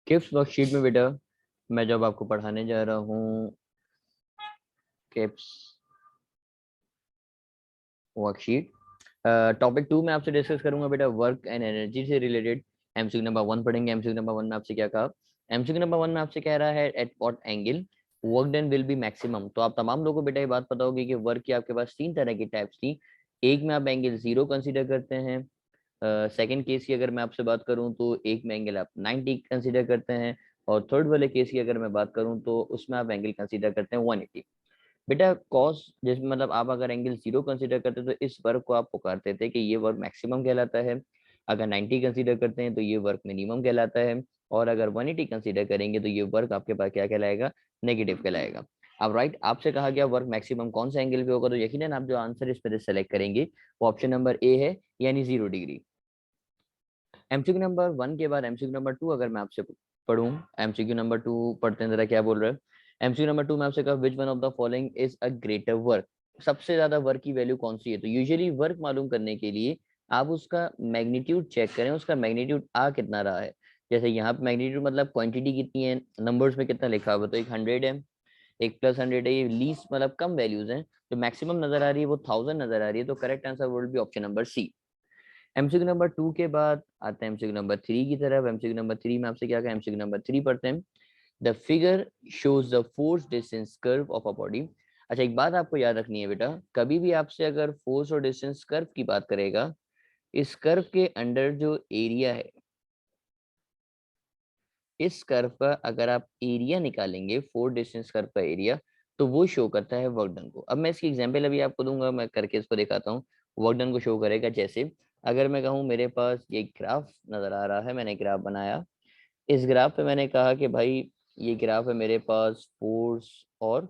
Kips worksheet में बेटा मैं जब आपको पढ़ाने जा रहा हूँ किप्स वर्कशीट टॉपिक 2 में आपसे डिस्कस करूंगा बेटा वर्क एंड एनर्जी से रिलेटेड। एमसीक्यू नंबर 1 पढ़ेंगे। एमसीक्यू नंबर 1 में आपसे क्या कहा? एमसीक्यू नंबर 1 में आपसे कह रहा है at what angle work done will B maximum. तो आप तमाम लोगों को बेटा ये बात पता होगी कि वर्क की आपके पास तीन तरह की टाइप्स थी। एक में आप एंगल 0 कंसीडर करते हैं। सेकंड केस की अगर मैं आपसे बात करूं तो एक में एंगल आप 90 कंसीडर करते हैं। और थर्ड वाले केस की अगर मैं बात करूं तो उसमें आप एंगल कंसीडर करते हैं 180। बेटा कॉस जिसमें मतलब आप अगर एंगल 0 कंसीडर करते तो इस वर्क को आप पुकारते थे कि ये वर्क मैक्सिमम कहलाता है। अगर 90 कंसीडर करते हैं तो ये वर्क मिनिमम कहलाता है। और अगर 180 कंसीडर करेंगे तो ये वर्क आपके पास क्या कहलाएगा? नेगेटिव कहलाएगा। अब राइट आपसे कहा गया वर्क मैक्सिमम कौन सा एंगल पे होगा, तो यकीनन आप जो आंसर इस पर सेलेक्ट करेंगे वो ऑप्शन नंबर ए है, यानी 0 डिग्री। एमसीक्यू नंबर 1 के बाद एमसीक्यू नंबर 2 अगर मैं आपसे पढ़ूं, एमसीक्यू नंबर 2 पढ़ते हैं जरा क्या बोल रहे हैं। एमसीक्यू नंबर 2 में आपसे कहा which one of the following is a greater work. सबसे ज्यादा वर्क की वैल्यू कौन सी है? तो यूजुअली वर्क मालूम करने के लिए आप उसका मैग्नीट्यूड चेक करें, उसका मैग्नीट्यूड आ कितना रहा है। जैसे यहाँ पे मैग्नीट्यूड मतलब क्वांटिटी कितनी है, नंबर्स में कितना लिखा हुआ, तो एक 100 है, एक प्लस 100 है, ये लीस्ट मतलब कम वैल्यूज हैं। जो मैक्सिमम नजर आ रही है वो 1000 नजर आ रही है, तो correct answer would be option number C. MCQ number 2 के बाद आते हैं एमसीक्यू नंबर 3 की तरफ। एमसीक्यू नंबर 3 में आपसे क्या कहा? एमसीक्यू नंबर 3 पढ़ते हैं। The figure shows the force distance curve of a body. अच्छा एक बात आपको याद रखनी है बेटा, कभी भी आपसे अगर फोर्स और डिस्टेंस कर्व की बात करेगा, इस कर्व के अंडर जो एरिया है, इस कर्व का अगर आप एरिया निकालेंगे, फोर्स डिस्टेंस कर्व का एरिया, तो वो शो करता है वर्क डन को। अब मैं इसकी एग्जांपल अभी आपको दूंगा, मैं करके इसको दिखाता हूँ। वर्क डन को शो करेगा जैसे अगर मैं कहूँ मेरे पास ये ग्राफ नजर आ रहा है, मैंने ग्राफ बनाया। इस ग्राफ पे मैंने कहा कि भाई ये ग्राफ है मेरे पास फोर्स और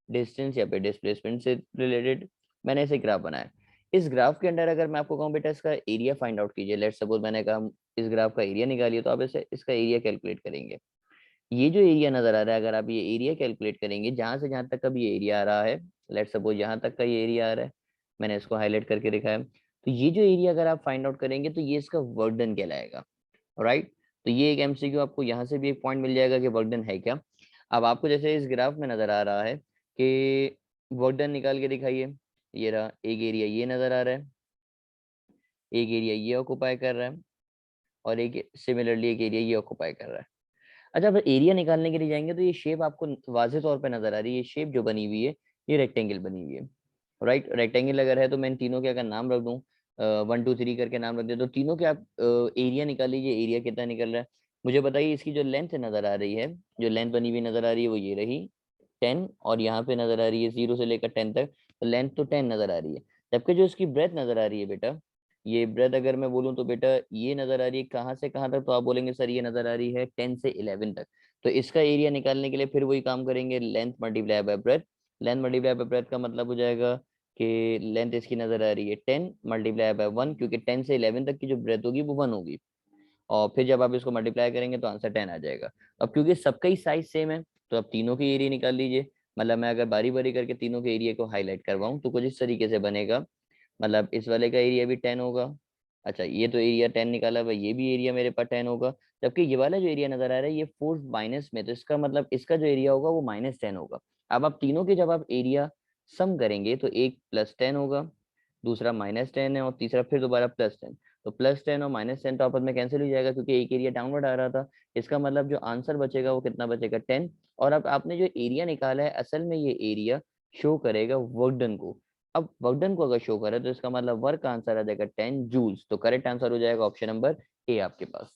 डिस्टेंस या फिर डिस्प्लेसमेंट से रिलेटेड, मैंने ऐसे ग्राफ बनाया। इस ग्राफ के अंदर अगर मैं आपको कहूँ बेटा इसका एरिया फाइंड आउट कीजिए, लेट्स सपोज मैंने कहा इस ग्राफ का एरिया निकालिए, तो आप इसे इसका एरिया कैलकुलेट करेंगे। ये जो एरिया नजर आ रहा है, अगर आप ये एरिया कैलकुलेट करेंगे जहां से जहां तक का भी ये एरिया आ रहा है, लेट्स सपोज यहाँ तक का ये एरिया आ रहा है, मैंने इसको हाईलाइट करके दिखा है, तो ये जो एरिया अगर आप फाइंड आउट करेंगे तो ये इसका वर्क डन कहलाएगा। राइट, तो ये एक एमसीक्यू आपको यहाँ से भी एक पॉइंट मिल जाएगा कि वर्क डन है क्या। अब आपको जैसे इस ग्राफ में नजर आ रहा है कि वर्क डन निकाल के दिखाइए। ये रहा एक एरिया ये नजर आ रहा है, एक एरिया ये ऑक्युपाई कर रहा है, और एक सिमिलरली एक एरिया ये ऑक्युपाई कर रहा है। अच्छा अब एरिया निकालने के लिए जाएंगे तो ये शेप आपको वाज़ेह तौर पे नजर आ रही है, ये शेप जो बनी हुई है ये रेक्टेंगल बनी हुई है। राइट, रेक्टेंगल अगर है तो मैं इन तीनों के अगर नाम रख दूं, 1 2 3 करके नाम रख दे, तो तीनों के आप एरिया निकाल लीजिए, एरिया कितना निकल रहा है। मुझे बताइए इसकी जो लेंथ नजर आ रही है, जो लेंथ बनी हुई नजर आ रही है वो ये रही 10, और यहाँ पे नजर आ रही है 0 से लेकर 10 तक, तो लेंथ तो 10 नजर आ रही है। जबकि जो इसकी ब्रेथ नजर आ रही है बेटा, ये ब्रेथ अगर मैं बोलूँ तो बेटा ये नजर आ रही है कहाँ से कहाँ तक, तो आप बोलेंगे सर ये नजर आ रही है 10 से 11 तक। तो इसका एरिया निकालने के लिए फिर वही काम करेंगे, length multiply by breath. Length multiply by breath का मतलब हो जाएगा कि लेंथ इसकी नजर आ रही है 10 मल्टीप्लाई बाय 1, क्योंकि 10 से 11 तक की जो ब्रेथ होगी वो 1 होगी। और फिर जब आप इसको मल्टीप्लाई करेंगे तो आंसर 10 आ जाएगा। अब क्योंकि सबका ही साइज सेम है तो अब तीनों के एरिया निकाल लीजिए। मतलब मैं अगर बारी बारी करके तीनों के एरिया को हाईलाइट करवाऊं तो कुछ इस तरीके से बनेगा। मतलब इस वाले का एरिया भी 10 होगा। अच्छा ये तो एरिया 10 निकाला हुआ, ये भी एरिया मेरे पास 10 होगा। जबकि ये वाला जो एरिया नजर आ रहा है ये फोर्स माइनस में, तो इसका मतलब इसका जो एरिया होगा वो -10 होगा। अब आप तीनों के जब आप एरिया सम करेंगे तो एक +10 होगा, दूसरा -10 है, और तीसरा फिर दोबारा +10। तो +10 और -10 तो आपस में कैंसिल हो जाएगा क्योंकि एक एरिया डाउनवर्ड आ रहा था। इसका मतलब जो आंसर बचेगा वो कितना बचेगा? 10। और अब आपने जो एरिया निकाला है असल में ये एरिया शो करेगा वर्क डन को। अब वर्क डन को अगर शो करे तो इसका मतलब वर्क का आंसर आ जाएगा 10 जूल्स। तो करेक्ट आंसर हो जाएगा ऑप्शन नंबर ए आपके पास।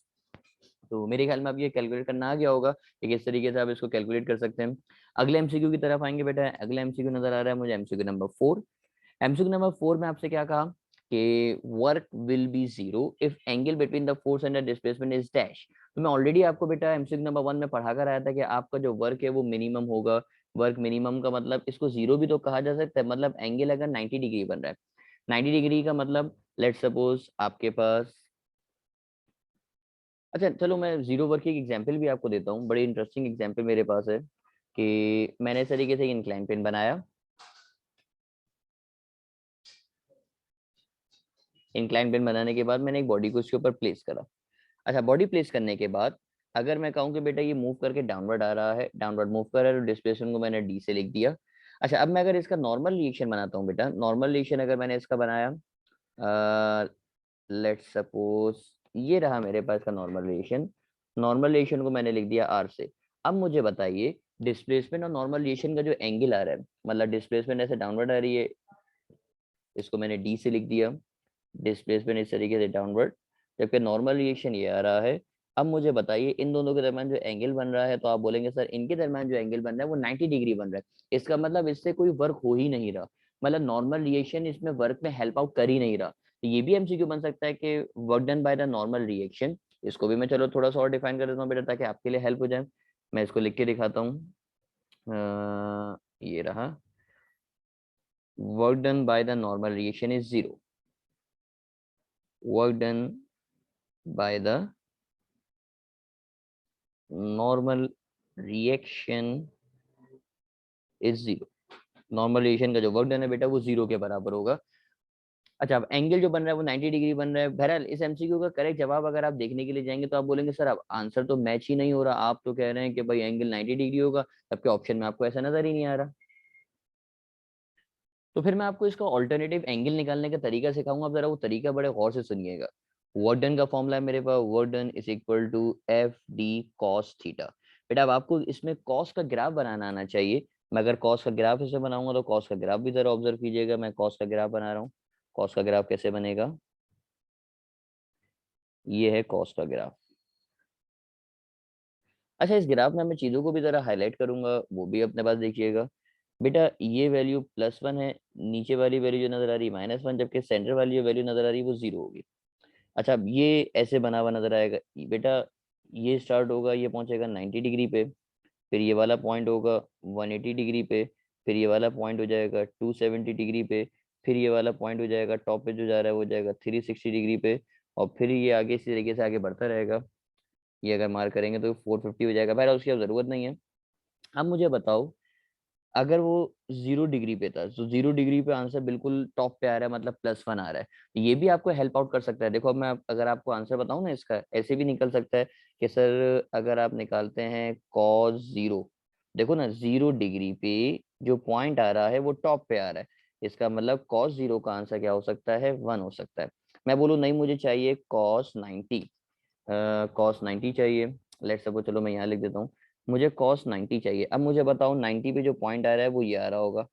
तो मेरे ख्याल में अब ये कैलकुलेट करना आ गया होगा कि किस तरीके से आप इसको कैलकुलेट कर सकते हैं। अगले एमसीक्यू की तरफ आएंगे बेटा। अगला एमसीक्यू नजर आ रहा है मुझे एमसीक्यू नंबर 4। एमसीक्यू नंबर 4 में आपसे क्या कहा कि work will be 0 if angle between the force and the displacement is dash. तो मैं ऑलरेडी आपको बेटा एमसीक्यू नंबर 1 में पढ़ा कर आया था कि आपका जो वर्क है वो मिनिमम होगा। वर्क मिनिमम का मतलब इसको 0 भी तो कहा जा सकता है, मतलब एंगल अगर 90 डिग्री बन रहा है, 90 डिग्री का मतलब लेट सपोज आपके पास, अच्छा चलो मैं 0 वर्क की एग्जांपल भी आपको देता हूँ, बड़ी इंटरेस्टिंग एग्जांपल मेरे पास है कि मैंने इस तरीके से इंक्लाइन प्लेन बनाया। इंक्लाइन प्लेन बनाने के बाद मैंने एक बॉडी को उसके ऊपर प्लेस करा। अच्छा बॉडी प्लेस करने के बाद अगर मैं कहूँ कि बेटा ये मूव करके डाउनवर्ड आ रहा है, डाउनवर्ड मूव कर रहा है, तो डिस्प्लेसमेंट को मैंने डी से लिख दिया। अच्छा, अब मैं अगर इसका नॉर्मल रिएक्शन बनाता हूँ बेटा, नॉर्मल रिएक्शन अगर मैंने इसका बनाया, लेट्स सपोज ये रहा मेरे पास का नॉर्मल रिएक्शन, नॉर्मल रिएक्शन को मैंने लिख दिया आर से। अब मुझे बताइए डिस्प्लेसमेंट और नॉर्मल रिएक्शन का जो एंगल आ रहा है, मतलब डिस्प्लेसमेंट ऐसे डाउनवर्ड आ रही है, इसको मैंने डी से लिख दिया, डिस्प्लेसमेंट इस तरीके से डाउनवर्ड, जबकि नॉर्मल रिएक्शन ये आ रहा है। अब मुझे बताइए इन दोनों के दरमियान जो एंगल बन रहा है, तो आप बोलेंगे सर इनके दरमियान जो एंगल बन रहा है वो 90 डिग्री बन रहा है, इसका मतलब इससे कोई वर्क हो ही नहीं रहा, मतलब नॉर्मल रिएक्शन इसमें वर्क में हेल्प आउट कर ही नहीं रहा। तो ये भी एमसीक्यू बन सकता है कि work done by the normal reaction. इसको भी मैं चलो थोड़ा सा और डिफाइन कर देता हूँ बेटा, ताकि आपके लिए हेल्प हो जाए। मैं इसको लिख के दिखाता हूँ, ये रहा, work done by the normal reaction is zero, work done by the normal reaction is zero। Normal reaction का जो वर्क डन है बेटा वो जीरो के बराबर होगा। अच्छा, अब एंगल जो बन रहा है वो 90 डिग्री बन रहा है। बहरहाल इस एमसीक्यू का करेक्ट जवाब अगर आप देखने के लिए जाएंगे तो आप बोलेंगे सर अब आंसर तो मैच ही नहीं हो रहा, आप तो कह रहे हैं कि भाई एंगल 90 डिग्री होगा, जबकि ऑप्शन में आपको ऐसा नजर ही नहीं आ रहा। तो फिर मैं आपको इसका ऑल्टरनेटिव एंगल निकालने का तरीका सिखाऊंगा, आप जरा वो तरीका बड़े गौर से सुनिएगा। वर्क डन का फॉर्मूला है मेरे पास, work done is equal to F D cos theta. बेटा अब आपको इसमें कॉस का ग्राफ बनाना आना चाहिए। मैं अगर कॉस का ग्राफ इसे बनाऊंगा तो कॉस का ग्राफ भी जरा ऑब्जर्व कीजिएगा। मैं कॉस का ग्राफ बना रहा हूँ। कॉस का ग्राफ कैसे बनेगा, ये है कॉस का ग्राफ। अच्छा, इस ग्राफ में मैं चीजों को भी जरा हाईलाइट करूंगा, वो भी अपने पास देखिएगा। बेटा ये वैल्यू +1 है, नीचे वाली वैल्यू जो नजर आ रही है -1, जबकि सेंटर वाली जो वैल्यू नजर आ रही है वो 0 होगी। अच्छा, अब ये ऐसे बना हुआ नजर आएगा बेटा, ये स्टार्ट होगा, ये पहुंचेगा 90 डिग्री पे, फिर ये वाला पॉइंट होगा 180 डिग्री पे, फिर ये वाला पॉइंट हो जाएगा 270 डिग्री पे, फिर ये वाला पॉइंट हो जाएगा टॉप पे जो जा रहा है वो जाएगा 360 डिग्री पे, और फिर ये आगे इसी तरीके से आगे बढ़ता रहेगा। ये अगर मार्क करेंगे तो 450 हो जाएगा। भाई उसकी अब जरूरत नहीं है। अब मुझे बताओ, अगर वो 0 डिग्री पे था तो 0 डिग्री पे आंसर बिल्कुल टॉप पे आ रहा है, मतलब +1 आ रहा है। ये भी आपको हेल्प आउट कर सकता है। देखो अब मैं अगर आपको आंसर बताऊं ना इसका, ऐसे भी निकल सकता है कि सर अगर आप निकालते हैं cos 0, देखो ना 0 डिग्री पे जो पॉइंट आ रहा है वो टॉप पे आ रहा है, इसका मतलब cos 0 का आंसर क्या हो सकता है, 1 हो सकता है। मैं बोलूँ नहीं मुझे चाहिए cos 90, cos 90 चाहिए, लेट्स सपोज, चलो मैं यहाँ लिख देता हूँ, मुझे cos 90 चाहिए। अब मुझे बताओ 90 पे जो पॉइंट आ रहा है वो ये आ रहा होगा,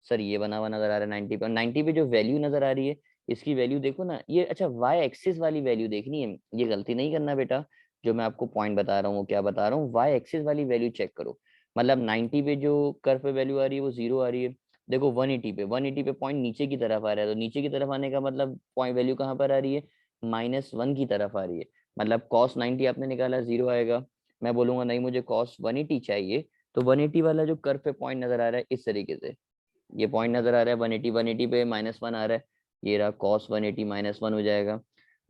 सर ये बना हुआ नजर आ रहा है 90 पे, और 90 पे जो वैल्यू नजर आ रही है इसकी वैल्यू देखो ना ये, अच्छा वाई एक्सिस वाली वैल्यू देखनी है, ये गलती नहीं करना बेटा। जो मैं आपको पॉइंट बता रहा हूँ वो क्या बता रहा हूँ, वाई एक्सिस वाली वैल्यू चेक करो। मतलब 90 पे जो कर्व पे वैल्यू आ रही है वो 0 आ रही है। देखो 180 पे पॉइंट नीचे की तरफ आ रहा है, तो नीचे की तरफ आने का मतलब पॉइंट वैल्यू कहाँ पर आ रही है, -1 की तरफ आ रही है, मतलब cos 90 आपने निकाला 0 आएगा। मैं बोलूंगा नहीं मुझे cos 180 चाहिए, तो 180 वाला जो कर्व पे पॉइंट नजर आ रहा है इस तरीके से, ये पॉइंट नजर आ रहा है 180 पे -1 आ रहा है, ये रहा cos 180 -1 हो जाएगा।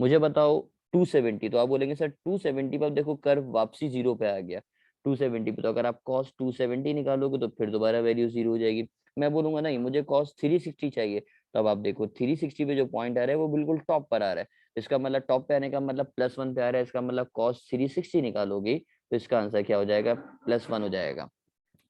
मुझे बताओ 270, तो आप बोलेंगे सर 270 पर देखो कर्व वापसी 0 पे आ गया, 270 पे, तो अगर आप cos 270 निकालोगे तो फिर दोबारा वैल्यू 0 हो जाएगी। मैं बोलूंगा नहीं मुझे cos 360 चाहिए, तो अब आप देखो 360 पे जो पॉइंट आ रहा है वो बिल्कुल टॉप पर आ रहा है, इसका मतलब टॉप पे आने का मतलब +1 पे आ रहा है, इसका मतलब cos 360 निकालोगे तो इसका आंसर क्या हो जाएगा, +1 हो जाएगा।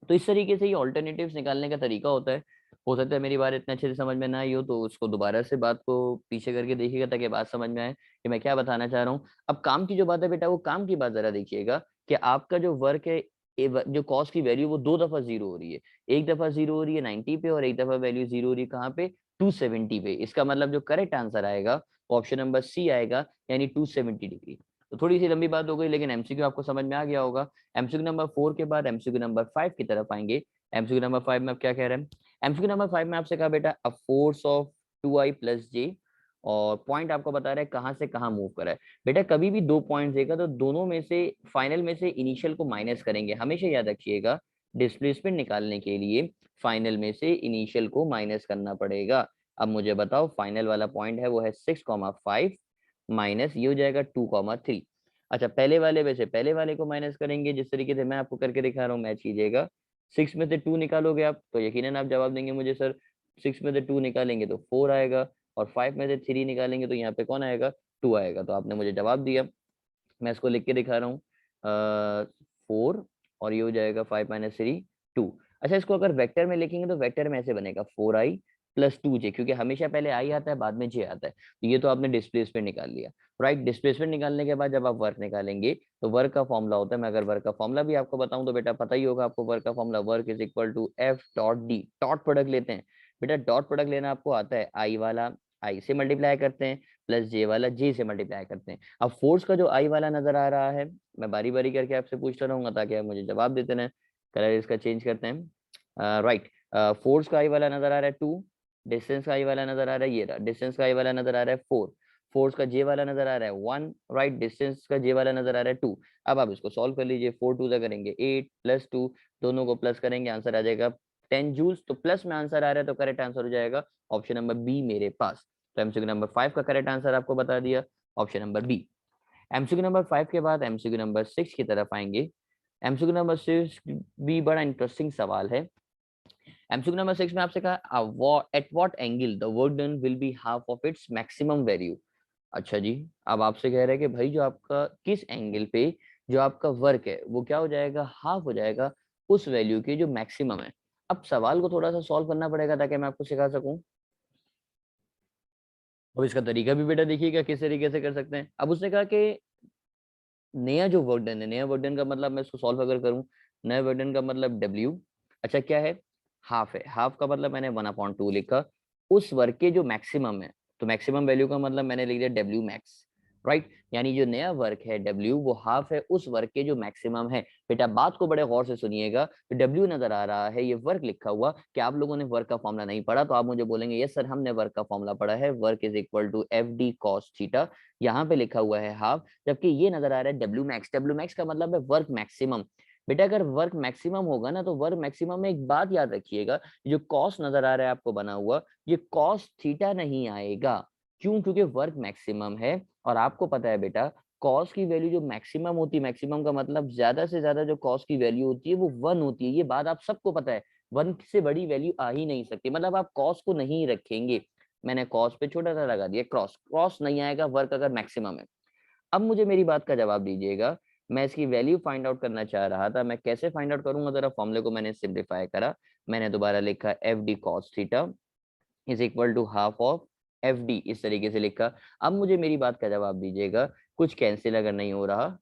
तो इस तरीके से ये ऑल्टरनेटिव्स निकालने का तरीका होता है। हो सकता है मेरी बात इतने अच्छे से समझ में ना आई हो, तो उसको दोबारा से बात को पीछे करके देखिएगा ताकि बात समझ में आए कि मैं क्या बताना चाह रहा हूँ। अब काम की जो बात है बेटा, वो काम की बात जरा देखिएगा कि आपका जो वर्क है, जो कॉस्ट की वैल्यू वो 2 दफा 0 हो रही है। एक दफा 0 हो रही है 90 पे, और एक दफा वैल्यू 0 हो रही है कहाँ पे, 270 पे। इसका मतलब जो करेक्ट आंसर आएगा ऑप्शन नंबर सी आएगा, यानी 270 डिग्री। तो थोड़ी सी लंबी बात हो गई, लेकिन एमसीक्यू आपको समझ में आ गया होगा। एमसीक्यू नंबर 4 के बाद एमसीक्यू नंबर 5 की तरफ आएंगे। एमसीक्यू नंबर 5 में आप क्या कह रहे हैं, एमसीक्यू नंबर 5 में आपसे कहा बेटा अ फोर्स ऑफ 2i + j, और पॉइंट आपको बता रहा है कहाँ से कहाँ मूव करा है। बेटा कभी भी दो पॉइंट देगा तो दोनों में से फाइनल में से इनिशियल को माइनस करेंगे, हमेशा याद रखिएगा। डिस्प्लेसमेंट निकालने के लिए फाइनल में से इनिशियल को माइनस करना पड़ेगा। अब मुझे बताओ फाइनल वाला पॉइंट है वो है 6,5 माइनस ये हो जाएगा 2,3। अच्छा, पहले वाले में से पहले वाले को माइनस करेंगे, जिस तरीके से मैं आपको करके दिखा रहा हूँ, मैच कीजिएगा। 6 में से 2 निकालोगे आप तो यकीनन आप जवाब देंगे मुझे सर 6 में से 2 निकालेंगे तो 4 आएगा, और 5 में से 3 निकालेंगे तो यहाँ पे कौन आएगा, 2 आएगा। तो आपने मुझे जवाब दिया। मैं इसको लिख के दिखा रहा हूँ, 4 और ये हो जाएगा 5 माइनस 3 2। अच्छा, इसको अगर वेक्टर में लिखेंगे तो वेक्टर में ऐसे बनेगा 4i प्लस 2j, क्योंकि हमेशा पहले आई आता है बाद में j आता है। तो ये तो आपने डिस्प्लेसमेंट निकाल लिया, राइट। डिस्प्लेसमेंट निकालने के बाद जब आप वर्क निकालेंगे तो वर्क का फॉर्मूला होता है, मैं अगर वर्क का फॉर्मूला भी आपको बताऊं तो बेटा पता ही होगा आपको वर्क का formula, work is equal to F dot D. Dot product लेते हैं बेटा, डॉट प्रोडक्ट लेना आपको आता है, आई वाला आई से मल्टीप्लाई करते हैं प्लस जे वाला जे से मल्टीप्लाई करते हैं। अब फोर्स का जो आई वाला नजर आ रहा है, मैं बारी बारी करके आपसे पूछता रहूंगा ताकि आप मुझे जवाब देते रहें। कलर इसका चेंज करते हैं, राइट। फोर्स का आई वाला नजर आ रहा है 2, डिस्टेंस का आई वाला नजर आ रहा है, ये रहा डिस्टेंस का आई वाला नजर आ रहा है 4, फोर्स का जे वाला नजर आ रहा है 1, राइट। डिस्टेंस का जे वाला नजर आ रहा है 2। अब आप इसको सॉल्व कर लीजिए, 4 2 करेंगे 8 प्लस 2, दोनों को प्लस करेंगे आंसर आ जाएगा 10 जूल्स। तो प्लस में आंसर आ रहा है तो करेक्ट आंसर हो जाएगा ऑप्शन नंबर बी मेरे पास। तो एमसीक्यू नंबर 5 का करेक्ट आंसर आपको बता दिया, option number B. MCQ number 5 के बाद एमसीक्यू नंबर 6 की तरफ आएंगे। एमसीक्यू नंबर 6 भी बड़ा इंटरेस्टिंग सवाल है। एमसीक्यू नंबर 6 में आपसे कहा at what angle the work done will be half of its maximum value. अच्छा जी, अब आपसे कह रहे हैं कि भाई जो आपका किस एंगल पे जो आपका वर्क है वो क्या हो जाएगा, हाफ हो जाएगा उस वैल्यू की जो मैक्सिमम है। अब सवाल को थोड़ा सा सॉल्व करना पड़ेगा ताकि मैं आपको सिखा सकूं। अब इसका तरीका भी बेटा देखिएगा किस तरीके से कर सकते हैं। अब उसने कहा कि नया जो वर्क डन है, नया वर्क डन का मतलब मैं इसको सॉल्व अगर करूं, नया वर्क डन का मतलब डब्ल्यू, अच्छा क्या है, हाफ है। हाफ का मतलब मैंने 1/2 लिखा उस वर्क के जो मैक्सिमम है। तो मैक्सिमम वैल्यू का मतलब मैंने लिख दिया डब्ल्यू मैक्स, राइट। यानी जो नया वर्क है डब्ल्यू वो हाफ है उस वर्क के जो मैक्सिमम है। बेटा बात को बड़े गौर से सुनिएगा, तो डब्ल्यू नजर आ रहा है, ये वर्क लिखा हुआ। कि आप लोगों ने वर्क का फॉर्मूला नहीं पढ़ा तो आप मुझे बोलेंगे यस सर हमने वर्क का फॉर्मूला पढ़ा है, work is equal to F D cos theta, यहाँ पे लिखा हुआ है हाफ, जबकि ये नजर आ रहा है डब्ल्यू मैक्स। डब्ल्यू मैक्स का मतलब है वर्क मैक्सिमम। बेटा अगर वर्क मैक्सिमम होगा ना तो वर्क मैक्सिमम में एक बात याद रखिएगा, जो कॉस नजर आ रहा है आपको बना हुआ, ये कॉस थीटा नहीं आएगा। क्यों? क्योंकि वर्क मैक्सिमम है और आपको पता है बेटा कॉस की वैल्यू जो मैक्सिमम होती है, मैक्सिमम का मतलब ज्यादा से ज्यादा जो कॉस की वैल्यू होती है वो 1 होती है। ये बात आप सबको पता है, 1 से बड़ी वैल्यू आ ही नहीं सकती। मतलब आप कॉस को नहीं रखेंगे, मैंने कॉस पे छोटा सा लगा दिया, क्रॉस क्रॉस नहीं आएगा वर्क अगर मैक्सिमम है। अब मुझे मेरी बात का जवाब दीजिएगा, मैं इसकी वैल्यू फाइंड आउट करना चाह रहा था, मैं कैसे फाइंड आउट करूंगा, जरा फॉर्मूले को मैंने सिंप्लीफाई करा, मैंने दोबारा लिखा F D cos theta is equal to half of F D, इस तरीके से लिखा। अब मुझे मेरी बात का जवाब दीजिएगा, कुछ कैंसिल अगर नहीं हो रहा,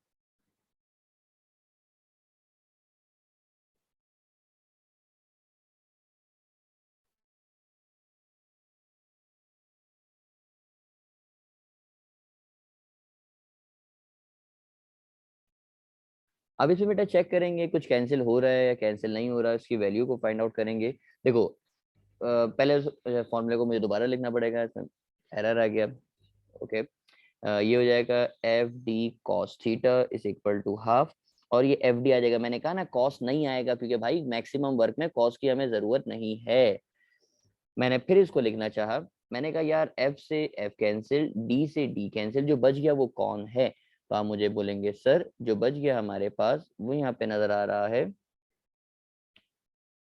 अब इसमें बेटा चेक करेंगे कुछ कैंसिल हो रहा है या कैंसिल नहीं हो रहा है, इसकी वैल्यू को फाइंड आउट करेंगे। देखो पहले फॉर्मूले को मुझे दोबारा लिखना पड़ेगा, इसमें एरर आ गया। ओके, ये हो जाएगा F D cos theta is equal to half, और ये एफ डी आ जाएगा। मैंने कहा ना कॉस नहीं आएगा क्योंकि भाई मैक्सिमम वर्क में कॉस की हमें जरूरत नहीं है। मैंने फिर इसको लिखना चाहा, मैंने कहा यार एफ से एफ कैंसिल, डी से डी कैंसिल, जो बच गया वो कौन है? तो आप मुझे बोलेंगे सर जो बच गया हमारे पास वो यहाँ पे नजर आ रहा है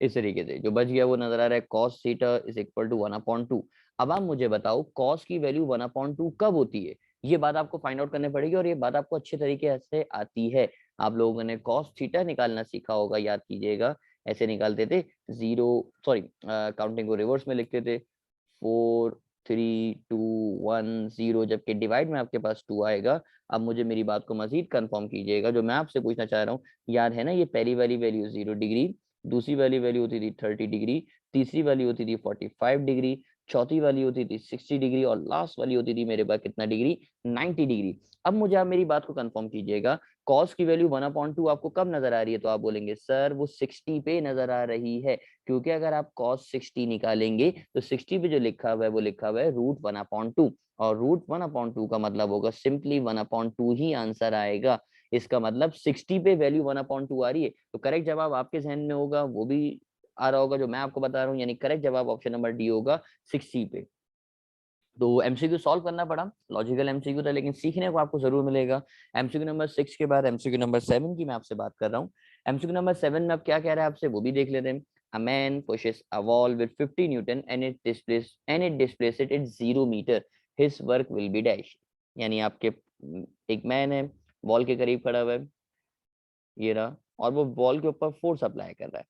इस तरीके से, जो बच गया वो नजर आ रहा है cos theta is equal to 1/2। अब आप मुझे बताओ cos की वैल्यू 1/2 कब होती है? ये बात आपको फाइंड आउट करनी पड़ेगी और ये बात आपको अच्छे तरीके से आती है। आप लोगों ने cos थीटा निकालना सीखा होगा, याद कीजिएगा, ऐसे निकालते थे, जीरो, सॉरी काउंटिंग को रिवर्स में लिखते थे, 4 3 2 1 0, जबकि डिवाइड में आपके पास 2 आएगा। अब मुझे मेरी बात को मजीद कंफर्म कीजिएगा, जो मैं आपसे पूछना चाह रहा हूँ, याद है ना, ये पहली वाली वैल्यू 0 डिग्री, दूसरी वाली वैल्यू होती थी 30 डिग्री, तीसरी वाली होती थी 45 डिग्री, चौथी वाली होती थी 60 डिग्री, और लास्ट वाली होती थी मेरे पास कितना डिग्री, 90 डिग्री। अब मुझे आप मेरी बात को कंफर्म कीजिएगा, कॉस की वैल्यू 1/2 आपको कब नजर आ रही है? तो आप बोलेंगे सर वो 60 पे नजर आ रही है, क्योंकि अगर आप cos 60 निकालेंगे तो 60 पे जो लिखा हुआ है वो लिखा हुआ है √1/2, और √1/2 का मतलब होगा सिंपली 1/2 ही आंसर आएगा। इसका मतलब 60 पे वैल्यू 1/2 आ रही है, तो करेक्ट जवाब आपके जहन में होगा वो भी आ रहा होगा जो मैं आपको बता रहा हूँ, यानी करेक्ट जवाब ऑप्शन नंबर डी होगा 60 पे। तो एमसीक्यू सॉल्व करना पड़ा, लॉजिकल एमसीक्यू था लेकिन सीखने को आपको जरूर मिलेगा। एमसीक्यू नंबर 6 के बाद एमसीक्यू नंबर 7 की मैं आपसे बात कर रहा हूँ। एमसीक्यू नंबर 7 में अब क्या कह रहा है आपसे वो भी देख लेते हैं। A man pushes a wall with 50 Newton and it displaces it at 0 meter. His work will be dash। यानी आपके एक मैन है, वॉल के करीब खड़ा हुआ है, ये रहा, और वो वॉल के ऊपर फोर्स अप्लाई कर रहा है।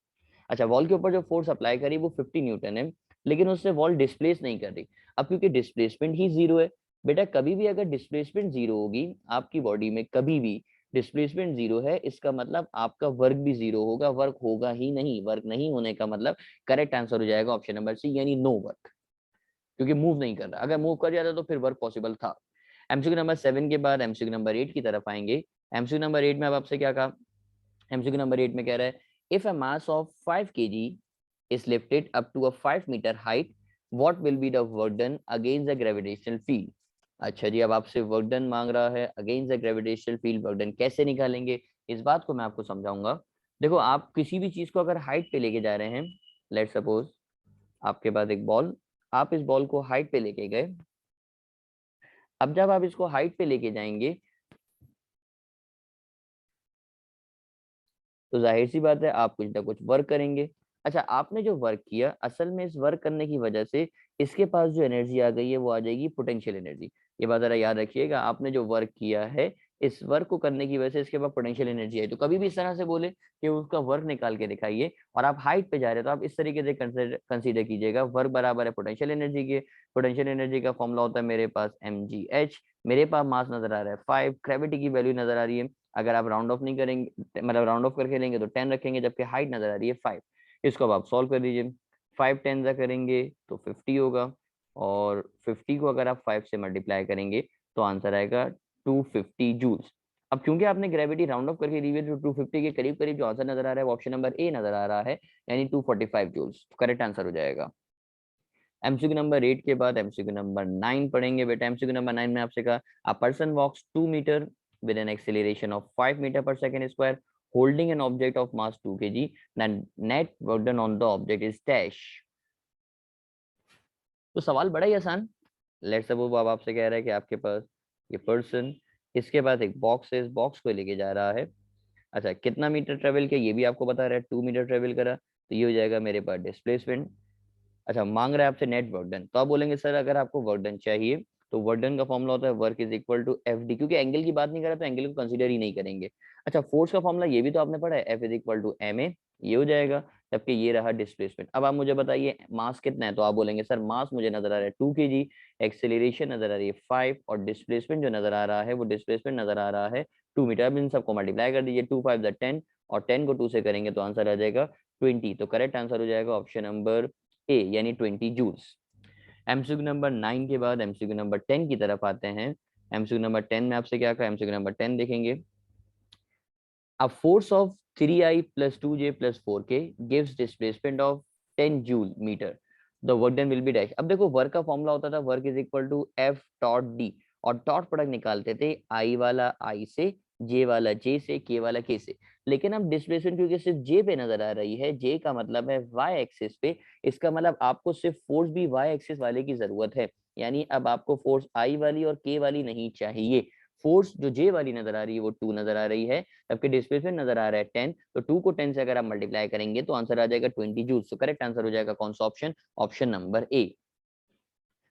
अच्छा, वॉल के ऊपर जो फोर्स अप्लाई करी वो 50 न्यूटन है, लेकिन उससे वॉल डिस्प्लेस नहीं कर रही। अब क्योंकि डिस्प्लेसमेंट ही जीरो है, बेटा कभी भी अगर डिस्प्लेसमेंट जीरो होगी आपकी बॉडी में, कभी भी डिस्प्लेसमेंट जीरो है, इसका मतलब आपका वर्क भी जीरो होगा, वर्क होगा ही नहीं। वर्क नहीं होने का मतलब करेक्ट आंसर हो जाएगा ऑप्शन नंबर सी, यानी नो वर्क, क्योंकि मूव नहीं कर रहा। अगर मूव कर जाता तो फिर वर्क पॉसिबल था। एमसीक्यू नंबर 7 के बाद एमसीक्यू नंबर 8 की तरफ आएंगे। एमसीक्यू नंबर 8 में अब आपसे क्या कहा, एमसीक्यू नंबर 8 में कह रहा है if a mass of 5 kg is lifted up to a 5 meter height, what will be the work done against the gravitational field? अच्छा जी, अब आपसे वर्क डन मांग रहा है against the gravitational field. Work done कैसे निकालेंगे, इस बात को मैं आपको समझाऊंगा। देखो, आप किसी भी चीज को अगर हाइट पे लेके जा रहे हैं, लेट सपोज आपके पास एक बॉल, आप इस बॉल को हाइट पे लेके गए। अब जब आप इसको हाइट पे लेके जाएंगे तो जाहिर सी बात है आप कुछ ना कुछ वर्क करेंगे। अच्छा, आपने जो वर्क किया, असल में इस वर्क करने की वजह से इसके पास जो एनर्जी आ गई है वो आ जाएगी पोटेंशियल एनर्जी। ये बात जरा याद रखिएगा, आपने जो वर्क किया है इस वर्क को करने की वजह से इसके पास पोटेंशियल एनर्जी है। तो कभी भी इस तरह से बोले कि उसका वर्क निकाल के दिखाइए और आप हाइट पे जा रहे हैं, तो आप इस तरीके से कंसीडर कीजिएगा, वर्क बराबर है पोटेंशियल एनर्जी के। पोटेंशियल एनर्जी का फॉर्मूला होता है मेरे पास mgh, मेरे पास मास नजर आ रहा है 5, ग्रेविटी की वैल्यू नजर आ रही है, अगर आप राउंड ऑफ नहीं करेंगे, मतलब राउंड ऑफ करके लेंगे तो 10 रखेंगे, जबकि हाइट नजर आ रही है 5। इसको अब आप सॉल्व कर दीजिए, 5 10 जा करेंगे तो 50 होगा, और 50 को अगर आप 5 से मल्टीप्लाई करेंगे तो आंसर आएगा 250 जूल्स। अब क्योंकि आपने ग्रेविटी राउंड ऑफ करके दी है तो 250 के करीब करीब जो आंसर नजर आ रहा है वो ऑप्शन नंबर ए नजर आ रहा है, यानी 245 जूल्स करेक्ट आंसर हो जाएगा। एमसीक्यू नंबर 8 के बाद एमसीक्यू नंबर 9 पढ़ेंगे। बेटा एमसीक्यू नंबर 9 में आपसे कहा a person walks 2 metre with an acceleration of 5 meter per second square holding an object of mass 2 kg, then net work done on the object is dash। तो सवाल बड़ा ही आसान। Let's suppose अब आपसे कह रहा है कि आपके पास ये पर्सन, इसके पास एक बॉक्स है, इस बॉक्स को लेके जा रहा है। अच्छा, कितना मीटर ट्रेवल किया ये भी आपको बता रहा है, 2 मीटर ट्रेवल करा, तो ये हो जाएगा मेरे पास डिस्प्लेसमेंट। अच्छा, मांग रहा है आपसे नेट वर्क डन, तो आप बोलेंगे सर अगर आपको वर्क डन चाहिए तो वर्क डन का फॉर्मूला होता है work is equal to F D, क्योंकि एंगल की बात नहीं कर रहा तो एंगल को कंसीडर ही नहीं करेंगे। अच्छा, फोर्स का फॉर्मूला ये भी तो आपने पढ़ा है, F is equal to M A, ये हो जाएगा, जबकि ये रहा डिस्प्लेसमेंट। अब आप मुझे बताइए मास कितना है, तो आप बोलेंगे सर मास मुझे नजर आ रहा है 2 kg, एक्सेलरेशन नजर आ रही है 5, और डिस्प्लेसमेंट जो नजर आ रहा है वो डिस्प्लेसमेंट नजर आ रहा है 2 मीटर। अब इन सबको मल्टीप्लाई कर दीजिए, 2 5 10, और 10 को 2 से करेंगे तो आंसर आ जाएगा 20। तो करेक्ट आंसर हो जाएगा ऑप्शन नंबर ए, यानी 20 जूल्स। एमसीक्यू नंबर 9 के बाद एमसीक्यू नंबर 10 की तरफ आते हैं। एमसीक्यू नंबर 10 में आपसे क्या कहा, एमसीक्यू नंबर 10 देखेंगे। A force of 3i plus 2j plus 4k gives displacement of 10 joule meter. The work done will be dash। अब देखो वर्क का फॉर्मूला होता था work is equal to F dot D, और डॉट प्रोडक्ट निकालते थे आई वाला आई से, जे वाला जे से, के वाला के से। लेकिन अब डिस्प्लेसमेंट क्योंकि सिर्फ जे पे नजर आ रही है, जे का मतलब है वाई एक्सिस पे, इसका मतलब आपको सिर्फ फोर्स भी वाई एक्सिस वाले की जरूरत है, यानी अब आपको फोर्स आई वाली और के वाली नहीं चाहिए। फोर्स जो जे वाली नजर आ रही है वो 2 नजर आ रही है, जबकि डिस्प्लेसमेंट नजर आ रहा है 10, तो 2 को 10 से अगर आप मल्टीप्लाई करेंगे तो आंसर आ जाएगा 20 जूल। तो करेक्ट आंसर हो जाएगा कौन सा ऑप्शन, ऑप्शन नंबर ए।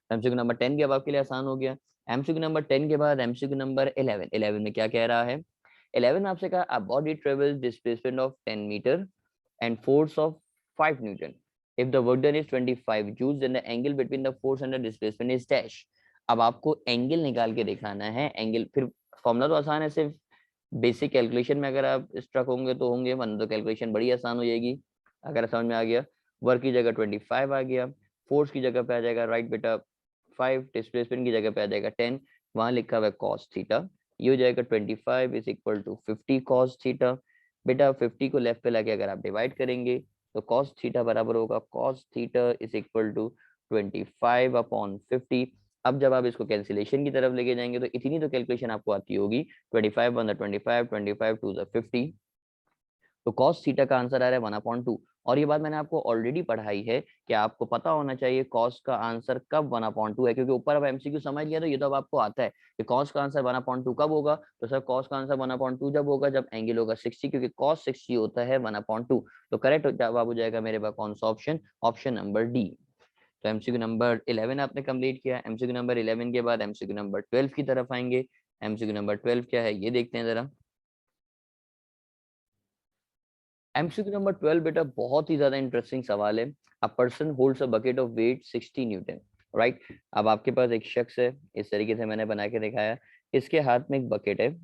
एमसीक्यू नंबर 10 भी अब आपके लिए आसान हो गया। एमसीक्यू नंबर 10 के बाद एमसीक्यू नंबर 11, 11 में क्या कह रहा है, 11 में आपसे कहा a body travels displacement of 10 metre and force of 5 newton, if the work done is 25 joules then the angle between the force and the displacement is dash. अब आपको एंगल निकाल के दिखाना है, एंगल फिर फॉर्मूला तो आसान है, सिर्फ बेसिक कैलकुलेशन में अगर आप स्ट्रक होंगे तो होंगे, वरना तो कैलकुलेशन बड़ी आसान हो जाएगी। अगर समझ में आ गया, वर्क की जगह 25 आ गया, फोर्स की जगह पे आ जाएगा राइट बेटा 5, डिस्प्लेसमेंट की जगह पे आ जाएगा 10, वहां लिखा हुआ है कॉस थीटा, ये हो जाएगा 25 is equal to 50 cos theta. बेटा 50 को लेफ्ट पे लाके अगर आप डिवाइड करेंगे तो कॉस थीटा बराबर होगा cos theta is equal to 25 upon 50। अब जब आप इसको कैंसिलेशन की तरफ लेके जाएंगे तो इतनी तो कैलकुलेशन आपको आती होगी, 25 वन 25, 25 टू 50, तो cos थीटा का आंसर आ रहा है 1/2। और ये बात मैंने आपको ऑलरेडी पढ़ाई है कि आपको पता होना चाहिए cos का आंसर कब 1/2 है, क्योंकि ऊपर अब एमसीक्यू समझ गया तो ये तो अब आपको आता है कि cos का आंसर 1/2 कब होगा। तो सर cos का आंसर 1/2 जब होगा जब एंगल होगा 60, क्योंकि cos 60 होता है 1/2। तो करेक्ट जवाब हो जाएगा मेरे पास कौन सा ऑप्शन, ऑप्शन नंबर डी। तो एमसीक्यू नंबर 11 आपने कंप्लीट किया। एमसीक्यू नंबर 11 के बाद एमसीक्यू नंबर 12 की तरफ आएंगे। एमसीक्यू नंबर 12 क्या है ये देखते हैं जरा। एमसीक्यू नंबर 12 बेटा बहुत ही ज्यादा इंटरेस्टिंग सवाल है। A person holds a bucket of weight 60 newton, right. अब आपके पास एक शख्स है, इस तरीके से मैंने बना के दिखाया, इसके हाथ में एक बकेट है,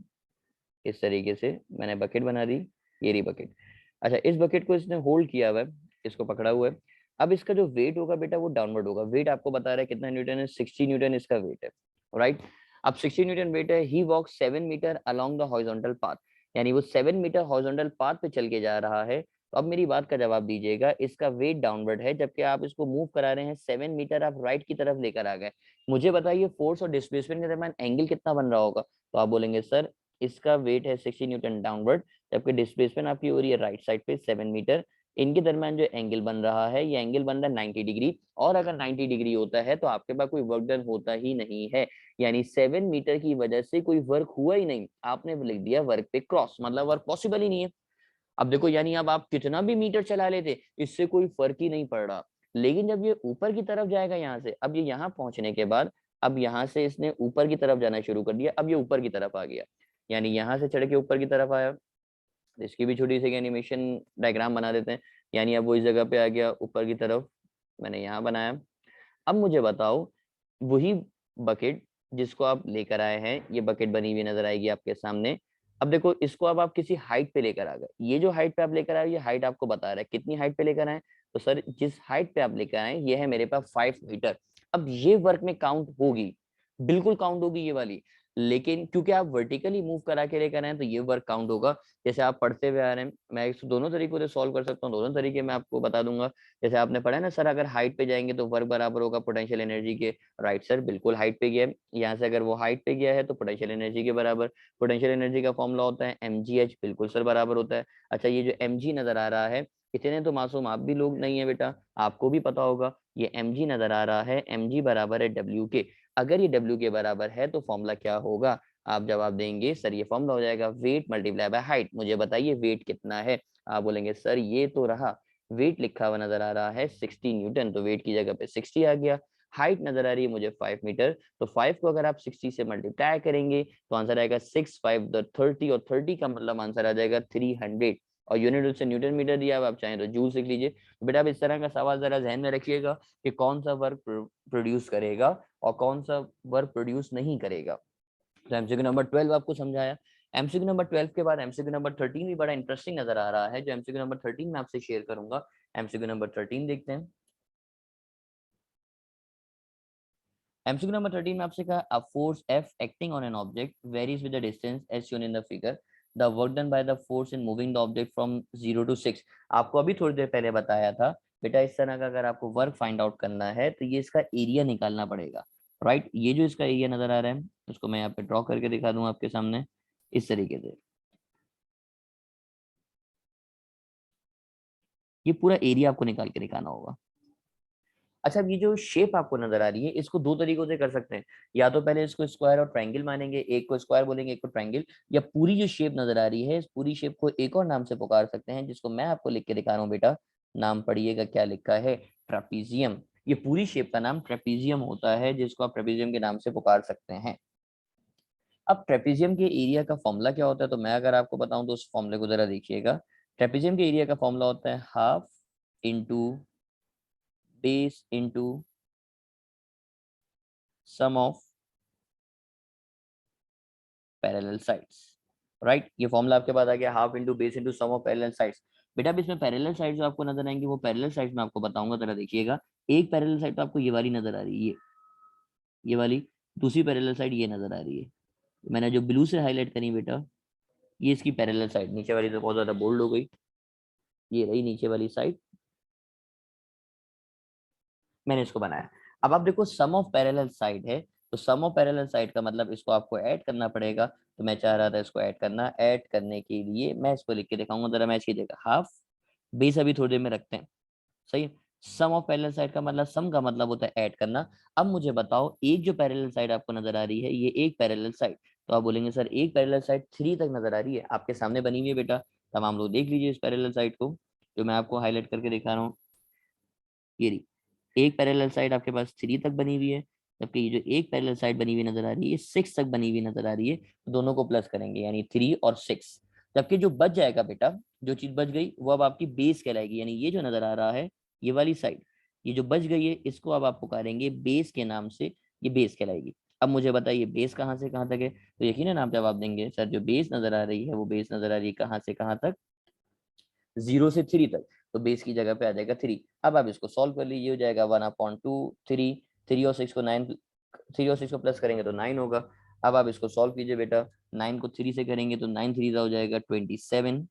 इस तरीके से मैंने बकेट बना दी, ये रही बकेट। अच्छा, इस बकेट को इसने होल्ड किया हुआ है, इसको पकड़ा हुआ है। अब इसका जो वेट होगा बेटा वो डाउनवर्ड होगा। वेट आपको बता रहा है कितना न्यूटन है, 60 न्यूटन इसका वेट है, राइट। अब 60 न्यूटन वेट है, he walk 7 metre along the horizontal path, यानी वो 7 मीटर हॉरिजॉन्टल पाथ पे चल के जा रहा है। तो अब मेरी बात का जवाब दीजिएगा, इसका वेट डाउनवर्ड है जबकि आप इसको मूव करा रहे हैं 7 मीटर, आप राइट की तरफ लेकर आ गए। मुझे बताइए फोर्स और डिस्प्लेसमेंट के दरम्यान एंगल कितना बन रहा होगा। तो आप बोलेंगे सर इसका वेट है 60 न्यूटन डाउनवर्ड, जबकि डिस्प्लेसमेंट आपकी हो रही है राइट साइड पे 7 मीटर। इनके दरमियान जो एंगल बन रहा है, ये एंगल बन रहा है 90 डिग्री, और अगर 90 डिग्री होता है तो आपके पास कोई वर्क डन होता ही नहीं है, यानी 7 मीटर की वजह से कोई वर्क हुआ ही नहीं। आपने लिख दिया वर्क पे क्रॉस, मतलब वर्क पॉसिबल ही नहीं है। अब देखो, यानी अब आप कितना भी मीटर चला लेते, इससे कोई फर्क ही नहीं पड़ रहा। लेकिन जब ये ऊपर की तरफ जाएगा यहाँ से, अब ये यहाँ पहुंचने के बाद, अब यहाँ से इसने ऊपर की तरफ जाना शुरू कर दिया, अब ये ऊपर की तरफ आ गया, यानी यहाँ से चढ़ के ऊपर की तरफ आया। इसकी भी छोटी सी एनिमेशन डायग्राम बना देते हैं, यानी अब वो इस जगह पे आ गया ऊपर की तरफ, मैंने यहाँ बनाया। अब मुझे बताओ, वही बकेट जिसको आप लेकर आए हैं, ये बकेट बनी हुई नजर आएगी आपके सामने। अब देखो, इसको अब आप किसी हाइट पे लेकर आ गए, ये जो हाइट पे आप लेकर आए, ये हाइट आपको बता रहा है कितनी हाइट पे लेकर आए। तो सर जिस हाइट पे आप लेकर आए, ये है मेरे पास 5 मीटर। अब ये वर्क में काउंट होगी, बिल्कुल काउंट होगी ये वाली, लेकिन क्योंकि आप वर्टिकली मूव करा के लेकर आए तो ये वर्क काउंट होगा। जैसे आप पढ़ते हुए आ रहे हैं, मैं इसको दोनों तरीकों से सॉल्व कर सकता हूँ, दोनों तरीके मैं आपको बता दूंगा। जैसे आपने पढ़ा है ना सर, अगर हाइट पे जाएंगे तो वर्क बराबर होगा पोटेंशियल एनर्जी के, राइट सर, बिल्कुल हाइट पे गया है, यहाँ से अगर वो हाइट पे गया है तो पोटेंशियल एनर्जी के बराबर। पोटेंशियल एनर्जी का फॉर्मूला होता है mgh, बिल्कुल सर बराबर होता है। अच्छा, ये जो mg नजर आ रहा है, इतने तो मासूम आप भी लोग नहीं है बेटा, आपको भी पता होगा, ये mg नजर आ रहा है, mg बराबर है w के। अगर ये w के बराबर है तो फॉर्मूला क्या होगा, आप जवाब देंगे सर ये फॉर्मूला हो जाएगा वेट मल्टीप्लाई बाय हाइट। मुझे बताइए वेट कितना है। आप बोलेंगे सर ये तो रहा, वेट लिखा हुआ नजर आ रहा है 60 न्यूटन, तो वेट की जगह पे 60 आ गया। हाइट नजर आ रही है मुझे 5 मीटर, तो 5 को अगर आप 60 से मल्टीप्लाई करेंगे तो आंसर आएगा 6 5 30, और 30 का मतलब आंसर आ जाएगा 300। और यूनिट उससे न्यूटन मीटर दिया, अब आप चाहें तो जूल लिख लीजिए। बेटा अब इस तरह का सवाल जरा ध्यान में रखिएगा कि कौन सा वर्क प्रोड्यूस करेगा और कौन सा वर्क प्रोड्यूस नहीं करेगा। तो एमसीक्यू नंबर 12 आपको समझाया। एमसीक्यू नंबर 12 के बाद एमसीक्यू नंबर 13 भी बड़ा इंटरेस्टिंग नजर आ रहा है, जो एमसीक्यू नंबर 13 में आपसे शेयर करूंगा। एमसीक्यू नंबर 13 देखते हैं। एमसीक्यू नंबर 13 में आपसे कहा, a force F acting on an object varies with the distance as shown in the figure, the work done by the force in moving the object from 0 to 6। आपको अभी थोड़ी देर पहले बताया था बेटा, इस तरह का अगर आपको वर्क फाइंड आउट करना है तो ये इसका एरिया निकालना पड़ेगा, राइट। ये जो इसका एरिया नजर आ रहा है, उसको मैं यहाँ पे ड्रॉ करके दिखा दूंगा आपके सामने इस तरीके से। ये पूरा एरिया आपको निकाल के दिखाना होगा। अच्छा, अब ये जो शेप आपको नजर आ रही है, इसको दो तरीकों से कर सकते हैं। या तो पहले इसको स्क्वायर और ट्रायंगल मानेंगे, एक को स्क्वायर बोलेंगे एक को ट्रायंगल, या पूरी जो शेप नजर आ रही है, इस पूरी शेप को एक और नाम से पुकार सकते हैं, जिसको मैं आपको लिख के दिखा रहा हूँ बेटा। नाम पढ़िएगा, क्या लिखा है, ट्रापीजियम। ये पूरी शेप का नाम ट्रेपीजियम होता है, जिसको आप ट्रेपीजियम के नाम से पुकार सकते हैं। अब ट्रेपीजियम के एरिया का फॉर्मूला क्या होता है, तो मैं अगर आपको बताऊं तो उस फॉर्मूले को जरा देखिएगा। ट्रेपीजियम के एरिया का फॉर्मूला होता है half into base into sum of parallel sides, right. ये फॉर्मूला आपके पास आ गया, half into base into sum of parallel sides. बेटा अब इसमें पैरेलल साइड जो आपको नजर आएंगे, वो पैरेलल साइड्स मैं आपको बताऊंगा, जरा देखिएगा। एक पैरेलल साइड तो आपको ये वाली नजर आ रही है, ये वाली। दूसरी पैरेलल साइड ये नजर आ रही है, मैंने जो ब्लू से हाईलाइट करी बेटा, ये इसकी पैरेलल साइड। नीचे वाली तो बहुत ज्यादा बोल्ड हो गई, ये रही नीचे वाली साइड, मैंने इसको बनाया। अब आप देखो, सम ऑफ पैरेलल साइड है, तो सम ऑफ पैरेलल साइड का मतलब इसको आपको ऐड करना पड़ेगा। तो मैं चाह रहा था इसको ऐड करना, ऐड करने के लिए मैं इसको लिख के दिखाऊंगा, जरा मैच कीजिएगा। हाफ बेस अभी थोड़ी देर में रखते हैं, सही है। सम ऑफ पैरेलल साइड का मतलब, सम का मतलब होता है ऐड करना। अब मुझे बताओ, एक जो पैरेलल साइड आपको नजर आ रही है, ये एक पैरेलल साइड, तो आप बोलेंगे सर एक पैरेलल साइड 3 तक नजर आ रही है, आपके सामने बनी हुई है बेटा। तमाम लोग देख लीजिए इस पैरेलल साइड को, जो मैं आपको हाईलाइट करके दिखा रहा हूँ, ये रही। एक पैरेलल साइड आपके पास 3 तक बनी हुई है, जबकि ये जो एक पैरेलल साइड बनी हुई नजर आ रही है, ये 6 तक बनी हुई नजर आ रही है। तो दोनों को प्लस करेंगे, यानी 3 और 6। जबकि जो बच जाएगा बेटा, जो चीज बच गई वो अब आपकी बेस कहलाएगी, यानी ये जो नजर आ रहा है ये वाली साइड, ये जो बच गई है इसको अब आप पुकारेंगे बेस के नाम से, ये बेस कहलाएगी। अब मुझे बताइए बेस कहाँ से कहाँ तक है, तो यकीनन आप जवाब देंगे सर जो बेस नजर आ रही है वो बेस नजर आ रही है कहाँ से कहाँ तक, 0 से 3 तक, तो बेस की जगह पे आ जाएगा 3। अब आप इसको सॉल्व कर लीजिए, हो जाएगा 1/2 3, 3 और 6 को प्लस करेंगे तो 9 होगा। अब आप इसको सॉल्व कीजिए बेटा, 9 को 3 से करेंगे तो 9 3 हो जाएगा 27,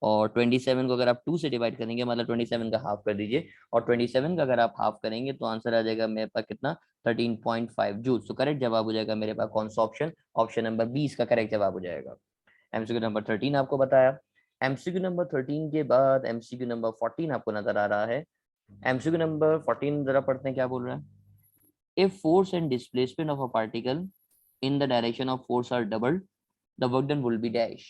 और 27 को अगर आप 2 से डिवाइड करेंगे मतलब 27 का हाफ कर दीजिए, और 27 का अगर आप हाफ करेंगे तो आंसर आ जाएगा मेरे पास कितना, 13.5 जूल। तो करेक्ट जवाब हो जाएगा मेरे पास कौन सा ऑप्शन, ऑप्शन नंबर 20 का करेक्ट जवाब हो जाएगा। एमसीक्यू नंबर 13 आपको बताया। एमसीक्यू नंबर 13 के बाद एमसीक्यू नंबर 14 आपको नजर आ रहा है। एमसीक्यू नंबर 14 जरा पढ़ते हैं क्या बोल रहा है। If force and displacement of a particle in the direction of force are double, the work done will be dash.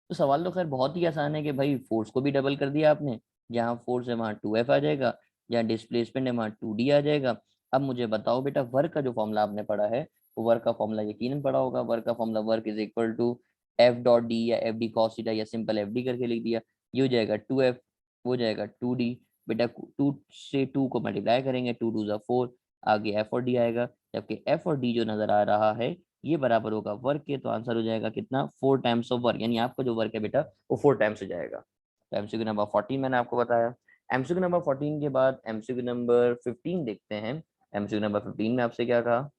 तो सवाल तो खैर बहुत ही आसान है कि भाई फोर्स को भी डबल कर दिया आपने, जहाँ फोर्स है वहाँ 2F आ जाएगा, जहाँ डिस्प्लेसमेंट है वहाँ 2D आ जाएगा। अब मुझे बताओ बेटा वर्क का जो फॉर्मूला आपने पढ़ा है, वो वर्क का फॉर्मूला यकीनन पढ़ा होगा। वर्क का formula work is equal to F.D या FD cos थीटा या सिंपल FD करके लिख दिया, ये हो जाएगा 2F, हो जाएगा 2D। बेटा 2 से 2 को मल्टीप्लाई करेंगे, 2 2 जा 4, आगे F और D आएगा, जबकि F और D जो नजर आ रहा है ये बराबर होगा वर्क के, तो आंसर हो जाएगा कितना, 4 टाइम्स ऑफ वर्क, यानी आपका जो वर्क है बेटा वो 4 टाइम्स हो जाएगा। तो एमसीक्यू नंबर 14 मैंने आपको बताया। एमसीक्यू नंबर 14 के बाद एमसीक्यू नंबर 15 देखते हैं। एमसीक्यू नंबर 15 में आपसे क्या कहा,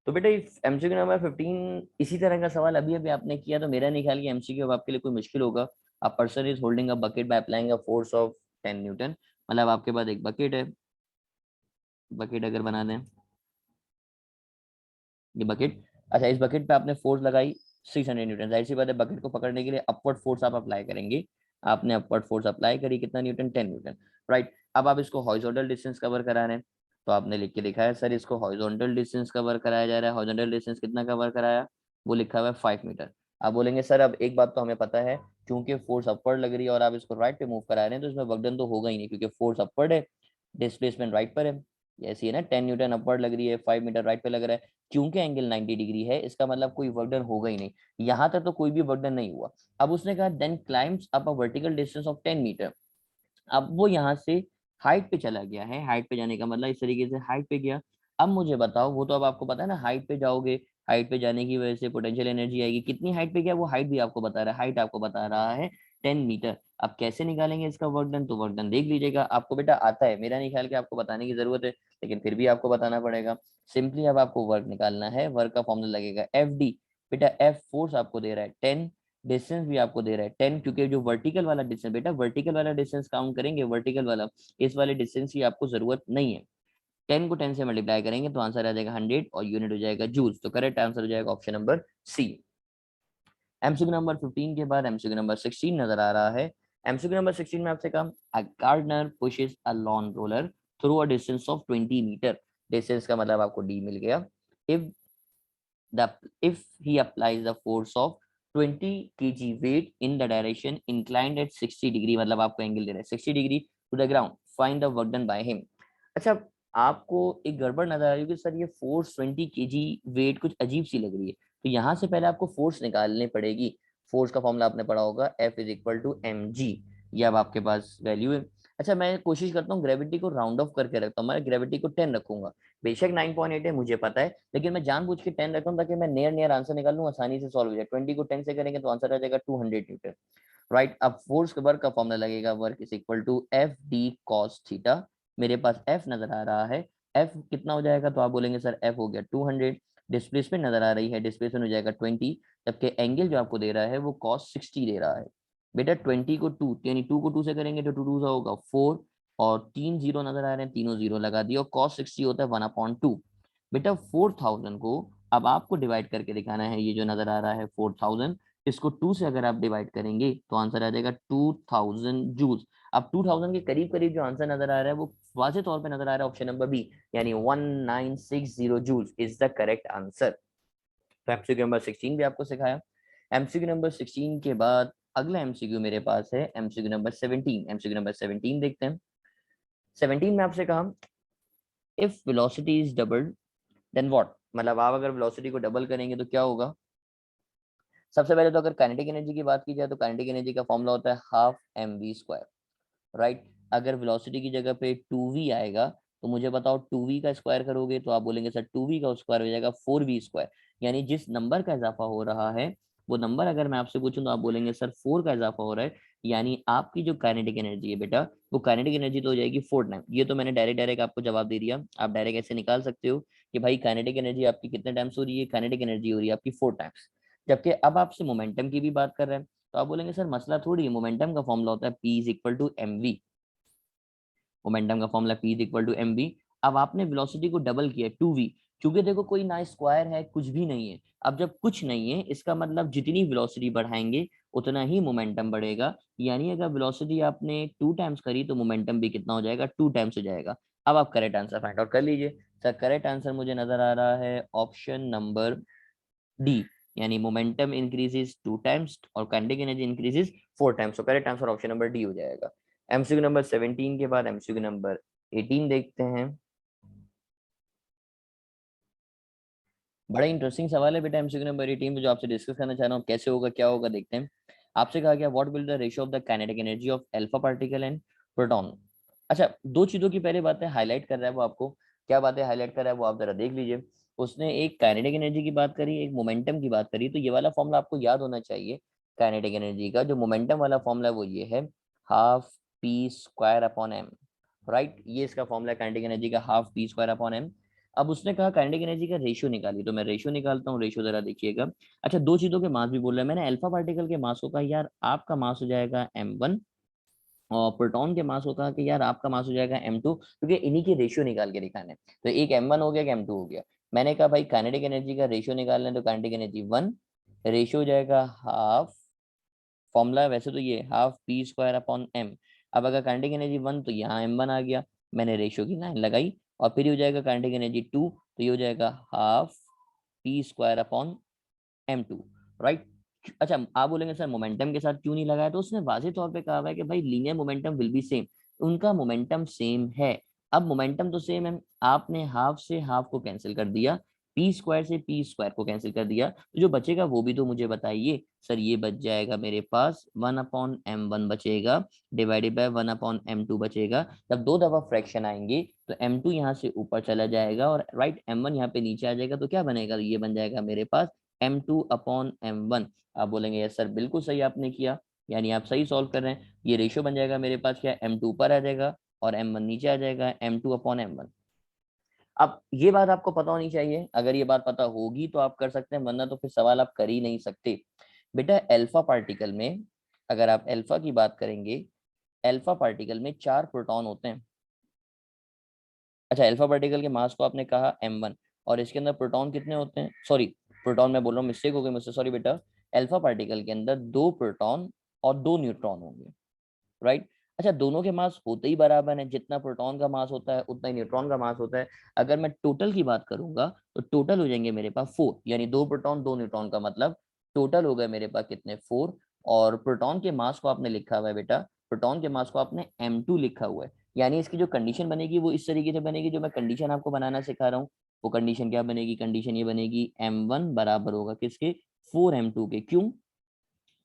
तो बेटा एमसीक्यू नंबर 15 इसी तरह का सवाल अभी अभी आपने किया, तो मेरा नहीं ख्याल कि एमसीक्यू अब आपके लिए कोई मुश्किल होगा। A person is holding a bucket by applying a force of 10 Newton, मतलब आपके पास एक बकेट है, बकेट अगर बना दें, ये बकेट, अच्छा इस बकेट पे आपने फोर्स लगाई 600 न्यूटन, जाहिर सी बात है बकेट को पकड़ने के लिए अपवर्ड फोर्स आप अप्लाई करेंगे। आपने अपवर्ड फोर्स अप्लाई करी, कितना न्यूटन, 10 न्यूटन, राइट। अब आप इसको हॉरिजॉन्टल डिस्टेंस कवर करा रहे हैं, तो आपने लिख के दिखाया सर इसको हॉरिजॉन्टल डिस्टेंस कवर कराया जा रहा है। हॉरिजॉन्टल डिस्टेंस कितना कवर कराया, वो लिखा हुआ है 5 मीटर। आप बोलेंगे सर अब एक बात तो हमें पता है, क्योंकि फोर्स अपवर्ड लग रही है और आप इसको राइट पे मूव करा रहे हैं तो इसमें वर्क डन तो होगा ही नहीं, क्योंकि फोर्स अपवर्ड है, डिस्प्लेसमेंट राइट पर है। ऐसी है ना, 10 न्यूटन अपवर्ड लग रही है, 5 मीटर राइट पे लग रहा है, क्योंकि एंगल 90 डिग्री है, इसका मतलब कोई वर्क डन होगा ही नहीं। यहां तक तो कोई भी वर्क डन नहीं हुआ। अब उसने कहा then climbs up a vertical distance of 10 metre. अब वो यहाँ से हाइट पे चला गया है, हाइट पे जाने का मतलब इस तरीके से हाइट पे गया। अब मुझे बताओ, वो तो अब आपको पता है ना, हाइट पे जाओगे, हाइट पे जाने की वजह से पोटेंशियल एनर्जी आएगी, कितनी हाइट पे गया वो हाइट भी आपको बता रहा है, हाइट आपको बता रहा है 10 मीटर। अब कैसे निकालेंगे इसका वर्क डन, तो वर्क डन देख लीजिएगा, आपको बेटा आता है, मेरा नहीं ख्याल कि आपको बताने की जरूरत है, लेकिन फिर भी आपको बताना पड़ेगा। सिंपली अब आपको वर्क निकालना है, वर्क का फॉर्मूला लगेगा FD। बेटा F फोर्स आपको दे रहा है 10, डिस्टेंस भी आपको दे रहा है 10, क्योंकि जो वर्टिकल वाला डिस्टेंस, बेटा वर्टिकल वाला डिस्टेंस काउंट करेंगे, वर्टिकल वाला, इस वाले डिस्टेंस की आपको जरूरत नहीं है। 10 को 10 से मल्टीप्लाई करेंगे तो आंसर आ जाएगा 100 और यूनिट हो जाएगा जूल्स, तो करेक्ट आंसर हो जाएगा option number C. MCQ number 15 के बाद एमसीक्यू नंबर 16 नजर आ रहा है। एमसीक्यू नंबर 16 में आपसे कहा, a gardener pushes a lawn roller through a distance of 20 metre, distance का मतलब आपको डी मिल गया। If the if he applies the force of 20 kg weight in the direction inclined at 60 degree, मतलब आपको एंगल दे रहा है 60 degree to the ground, find the work done by him. अच्छा, आपको एक गड़बड़ नजर आ रही है कि सर ये फोर्स 20 kg वेट कुछ अजीब सी लग रही है, तो यहाँ से पहले आपको फोर्स निकालनी पड़ेगी। फोर्स का फॉर्मूला आपने पढ़ा होगा, F = mg, ये अब आपके पास वैल्यू है। अच्छा मैं कोशिश करता हूँ ग्रेविटी को राउंड ऑफ करके रखता हूँ, मैं ग्रेविटी को 10 रखूंगा, बेशक 9.8 है मुझे पता है, लेकिन मैं जानबूझ के 10 रखता हूँ ताकि मैं नियर नियर आंसर निकाल लूँ, आसानी से सॉल्व हो जाए। 20 को 10 से करेंगे तो आंसर आ जाएगा 200 न्यूटन, राइट। अब फोर्स वर्क का फॉर्मूला लगेगा, work is equal to FD cos theta. मेरे पास F नजर आ रहा है, F कितना हो जाएगा, तो आप बोलेंगे सर F हो गया 200, डिस्प्लेसमेंट नजर आ रही है, डिस्प्लेसमेंट हो जाएगा 20, जबकि एंगल जो आपको दे रहा है वो cos 60 दे रहा है। बेटा 20 को 2, यानी 2 को 2 से करेंगे तो 2 2 होगा 4, और 3 जीरो नजर आ रहे हैं, तीनों जीरो लगा दिया, और cos 60 होता है 1/2। बेटा 4000 को अब आपको डिवाइड करके दिखाना है, ये जो नजर आ रहा है 4000, इसको 2 से अगर आप डिवाइड करेंगे तो आंसर आ जाएगा 2000 जूल्स। अब 2000 के करीब करीब जो आंसर नजर आ रहा है वो वाजे तौर पे नजर आ रहा है ऑप्शन नंबर बी, यानी 1960 joules is the correct answer. तो एमसीक्यू नंबर 16 भी आपको सिखाया। एमसीक्यू नंबर 16 के बाद अगला एमसीक्यू मेरे पास है एमसीक्यू नंबर 17। एमसीक्यू नंबर 17 देखते हैं। 17 में आपसे कहा, if velocity is doubled then what, मतलब आप अगर वेलोसिटी को डबल करेंगे तो क्या होगा? सबसे पहले तो अगर काइनेटिक एनर्जी की बात की जाए तो काइनेटिक एनर्जी का फॉर्मूला होता है half M V square, right. अगर वेलोसिटी की जगह पे 2v आएगा तो मुझे बताओ 2v का स्क्वायर करोगे तो आप बोलेंगे सर 2v का स्क्वायर हो जाएगा 4v स्क्वायर। यानी जिस नंबर का इजाफा हो रहा है वो नंबर अगर मैं आपसे पूछूं तो आप बोलेंगे सर 4 का इजाफा हो रहा है। यानी आपकी जो काइनेटिक एनर्जी है बेटा, वो काइनेटिक एनर्जी तो हो जाएगी 4 टाइम। ये तो मैंने डायरेक्ट डायरेक्ट आपको जवाब दे दिया। आप डायरेक्ट ऐसे निकाल सकते हो कि भाई काइनेटिक एनर्जी आपकी कितने टाइम्स हो रही है? काइनेटिक एनर्जी हो रही है आपकी 4 टाइम्स। जबकि अब आपसे मोमेंटम की भी बात कर रहे हैं तो आप बोलेंगे सर मसला थोड़ी है, मोमेंटम का फॉर्मूला होता है P is equal to M V. Momentum का formula P is equal to M V. अब आपने वेलोसिटी को डबल किया 2v, क्योंकि देखो कोई ना स्क्वायर है कुछ भी नहीं है। अब जब कुछ नहीं है इसका मतलब जितनी वेलोसिटी बढ़ाएंगे उतना ही मोमेंटम बढ़ेगा। यानी अगर वेलोसिटी आपने 2 टाइम्स करी तो मोमेंटम भी कितना हो जाएगा? 2 टाइम्स हो जाएगा। अब आप करेक्ट आंसर फाइंड आउट कर लीजिए। सर करेक्ट आंसर मुझे नजर आ रहा है ऑप्शन नंबर डी, यानी मोमेंटम इंक्रीजेस 2 टाइम्स और काइनेटिक एनर्जी इंक्रीजेस 4 टाइम्स। तो correct answer option number D हो जाएगा। एमसीक्यू नंबर 17 के बाद एमसीक्यू नंबर 18 देखते हैं। बड़ा इंटरेस्टिंग सवाल है बेटा एमसीक्यू नंबर 18 में जो आपसे डिस्कस करना चाह रहा हूँ। कैसे होगा क्या होगा देखते हैं। आपसे कहा गया what will the ratio of the kinetic energy of alpha particle and proton. अच्छा, दो चीजों की पहले बातें हाईलाइट कर रहा है वो आपको। क्या बातें हाईलाइट कर रहा है वो आप जरा देख लीजिए। उसने एक काइनेटिक एनर्जी की बात करी, एक मोमेंटम की बात करी। तो ये वाला फॉर्मूला आपको याद होना चाहिए। काइनेटिक एनर्जी का जो मोमेंटम वाला फॉर्मूला है वो ये है half P square upon M, right. ये इसका फॉर्मूला काइनेटिक एनर्जी का half P square upon M. अब उसने कहा काइनेटिक एनर्जी का रेशियो निकाली, तो मैं रेशियो निकालता हूँ। रेशियो जरा देखिएगा। अच्छा, दो चीजों के मास भी बोल रहा है। मैंने अल्फा पार्टिकल के मास को कहा यार आपका मास हो जाएगा m1, और प्रोटॉन के मास को कहा कि यार आपका मास हो जाएगा m2, क्योंकि इन्हीं के रेशियो निकाल के दिखाने। तो एक m1 हो गया, एक m2 हो गया। मैंने कहा भाई काइनेटिक एनर्जी का रेशियो निकालना है तो काइनेटिक एनर्जी 1, रेशियो हो जाएगा हाफ। फॉर्मूला वैसे तो ये half P square upon M. अब अगर काइनेटिक एनर्जी 1 तो यहाँ m1 आ गया। मैंने रेशियो की लाइन लगाई और फिर ये हो जाएगा काइनेटिक एनर्जी 2, तो ये हो जाएगा half P square upon m2, right. अच्छा, आप बोलेंगे सर मोमेंटम के साथ क्यों नहीं लगाया? तो उसने वाजे तौर पे कहा हुआ है कि भाई linear momentum will be same. उनका मोमेंटम सेम है। अब मोमेंटम तो सेम है, आपने हाफ से हाफ को कैंसिल कर दिया, पी स्क्वायर से पी स्क्वायर को कैंसिल कर दिया, तो जो बचेगा वो भी तो मुझे बताइए। सर ये बच जाएगा मेरे पास 1/m1 बचेगा, डिवाइडेड बाय 1/m2 बचेगा। जब दो दफा फ्रैक्शन आएंगे तो m2 यहाँ से ऊपर चला जाएगा और राइट m1 यहाँ पे नीचे आ जाएगा। तो क्या बनेगा? ये बन जाएगा मेरे पास m2/m1। आप बोलेंगे यस सर बिल्कुल सही आपने किया, यानी आप सही सॉल्व कर रहे हैं। ये रेशियो बन जाएगा मेरे पास क्या? m2 ऊपर आ जाएगा और m1 नीचे आ जाएगा, m2/m1। अब ये बात आपको पता होनी चाहिए। अगर ये बात पता होगी तो आप कर सकते हैं, वरना तो फिर सवाल आप कर ही नहीं सकते। बेटा अल्फा पार्टिकल में, अगर आप अल्फा की बात करेंगे, अल्फा पार्टिकल में 4 प्रोटॉन होते हैं। अच्छा, अल्फा पार्टिकल के मास को आपने कहा m1, और इसके अंदर प्रोटॉन कितने होते हैं? सॉरी, प्रोटॉन मैं बोल रहा हूँ, मिस्टेक हो गई मुझसे, सॉरी बेटा। अल्फा पार्टिकल के अंदर 2 प्रोटॉन और 2 न्यूट्रॉन होंगे, राइट। अच्छा, दोनों के मास होते ही बराबर है, जितना प्रोटॉन का मास होता है उतना ही न्यूट्रॉन का मास होता है। अगर मैं टोटल की बात करूंगा तो टोटल हो जाएंगे मेरे पास 4, यानी 2 प्रोटॉन 2 न्यूट्रॉन का मतलब टोटल हो गए मेरे पास कितने? 4। और प्रोटॉन के मास को आपने लिखा हुआ है बेटा, प्रोटॉन के मास को आपने m2 लिखा हुआ है। यानी इसकी जो कंडीशन बनेगी वो इस तरीके से बनेगी, जो मैं कंडीशन आपको बनाना सिखा रहा हूँ। वो कंडीशन क्या बनेगी? कंडीशन ये बनेगी m1 बराबर होगा किसके? 4m2 के। क्यों?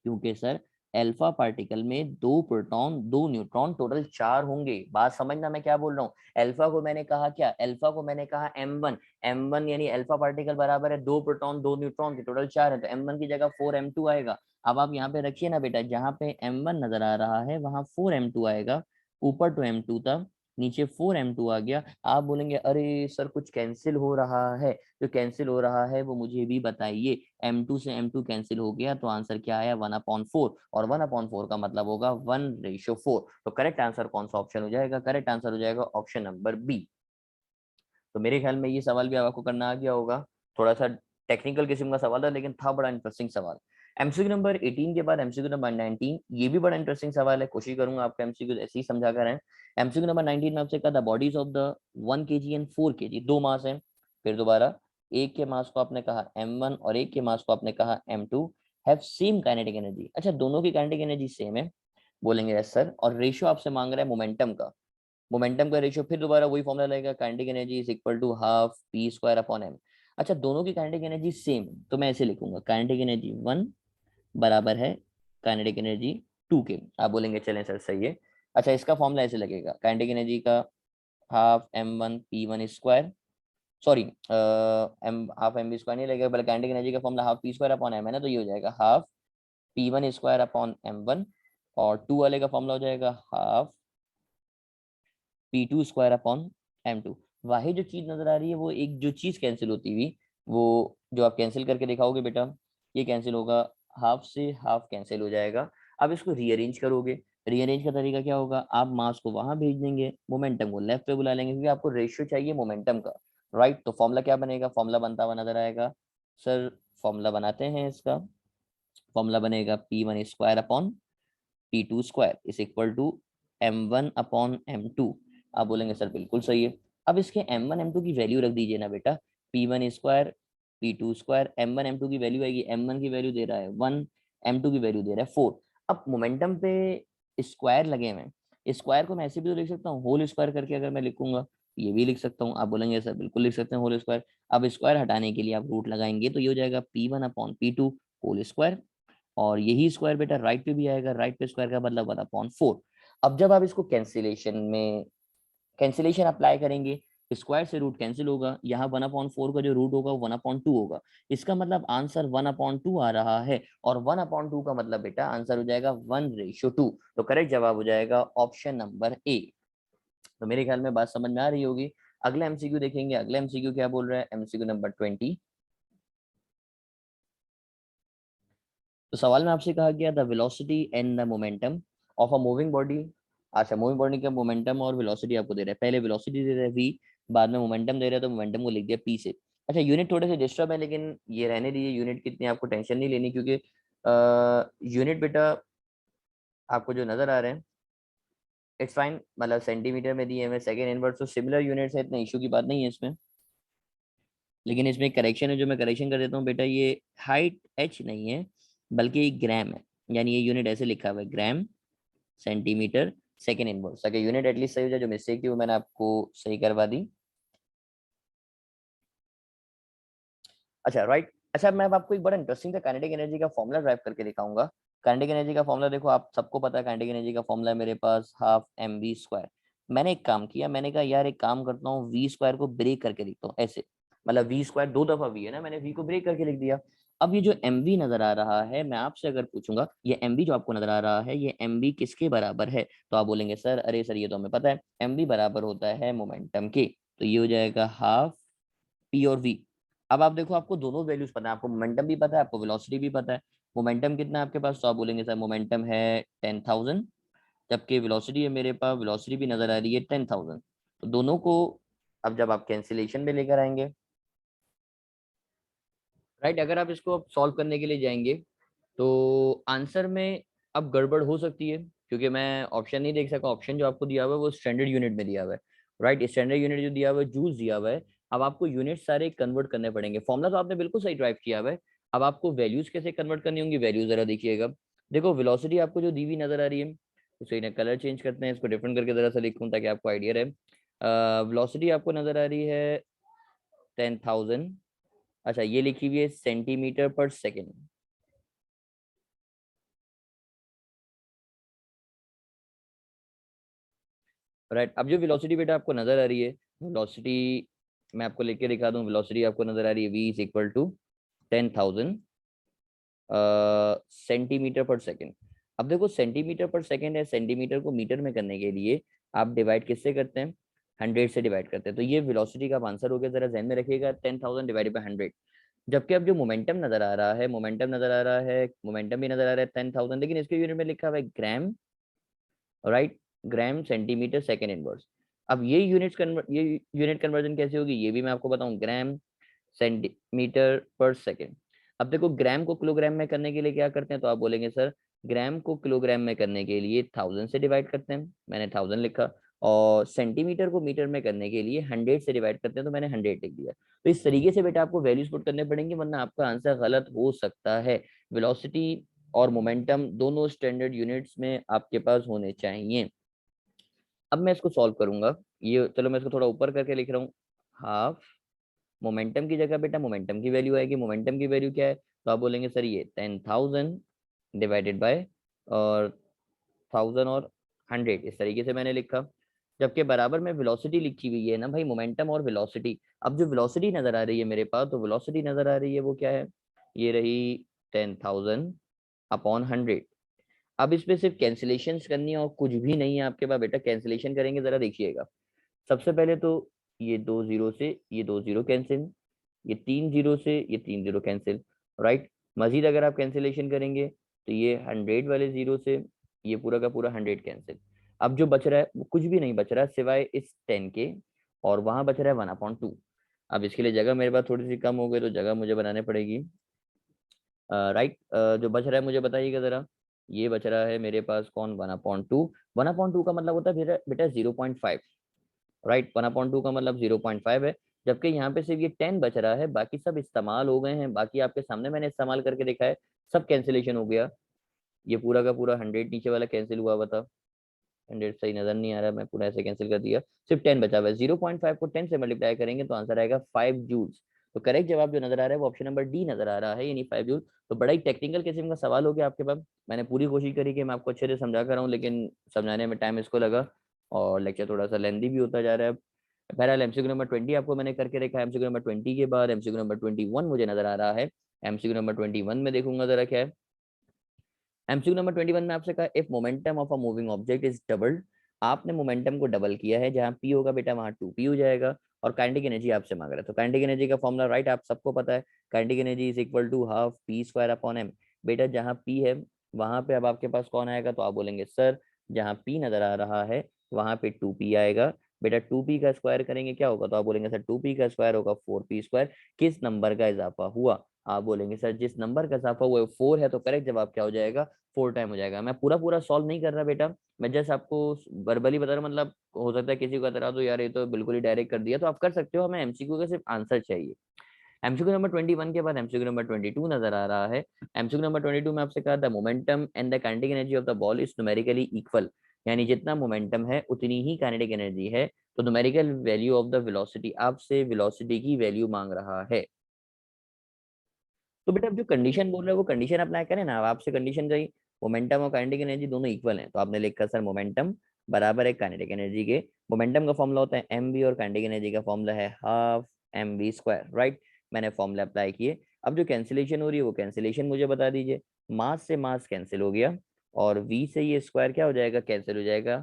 क्योंकि सर अल्फा पार्टिकल में 2 प्रोटॉन 2 न्यूट्रॉन टोटल 4 होंगे। बात समझना मैं क्या बोल रहा हूँ। अल्फा को मैंने कहा क्या? अल्फा को मैंने कहा m1। m1 यानी अल्फा पार्टिकल बराबर है 2 प्रोटॉन 2 न्यूट्रॉन के, टोटल 4 है, तो m1 की जगह 4m2 आएगा। अब आप यहाँ पे रखिए ना बेटा, जहाँ पे m1 नजर आ रहा है वहां 4m2 आएगा। ऊपर तो m2 था, नीचे 4m2 आ गया। आप बोलेंगे अरे सर कुछ कैंसिल हो रहा है। जो कैंसिल हो रहा है वो मुझे भी बताइए। m2 से m2 कैंसिल हो गया तो आंसर क्या आया? 1/4, और 1/4 का मतलब होगा 1:4। तो करेक्ट आंसर कौन सा ऑप्शन हो जाएगा? करेक्ट आंसर हो जाएगा ऑप्शन नंबर बी। तो मेरे ख्याल में ये सवाल भी आपको करना आ गया होगा। थोड़ा सा टेक्निकल किस्म का सवाल था लेकिन था बड़ा इंटरेस्टिंग सवाल। एमसीक्यू नंबर 18 के बाद एमसीक्यू नंबर 19, ये भी बड़ा इंटरेस्टिंग सवाल है। कोशिश करूंगा आपका एमसीक्यू ऐसे ही समझा कर है। एमसीक्यू नंबर 19 में आपसे कहा था bodies of the 1 kg and 4 kg, दो मास है। फिर दोबारा एक के मास को आपने कहा m1 और एक के मास को आपने कहा m2, have same kinetic energy. अच्छा, दोनों की काइनेटिक एनर्जी सेम है? बोलेंगे यस सर। और रेशियो आपसे मांग रहा है मोमेंटम का। मोमेंटम का रेशियो फिर दोबारा वही फॉर्मूला लगेगा, kinetic energy is equal to half P square upon M. अच्छा, दोनों की काइनेटिक एनर्जी सेम, तो मैं ऐसे लिखूंगा काइनेटिक एनर्जी 1 बराबर है काइनेटिक एनर्जी 2 के। आप बोलेंगे चलें सर सही है। अच्छा, इसका फॉर्मूला ऐसे लगेगा, काइनेटिक एनर्जी का half m1p1 square, sorry M half M B square नहीं लगेगा, बल्कि काइनेटिक एनर्जी का formula half P square upon M है ना, तो ये हो जाएगा half p1 square upon m1, और 2 वाले का फॉर्मूला हो जाएगा half p2 square upon m2। वही जो चीज नजर आ रही है वो एक जो चीज कैंसिल होती हुई, वो जो आप कैंसिल करके दिखाओगे बेटा, ये कैंसिल होगा, हाफ से हाफ कैंसिल हो जाएगा। अब इसको रीअरेंज करोगे, रीअरेंज का तरीका क्या होगा, आप मास को वहां भेज देंगे, मोमेंटम को लेफ्ट पे बुला लेंगे, क्योंकि आपको रेशियो चाहिए मोमेंटम का, राइट। तो फॉर्मूला क्या बनेगा, फॉर्मूला बनता हुआ नजर आएगा सर, फॉर्मूला बनाते हैं इसका। फॉर्मूला बनेगा p1 square upon p2 square is equal to m1 upon m2। आप बोलेंगे सर बिल्कुल सही है। अब इसके m1 m2 की वैल्यू रख दीजिए ना बेटा, p1 square p2 square, m1 m2 की वैल्यू आएगी, m1 की वैल्यू दे रहा है 1, m2 की वैल्यू दे रहा है 4। अब मोमेंटम पे स्क्वायर लगे हुए हैं, स्क्वायर को मैं ऐसे भी तो लिख सकता हूँ, होल स्क्वायर करके अगर मैं लिखूंगा ये भी लिख सकता हूँ। आप बोलेंगे सर बिल्कुल लिख सकते हैं होल स्क्वायर। अब स्क्वायर हटाने के लिए आप रूट लगाएंगे, तो ये हो जाएगा p1 upon p2 whole square, और यही स्क्वायर बेटा राइट पे भी आएगा, राइट पे स्क्वायर का मतलब 1/4। अब जब आप इसको कैंसिलेशन में कैंसिलेशन अप्लाई करेंगे, स्क्वायर से रूट कैंसिल होगा, यहाँ 1/4 का जो रूट होगा वो 1/2 होगा। इसका मतलब आंसर 1/2 आ रहा है, और 1/2 का मतलब बेटा आंसर हो जाएगा 1:2। तो करेक्ट जवाब हो जाएगा ऑप्शन नंबर ए। तो मेरे ख्याल में बात समझ में आ रही होगी। अगला एमसीक्यू देखेंगे, अगला एमसीक्यू क्या बोल रहा है, एमसीक्यू नंबर 20। तो सवाल में आपसे कहा गया the velocity and the momentum of a moving body. अच्छा, मूविंग बॉडी का मोमेंटम और वेलोसिटी आपको दे रहा है, पहले वेलोसिटी दे रहा है v, बाद में मोमेंटम दे रहा है, तो मोमेंटम को लिख दिया p से। अच्छा, यूनिट थोड़े से डिस्टर्ब है, लेकिन ये रहने दीजिए, यूनिट की इतनी आपको टेंशन नहीं लेनी, क्योंकि यूनिट बेटा आपको जो नजर आ रहे हैं इट्स फाइन, मतलब सेंटीमीटर में दिए हुए सेकंड इनवर्स, तो सिमिलर यूनिट्स है, इतना इशू की बात नहीं है इसमें। लेकिन इसमें एक करेक्शन है जो मैं करेक्शन कर देता हूँ बेटा, ये हाइट h नहीं है बल्कि ये ग्राम है, यानी ये यूनिट ऐसे लिखा हुआ है ग्राम सेंटीमीटर सेकेंड इनवर्स, ताकि यूनिट एटलीस्ट सही हो जाए, जो मिस्टेक थी वो मैंने आपको सही करवा दी। अच्छा राइट। अच्छा, मैं अब आपको एक बड़ा इंटरेस्टिंग सा काइनेटिक एनर्जी का फॉर्मूला ड्राइव करके दिखाऊंगा। काइनेटिक एनर्जी का फॉर्मूला देखो, आप सबको पता है काइनेटिक एनर्जी का फॉर्मूला है मेरे पास हाफ एम वी स्क्वायर। मैंने एक काम किया, मैंने कहा यार एक काम करता हूँ, वी स्क्वायर को ब्रेक करके लिखता हूँ ऐसे, मतलब वी स्क्वायर दो दफा वी है ना, मैंने वी को ब्रेक करके लिख दिया। अब ये जो एम वी नजर आ रहा है, मैं आपसे अगर पूछूंगा ये एम वी जो आपको नजर आ रहा है, ये एम वी किसके बराबर है, तो आप बोलेंगे सर अरे सर ये तो हमें पता है, एम वी बराबर होता है मोमेंटम के। तो ये हो जाएगा हाफ पी और वी। अब आप देखो, आपको दोनों वैल्यूज पता है, आपको मोमेंटम भी पता है, आपको वेलोसिटी भी पता है। मोमेंटम कितना है आपके पास, तो आप बोलेंगे सर मोमेंटम है 10,000, जबकि वेलोसिटी है मेरे पास, वेलोसिटी भी नजर आ रही है 10,000। तो दोनों को अब जब आप कैंसिलेशन में लेकर आएंगे, राइट, अगर आप इसको सॉल्व करने के लिए जाएंगे तो आंसर में अब गड़बड़ हो सकती है, क्योंकि मैं ऑप्शन नहीं देख सका, ऑप्शन जो आपको दिया हुआ है वो स्टैंडर्ड यूनिट में दिया हुआ है, राइट, स्टैंडर्ड यूनिट जो दिया हुआ है जूल दिया हुआ है। अब आपको यूनिट सारे कन्वर्ट करने पड़ेंगे, फॉर्मुला तो आपने बिल्कुल सही ड्राइव किया हुआ है। अब आपको वैल्यूज कैसे कन्वर्ट करनी होंगी, वैल्यूज जरा देखिएगा। देखो वेलोसिटी आपको जो दी हुई नजर आ रही है, तो इन्हें कलर चेंज करते हैं, इसको डिफरेंट करके जरा सा लिखूं ताकि आपको आइडिया रहे। वेलोसिटी आपको नजर आ रही है 10,000। अच्छा, ये लिखी हुई है सेंटीमीटर पर सेकेंड, राइट। अब जो वेलोसिटी बेटा आपको नजर आ रही है, वेलोसिटी मैं आपको लेके दिखा दूं, वेलोसिटी आपको नजर आ रही है v is equal to 10,000 centimetre per second. अब देखो सेंटीमीटर पर सेकेंड है, सेंटीमीटर को मीटर में करने के लिए आप डिवाइड किससे करते हैं, 100 से डिवाइड करते हैं, तो ये वेलोसिटी का आंसर हो गया, जरा ध्यान में रखिएगा 10,000 डिवाइडेड बाय 100। जबकि अब जो मोमेंटम नजर आ रहा है, मोमेंटम नजर आ रहा है, मोमेंटम भी नजर आ रहा है 10,000, लेकिन इसके यूनिट में लिखा हुआ है gram, right, gram centimetre second inverse. अब ये यूनिट कन्वर्जन कैसे होगी, ये भी मैं आपको बताऊं, ग्राम सेंटीमीटर पर सेकेंड। अब देखो ग्राम को किलोग्राम में करने के लिए क्या करते हैं, तो आप बोलेंगे सर ग्राम को किलोग्राम में करने के लिए 1000 से डिवाइड करते हैं, मैंने 1000 लिखा, और सेंटीमीटर को मीटर में करने के लिए 100 से डिवाइड करते हैं, तो मैंने 100 लिख दिया। तो इस तरीके से बेटा आपको वैल्यूज पुट करने पड़ेंगे, वरना आपका आंसर गलत हो सकता है। वेलोसिटी और मोमेंटम दोनों स्टैंडर्ड यूनिट्स में आपके पास होने चाहिए। अब मैं इसको सॉल्व करूंगा, ये चलो मैं इसको थोड़ा ऊपर करके लिख रहा हूँ, हाफ मोमेंटम की जगह बेटा मोमेंटम की वैल्यू आएगी। मोमेंटम की वैल्यू क्या है, तो आप बोलेंगे सर ये 10,000 डिवाइडेड बाय और 1000 और 100, इस तरीके से मैंने लिखा। जबकि बराबर में वेलोसिटी लिखी हुई है ना भाई, मोमेंटम और वेलोसिटी। अब जो वेलोसिटी नजर आ रही है मेरे पास, तो वेलोसिटी नजर आ रही है वो क्या है, ये रही 10,000 अपॉन 100। अब इस पे सिर्फ कैंसिलेशन करनी है और कुछ भी नहीं है आपके पास बेटा। कैंसिलेशन करेंगे जरा देखिएगा। सबसे पहले तो ये 2 0 से ये 2 0 कैंसिल, ये 3 0 से ये 3 0 कैंसिल, राइट। मजीद अगर आप कैंसिलेशन करेंगे तो ये 100 वाले जीरो से ये पूरा का पूरा 100 कैंसिल। अब जो बच रहा है वो कुछ भी नहीं बच रहा है सिवाय इस 10 के, और वहां बच रहा है 1/2। अब इसके लिए जगह मेरे पास थोड़ी सी कम हो गई, तो जगह मुझे बनाने पड़ेगी, राइट। जो बच रहा है मुझे बताइएगा जरा। ये बच रहा है मेरे पास कौन, 1/2। 1/2 का मतलब होता है बेटा बेटा 0.5, राइट। 1/2 का मतलब 0.5 है। जबकि यहाँ पे सिर्फ ये 10 बच रहा है, बाकी सब इस्तेमाल हो गए हैं। बाकी आपके सामने मैंने इस्तेमाल करके देखा है, सब कैंसिलेशन हो गया। ये पूरा का पूरा 100 नीचे वाला कैंसिल हुआ, बता। 100 सही नजर नहीं आ रहा, मैं पूरा ऐसे कैंसिल कर दिया। सिर्फ 10 बचा हुआ है। 0.5 को 10 से मल्टीप्लाई करेंगे तो आंसर आएगा 5 जूल्स। तो करेक्ट जवाब जो नजर आ रहा है वो ऑप्शन नंबर डी नजर आ रहा है, यानी 5 जूल। तो बड़ा ही टेक्निकल किस्म का सवाल हो गया आपके पास। मैंने पूरी कोशिश करी कि मैं आपको अच्छे से समझा कर रहा हूँ, लेकिन समझाने में टाइम इसको लगा और लेक्चर थोड़ा सा लेंदी भी होता जा रहा है। बहरहाल एमसीक्यू नंबर 20 आपको मैंने करके रखा है। एमसीक्यू नंबर 20 के बाद एमसीक्यू नंबर 21 मुझे नजर आ रहा है। एमसीक्यू नंबर 21 में देखूंगा जरा क्या है। एमसीक्यू नंबर 21 में आपसे कहा, if momentum of a moving object is doubled. आपने मोमेंटम को डबल किया है, जहां पी होगा बेटा वहां 2p हो जाएगा। और काइनेटिक एनर्जी आपसे मांग रहा है, तो काइनेटिक एनर्जी का फॉर्मूला राइट आप सबको पता है। Kinetic energy is equal to half P square upon M. बेटा जहां p है वहां पे अब आपके पास कौन आएगा, तो आप बोलेंगे सर जहां p नजर आ रहा है वहां पे 2p आएगा। बेटा 2p का स्क्वायर करेंगे क्या होगा, तो आप बोलेंगे सर 2p का स्क्वायर होगा 4p स्क्वायर। किस नंबर का इजाफा हुआ, आप बोलेंगे सर जिस नंबर का इजाफा हुआ है 4 है, तो करेक्ट जवाब क्या हो जाएगा, 4 टाइम हो जाएगा। मैं पूरा पूरा सॉल्व नहीं कर रहा बेटा, मैं जस्ट आपको वर्बली बता रहा हूं। मतलब हो सकता है किसी को इतरा तो यार ये तो बिल्कुल ही डायरेक्ट कर दिया, तो आप कर सकते हो। हमें एमसीक्यू का सिर्फ आंसर चाहिए। एमसीक्यू नंबर 21 के बाद एमसीक्यू नंबर 22 नजर आ रहा है। एमसीक्यू नंबर 22 में आपसे कहा था momentum and the kinetic energy of the ball is numerically equal. यानी जितना मोमेंटम है उतनी ही काइनेटिक एनर्जी है। तो numerical value of the velocity, आपसे वेलोसिटी की वैल्यू मांग रहा है। तो बेटा अब जो कंडीशन बोल रहे हो वो कंडीशन अप्लाई करें ना। अब आपसे कंडीशन रही मोमेंटम और काइनेटिक एनर्जी दोनों इक्वल हैं, तो आपने लिखा सर मोमेंटम बराबर है काइनेटिक एनर्जी के। मोमेंटम का फॉर्मूला होता है mv और काइनेटिक एनर्जी का फॉर्मूला है हाफ mv स्क्वायर, राइट। मैंने फॉर्मूला अप्लाई किए। अब जो कैंसिलेशन हो रही है वो कैंसिलेशन मुझे बता दीजिए। मास से मास कैंसिल हो गया और v से ये स्क्वायर क्या हो जाएगा, कैंसिल हो जाएगा।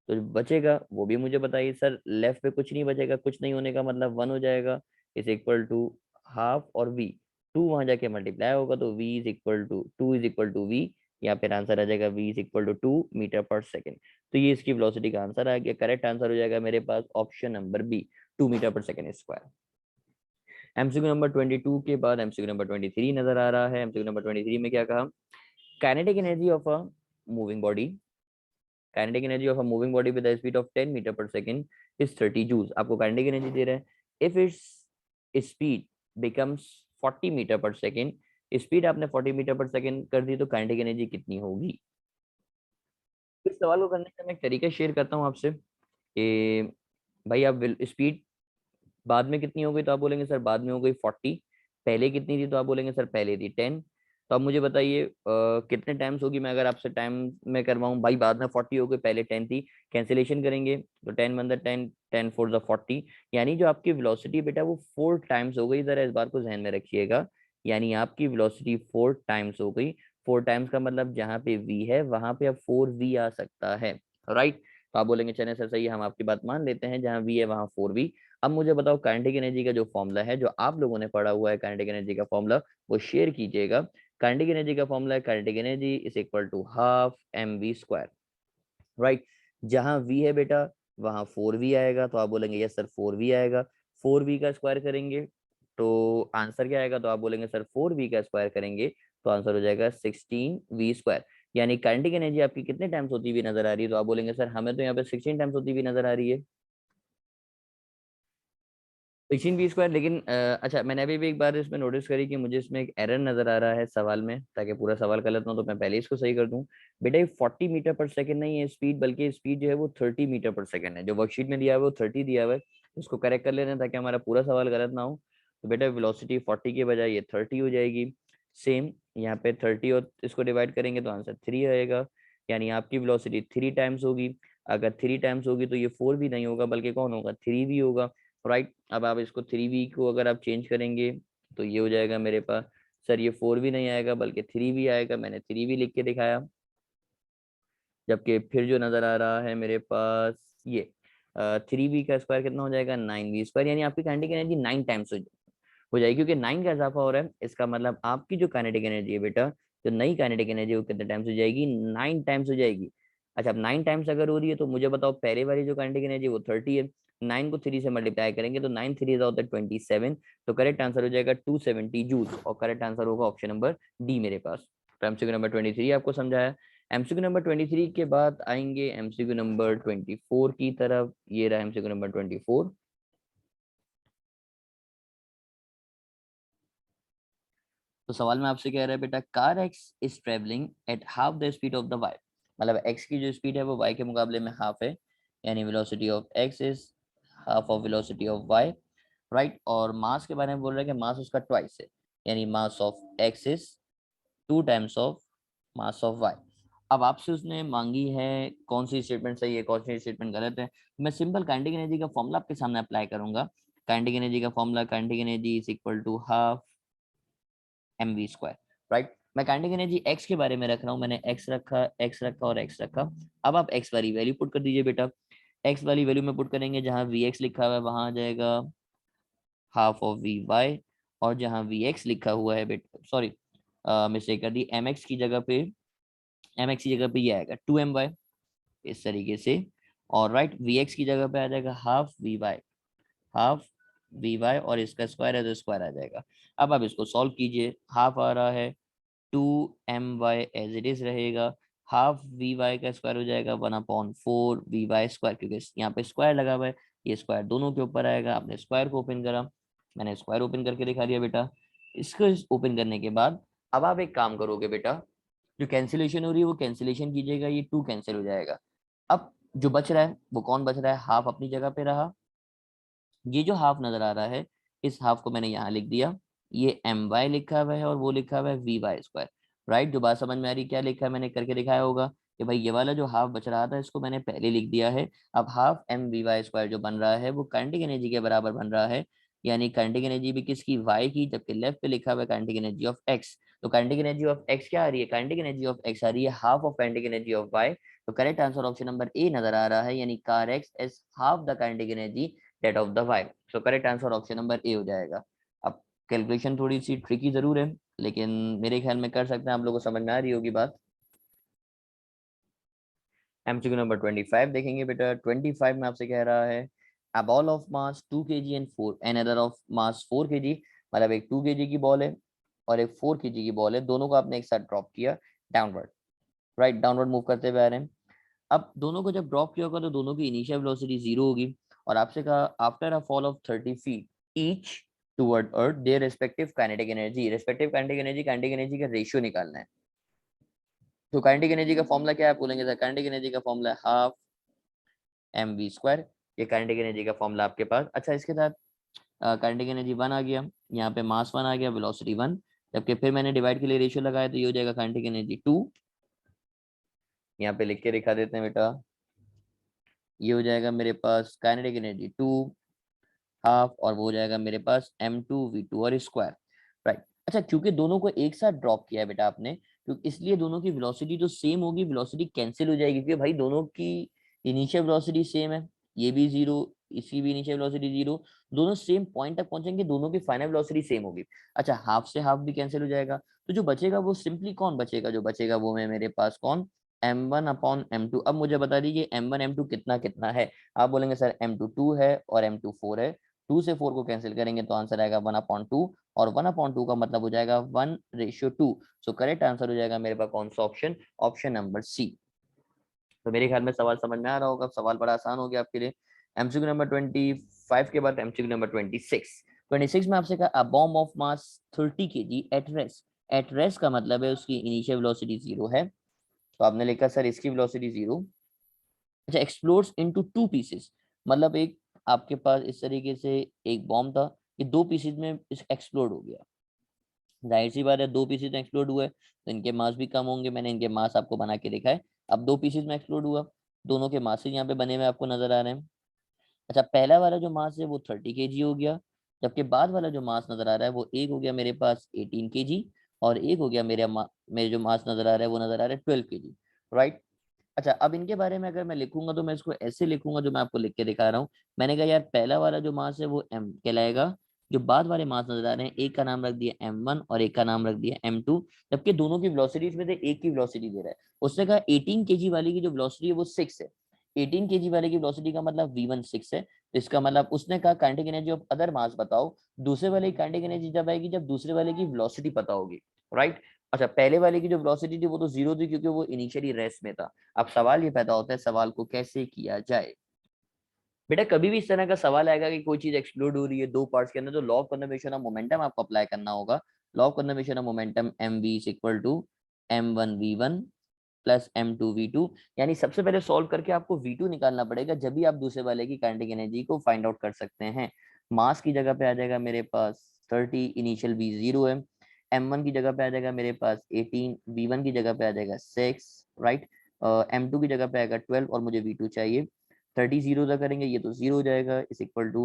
तो जो बचेगा वो भी मुझे बताइए सर। लेफ्ट पे कुछ नहीं बचेगा, कुछ नहीं होने का मतलब 1 हो जाएगा, इज इक्वल टू हाफ और v। 2 वहां जाके मल्टीप्लाई होगा तो v is equal to 2 is equal to v। या फिर आंसर आ जाएगा v is equal to 2 metre per second. तो ये इसकी वेलोसिटी का आंसर आ गया। करेक्ट आंसर हो जाएगा मेरे पास option number B, 2 metre per second square. MCQ number 22 के बाद एमसीक्यू नंबर 23 नजर आ रहा है। एमसीक्यू नंबर 23 में क्या कहा, kinetic energy of a moving body, kinetic energy of a moving body with the speed of 10 metre per second is 30 joules. आपको काइनेटिक एनर्जी दे रहे हैं। If its speed becomes 40 metre per second, speed आपने 40 metre per second कर दी तो kinetic energy कितनी होगी। इस सवाल को करने का मैं एक तरीका शेयर करता हूँ आपसे कि भाई आप स्पीड बाद में कितनी हो गई, तो आप बोलेंगे सर बाद में हो गई 40। पहले कितनी थी, तो आप बोलेंगे सर पहले थी 10। तो आप मुझे बताइए कितने टाइम्स होगी। मैं अगर आपसे टाइम में करवाऊँ, भाई बाद में 40 हो गई पहले 10 थी, कैंसिलेशन करेंगे तो 10 × 10 10 4 40। यानी जो आपकी वेलोसिटी बेटा वो 4 टाइम्स हो गई। जरा इस बात को ध्यान में रखिएगा, यानी आपकी वेलोसिटी 4 टाइम्स हो गई। 4 टाइम्स का मतलब जहाँ पे v है वहां पे अब 4v आ सकता है, राइट। तो आप बोलेंगे चले सर सही है, हम आपकी बात मान लेते हैं, जहाँ v है वहां 4v। अब मुझे बताओ काइनेटिक एनर्जी का जो फॉर्मूला है, जो आप लोगों ने पढ़ा हुआ है काइनेटिक एनर्जी का फॉर्मूला, वो शेयर कीजिएगा। काइनेटिक एनर्जी का फॉर्मूला है kinetic energy is equal to half mv square, right. जहां v है बेटा वहां 4v आएगा, तो आप बोलेंगे यस सर 4v आएगा। 4v का स्क्वायर करेंगे तो आंसर क्या आएगा, तो आप बोलेंगे सर 4v का स्क्वायर करेंगे तो आंसर हो जाएगा 16v स्क्वायर। यानी काइनेटिक एनर्जी आपकी कितने टाइम्स होती हुई नजर आ रही है, तो आप बोलेंगे सर हमें तो यहाँ पे 16 टाइम्स होती हुई नजर आ रही है, 16 v स्क्वायर। लेकिन अच्छा मैंने अभी भी एक बार इसमें नोटिस करी कि मुझे इसमें एक एरर नजर आ रहा है सवाल में। ताकि पूरा सवाल गलत ना हो तो मैं पहले इसको सही कर दूं। बेटा ये 40 मीटर पर सेकंड नहीं है स्पीड, बल्कि स्पीड जो है वो 30 मीटर पर सेकंड है। जो वर्कशीट में दिया हुआ है वो 30 दिया हुआ है। उसको करेक्ट कर लेना ताकि हमारा पूरा सवाल गलत ना हो। तो बेटा वेलोसिटी 40 के बजाय ये 30 हो जाएगी। सेम यहाँ पे 30 और इसको डिवाइड करेंगे तो आंसर 3 आएगा, यानी आपकी वेलोसिटी 3 टाइम्स होगी। अगर 3 टाइम्स होगी तो ये 4 भी नहीं होगा बल्कि कौन होगा, 3 भी होगा, राइट। अब आप इसको 3v को अगर आप चेंज करेंगे तो ये हो जाएगा मेरे पास, सर ये 4 भी नहीं आएगा बल्कि 3 भी आएगा, मैंने 3 भी लिख के दिखाया। जबकि फिर जो नजर आ रहा है मेरे पास ये 3v का स्क्वायर कितना हो जाएगा, 9v स्क्वायर, यानी आपकी काइनेटिक एनर्जी 9 टाइम्स हो जाएगी, क्योंकि 9 का इजाफा हो रहा है। इसका मतलब आपकी जो काइनेटिक एनर्जी है बेटा, जो नई काइनेटिक एनर्जी वो कितने टाइम्स हो जाएगी, 9 टाइम्स हो जाएगी। अच्छा, अब 9 टाइम्स अगर हो रही है तो मुझे बताओ पहले वाली जो काइनेटिक एनर्जी वो 30 है, 9 को 3 से मल्टीप्लाई करेंगे तो 9 3 होता है 27, तो करेक्ट आंसर हो जाएगा 270 जूल, और करेक्ट आंसर होगा ऑप्शन नंबर डी मेरे पास। तो एमसीक्यू नंबर 23 आपको समझाया। एमसीक्यू नंबर 23 के बाद आएंगे एमसीक्यू नंबर 24 की तरफ। ये रहा एमसीक्यू नंबर 24। तो सवाल में आपसे कह रहा है बेटा, car X is travelling at half the speed of the Y, मतलब एक्स की जो स्पीड है वो वाई के मुकाबले में हाफ है, यानी velocity of X is half of velocity of Y, right. और मास के बारे में बोल रहा है कि मास उसका ट्वाइस है, यानी mass of X is 2 times of mass of Y. अब आपसे उसने मांगी है कौन सी स्टेटमेंट सही है कौन सी स्टेटमेंट गलत है। मैं सिंपल काइनेटिक एनर्जी का फॉर्मूला आपके सामने अप्लाई करूंगा। काइनेटिक एनर्जी का formula, kinetic energy is equal to half mv square, right. मैं काइनेटिक एनर्जी x के बारे में रख रहा हूँ, मैंने x रखा और x रखा। अब आप x वाली वैल्यू पुट कर दीजिए बेटा। x वाली वैल्यू में पुट करेंगे, जहां vx लिखा हुआ है वहां आ जाएगा हाफ ऑफ vy, और जहां vx लिखा हुआ है बेटा, सॉरी मिस्टेक कर दी, mx की जगह पे ये आएगा 2my, इस तरीके से। और राइट, vx की जगह पे आ जाएगा हाफ वी वाई, और इसका स्क्वायर है तो स्क्वायर आ जाएगा। अब आप इसको सॉल्व कीजिए, हाफ आ रहा है 2my एज इट इज रहेगा, हाफ वी वाई का स्क्वायर हो जाएगा 1/4 वी वाई स्क्वायर, क्योंकि यहाँ पे स्क्वायर लगा हुआ है, ये स्क्वायर दोनों के ऊपर आएगा। आपने स्क्वायर को ओपन करा, मैंने स्क्वायर ओपन करके दिखा दिया बेटा। इसको ओपन करने के बाद अब आप एक काम करोगे बेटा, जो कैंसिलेशन हो रही है वो कैंसिलेशन कीजिएगा, ये 2 कैंसिल हो जाएगा। अब जो बच रहा है वो कौन बच रहा है, हाफ अपनी जगह पे रहा, ये जो हाफ नजर आ रहा है इस हाफ को मैंने यहाँ लिख दिया, ये एम वाई लिखा हुआ है और वो लिखा हुआ है वी वाई स्क्वायर, राइट। जो बात समझ में आ रही क्या लिखा है, मैंने करके दिखाया होगा कि भाई ये वाला जो हाफ बच रहा था इसको मैंने पहले लिख दिया है। अब half M V Y square जो बन रहा है वो काइनेटिक एनर्जी के बराबर बन रहा है, यानी काइनेटिक एनर्जी भी किसकी, वाई की, जबकि लेफ्ट पे लिखा हुआ है काइनेटिक एनर्जी ऑफ एक्स। तो काइनेटिक एनर्जी ऑफ एक्स क्या आ रही है, काइनेटिक एनर्जी ऑफ एक्स आ रही है half of kinetic energy of Y. तो correct answer option number A नजर आ रहा है, यानी car X is half the kinetic energy that of the Y. So correct answer option number A हो जाएगा। अब कैलकुलेशन थोड़ी सी ट्रिकी जरूर है, लेकिन मेरे ख्याल में कर सकते हैं, आप लोगों को समझ में आ रही होगी बात। एमसीक्यू नंबर 25 देखेंगे बेटा। 25 में आपसे कह रहा है, a ball of mass 2 kg and 4 and other of mass 4 kg, मतलब एक 2 kg की बॉल है और एक 4 kg की बॉल है, दोनों को आपने एक साथ ड्रॉप किया डाउनवर्ड, राइट, डाउनवर्ड मूव करते हुए आ रहे हैं। अब दोनों को जब ड्रॉप किया होगा तो दोनों की इनिशियल वेलोसिटी 0 होगी, और आपसे कहा after a fall of 30 feet each toward earth their respective kinetic energy kinetic energy का रेशियो निकालना है। तो काइनेटिक एनर्जी का फॉर्मूला क्या है, आप बोलेंगे सर काइनेटिक एनर्जी का फॉर्मूला है हाफ एम वी स्क्वायर, ये काइनेटिक एनर्जी का फॉर्मूला आपके पास। अच्छा, इसके साथ काइनेटिक एनर्जी 1 आ गया, यहाँ पे मास 1 आ गया, वेलोसिटी 1, जबकि फिर मैंने डिवाइड के लिए रेशियो लगाया तो ये हो जाएगा काइनेटिक एनर्जी 2, यहाँ पे लिख के दिखा देते हैं बेटा, ये हो जाएगा मेरे पास काइनेटिक एनर्जी 2 हाफ, और वो हो जाएगा मेरे पास m2v2 और स्क्वायर, राइट। अच्छा, क्योंकि दोनों को एक साथ ड्रॉप किया है बेटा आपने, क्योंकि इसलिए दोनों की वेलोसिटी तो सेम होगी, वेलोसिटी कैंसिल हो जाएगी, क्योंकि भाई दोनों की इनिशियल वेलोसिटी सेम है, ये भी 0, इसकी भी इनिशियल वेलोसिटी 0, दोनों सेम पॉइंट तक पहुंचेंगे, दोनों की फाइनल वेलोसिटी सेम होगी। अच्छा, हाफ से हाफ भी कैंसिल हो जाएगा, तो जो बचेगा वो सिंपली कौन बचेगा, जो बचेगा वो है मेरे पास कौन, m1/m2। अब मुझे बता दीजिए m1 m2 कितना कितना है, आप बोलेंगे सर m2 2 है और m2 4 है, 2 से 4 को कैंसिल करेंगे तो आंसर आएगा 1/2, और 1/2 का मतलब हो जाएगा 1:2। सो करेक्ट आंसर हो जाएगा मेरे पास कौन सा ऑप्शन, ऑप्शन नंबर सी। तो मेरे ख्याल में सवाल समझ में आ रहा होगा, सवाल बड़ा आसान हो गया आपके लिए। एमसीक्यू नंबर 25 के बाद एमसीक्यू नंबर 26 में आपसे कहा a bomb of mass 30 kg at rest, at rest का मतलब है उसकी इनिशियल वेलोसिटी 0 है, तो आपने लिखा सर इसकी वेलोसिटी 0। अच्छा, एक्सप्लोड्स इनटू 2 पीसेस, मतलब एक आपके पास इस तरीके से एक बॉम्ब था, ये 2 पीसेज में एक्सप्लोड हो गया। जाहिर सी बात है 2 पीसेज में एक्सप्लोड हुए तो इनके मास भी कम होंगे, मैंने इनके मास आपको बना के दिखा है। अब 2 पीसेज में एक्सप्लोड हुआ, दोनों के मासेज यहाँ पे बने हुए आपको नजर आ रहे हैं। अच्छा, पहला वाला जो मास है वो 30 kg हो गया, जबकि बाद वाला जो मास नजर आ रहा है वो एक हो गया मेरे पास 18 kg, और एक हो गया मेरे जो मास नजर आ रहा है वो नजर आ रहा है 12 kg, राइट। अच्छा, अब इनके बारे में अगर मैं लिखूंगा तो मैं इसको ऐसे लिखूंगा जो मैं आपको लिख के दिखा रहा हूँ। मैंने कहा यार पहला वाला जो मास है वो m कहलाएगा, जो बाद वाले मास नजर आ रहे हैं एक का नाम रख दिया m1 और एक का नाम रख दिया m2, जबकि दोनों की वेलोसिटी में से एक की वेलोसिटी दे रहा है। उसने कहा 18 kg वाली की जो वेलोसिटी है वो 6 है, 18 kg वाले की वेलोसिटी का मतलब v1 6 है, तो इसका मतलब उसने कहा काइनेटिक एनर्जी ऑफ अदर मास बताओ। दूसरे वाले की काइनेटिक एनर्जी जब आएगी जब दूसरे वाले की वेलोसिटी पता होगी, राइट। अच्छा, पहले वाले की जो वेलोसिटी थी वो तो 0 थी क्योंकि वो इनिशियली रेस्ट में था। अब सवाल ये पैदा होता है सवाल को कैसे किया जाए। बेटा कभी भी इस तरह का सवाल आएगा कि कोई चीज एक्सप्लोड हो रही है 2 पार्ट्स के अंदर, तो law of conservation of momentum आपको अप्लाई करना होगा। Law of conservation of momentum M V is equal to m1v1 plus m2v2, यानी सबसे पहले सॉल्व करके आपको v2 निकालना पड़ेगा, जब भी आप दूसरे वाले की काइनेटिक एनर्जी को फाइंड आउट कर सकते हैं। मास की जगह पे आ जाएगा मेरे पास 30, इनिशियल v 0 है। m1 की जगह पे आ जाएगा मेरे पास 18, v1 की जगह पे आ जाएगा 6, राइट। m2 की जगह पे आएगा 12 और मुझे v2 चाहिए। 30 जीरो से करेंगे ये तो 0 हो जाएगा, इज इक्वल टू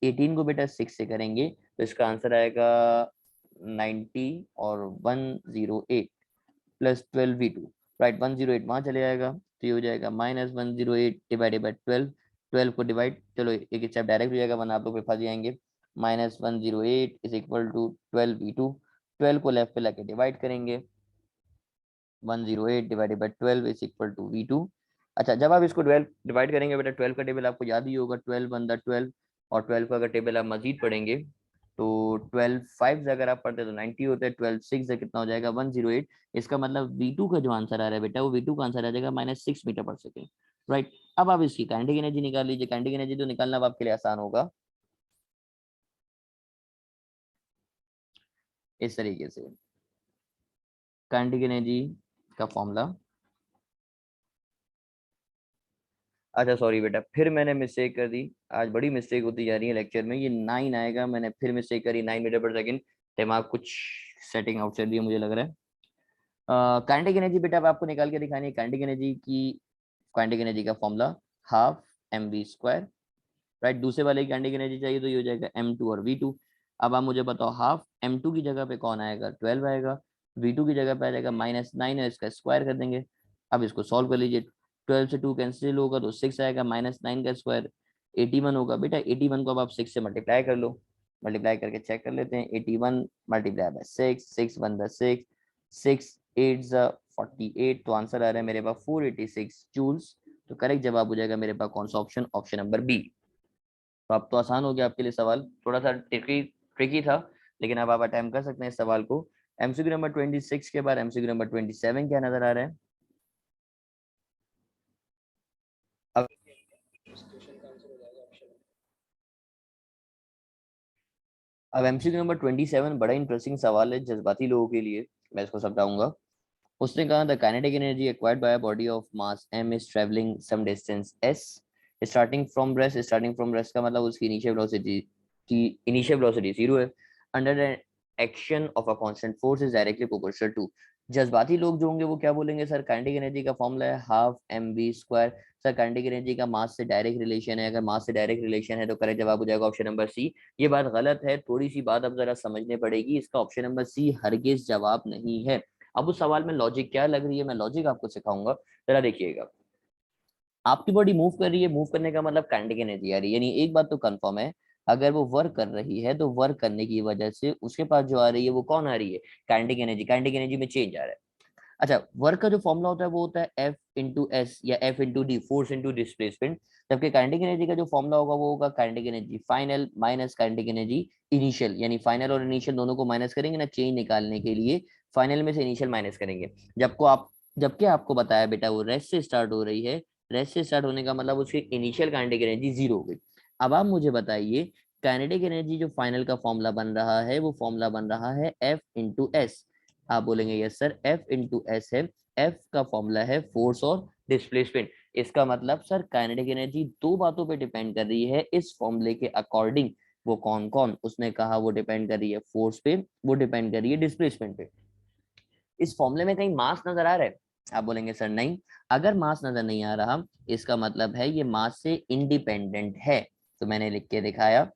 18 को बेटा 6 से करेंगे तो इसका आंसर आएगा 90 और 108 प्लस 12v2, राइट। 108 वहां चले जाएगा तो ये हो जाएगा माइनस 108 डिवाइडेड बाई 12। 12 को डिवाइड, चलो एक स्टेप डायरेक्ट हो जाएगा वरना आप लोग पे फंस जाएंगे। Minus 108 is equal to 12v2, 12 को लेफ्ट पे लाके डिवाइड करेंगे, 108 divided by 12 is equal to v2। अच्छा, जब आप इसको 12 डिवाइड करेंगे बेटा 12 का टेबल आपको याद ही होगा, 12 वन द 12, और 12 का अगर टेबल आप मजीद पढ़ेंगे तो 12 5 से अगर आप पढ़ते तो 90 होता है, 12 6 से कितना हो जाएगा 108। इसका मतलब v2 का जो आंसर आ रहा है बेटा वो v2 का आंसर आ जाएगा -6 मीटर पर सेकेंड, राइट। अब आप इसकी काइनेटिक एनर्जी निकाल लीजिए, काइनेटिक एनर्जी तो निकालना अब आपके लिए आसान होगा इस तरीके से। काइनेटिक एनर्जी का फॉर्मूला, अच्छा सॉरी बेटा फिर मैंने मिस्टेक कर दी, आज बड़ी मिस्टेक होती जा रही है लेक्चर में, ये 9 आएगा, मैंने फिर मिस्टेक करी, 9 मीटर पर सेकेंड। दिमाग कुछ सेटिंग आउट चल रही है मुझे लग रहा है। काइनेटिक एनर्जी बेटा अब आपको निकाल के दिखानी है। काइनेटिक एनर्जी का फॉर्मूला हाफ mv², राइट। दूसरे वाले की काइनेटिक एनर्जी चाहिए तो ये हो जाएगा m2 और v2। अब आप मुझे बताओ हाफ m2 की जगह पे कौन आएगा 12 आएगा, v2 की जगह पे आ जाएगा -9 है, इसका स्क्वायर कर देंगे। अब इसको सॉल्व कर लीजिए, 12 से 2 कैंसिल होगा तो 6 आएगा, -9 का स्क्वायर 81 होगा। बेटा 81 को अब आप 6 से मल्टीप्लाई कर लो, मल्टीप्लाई करके चेक कर लेते हैं। 81 मल्टीप्लाई बाय 6, 6 1 द 6, 6 8 द 48, तो आंसर आ रहा है मेरे पास 486 जूल्स। तो करेक्ट जवाब हो जाएगा मेरे पास कौन सा ऑप्शन, ऑप्शन नंबर बी। तो अब तो आसान हो गया आपके लिए सवाल, थोड़ा सा ट्रिकी ट्रिकी था लेकिन अब आप अटेम्प्ट कर सकते हैं इस सवाल को। एमसीक्यू नंबर 26 के बाद एमसीक्यू नंबर 27 क्या नजर आ रहा है। अब अब एमसीक्यू नंबर 27 बड़ा इंटरेस्टिंग सवाल है जज्बाती लोगों के लिए, मैं इसको समझाऊंगा। उसने कहा the kinetic energy acquired by a body of mass m is travelling some distance s starting from rest का मतलब उसकी इनिशियल वेलोसिटी 0 है, under an action of a constant force is directly proportional to. जज्बाती लोग जो होंगे वो क्या बोलेंगे, सर काइनेटिक एनर्जी का फॉर्मूला है half mv²। Sir kinetic energy का मास से डायरेक्ट रिलेशन है, अगर मास से डायरेक्ट रिलेशन है तो करेक्ट जवाब हो जाएगा ऑप्शन नंबर सी। ये बात गलत है, थोड़ी सी बात अब जरा समझने पड़ेगी, इसका ऑप्शन नंबर सी हरगिज जवाब नहीं है। अब उस सवाल में लॉजिक क्या लग रही है मैं लॉजिक आपको सिखाऊंगा, जरा देखिएगा। आपकी बॉडी मूव कर रही है, मूव करने का मतलब काइनेटिक एनर्जी आ रही है, यानी एक बात तो कंफर्म है, अगर वो वर्क कर रही है तो वर्क करने की वजह से उसके पास जो आ रही है वो कौन आ रही है, काइनेटिक एनर्जी। काइनेटिक एनर्जी में चेंज आ रहा है। अच्छा, वर्क का जो फॉर्मूला होता है वो होता है एफ इंटू एस या F into D, force into displacement. जबकि काइनेटिक एनर्जी का जो फॉर्मूला होगा वो होगा kinetic energy final minus kinetic energy initial, यानी फाइनल और इनिशियल दोनों को माइनस करेंगे ना चेंज निकालने के लिए, फाइनल में से इनिशियल माइनस करेंगे। जबकि आपको बताया बेटा वो रेस्ट से स्टार्ट हो रही है, रेस्ट से स्टार्ट होने का मतलब उसकी इनिशियल काइनेटिक एनर्जी 0 हो गई। अब आप मुझे बताइए काइनेटिक एनर्जी जो फाइनल का फॉर्मूला बन रहा है वो फॉर्मूला बन रहा है एफ इंटू एस। आप बोलेंगे yes sir F into S है, एफ का फॉर्मूला है फोर्स और डिस्प्लेसमेंट। इसका मतलब सर काइनेटिक एनर्जी दो बातों पे डिपेंड कर रही है इस फॉर्मूले के अकॉर्डिंग। वो कौन कौन? उसने कहा वो डिपेंड कर रही है फोर्स पे, वो डिपेंड कर रही है डिस्प्लेसमेंट पे। इस फॉर्मूले में कहीं मास नजर आ रहा है? आप बोलेंगे सर नहीं। अगर मास नजर नहीं आ रहा, इसका मतलब है ये मास से इंडिपेंडेंट है। तो मैंने लिख के दिखाया।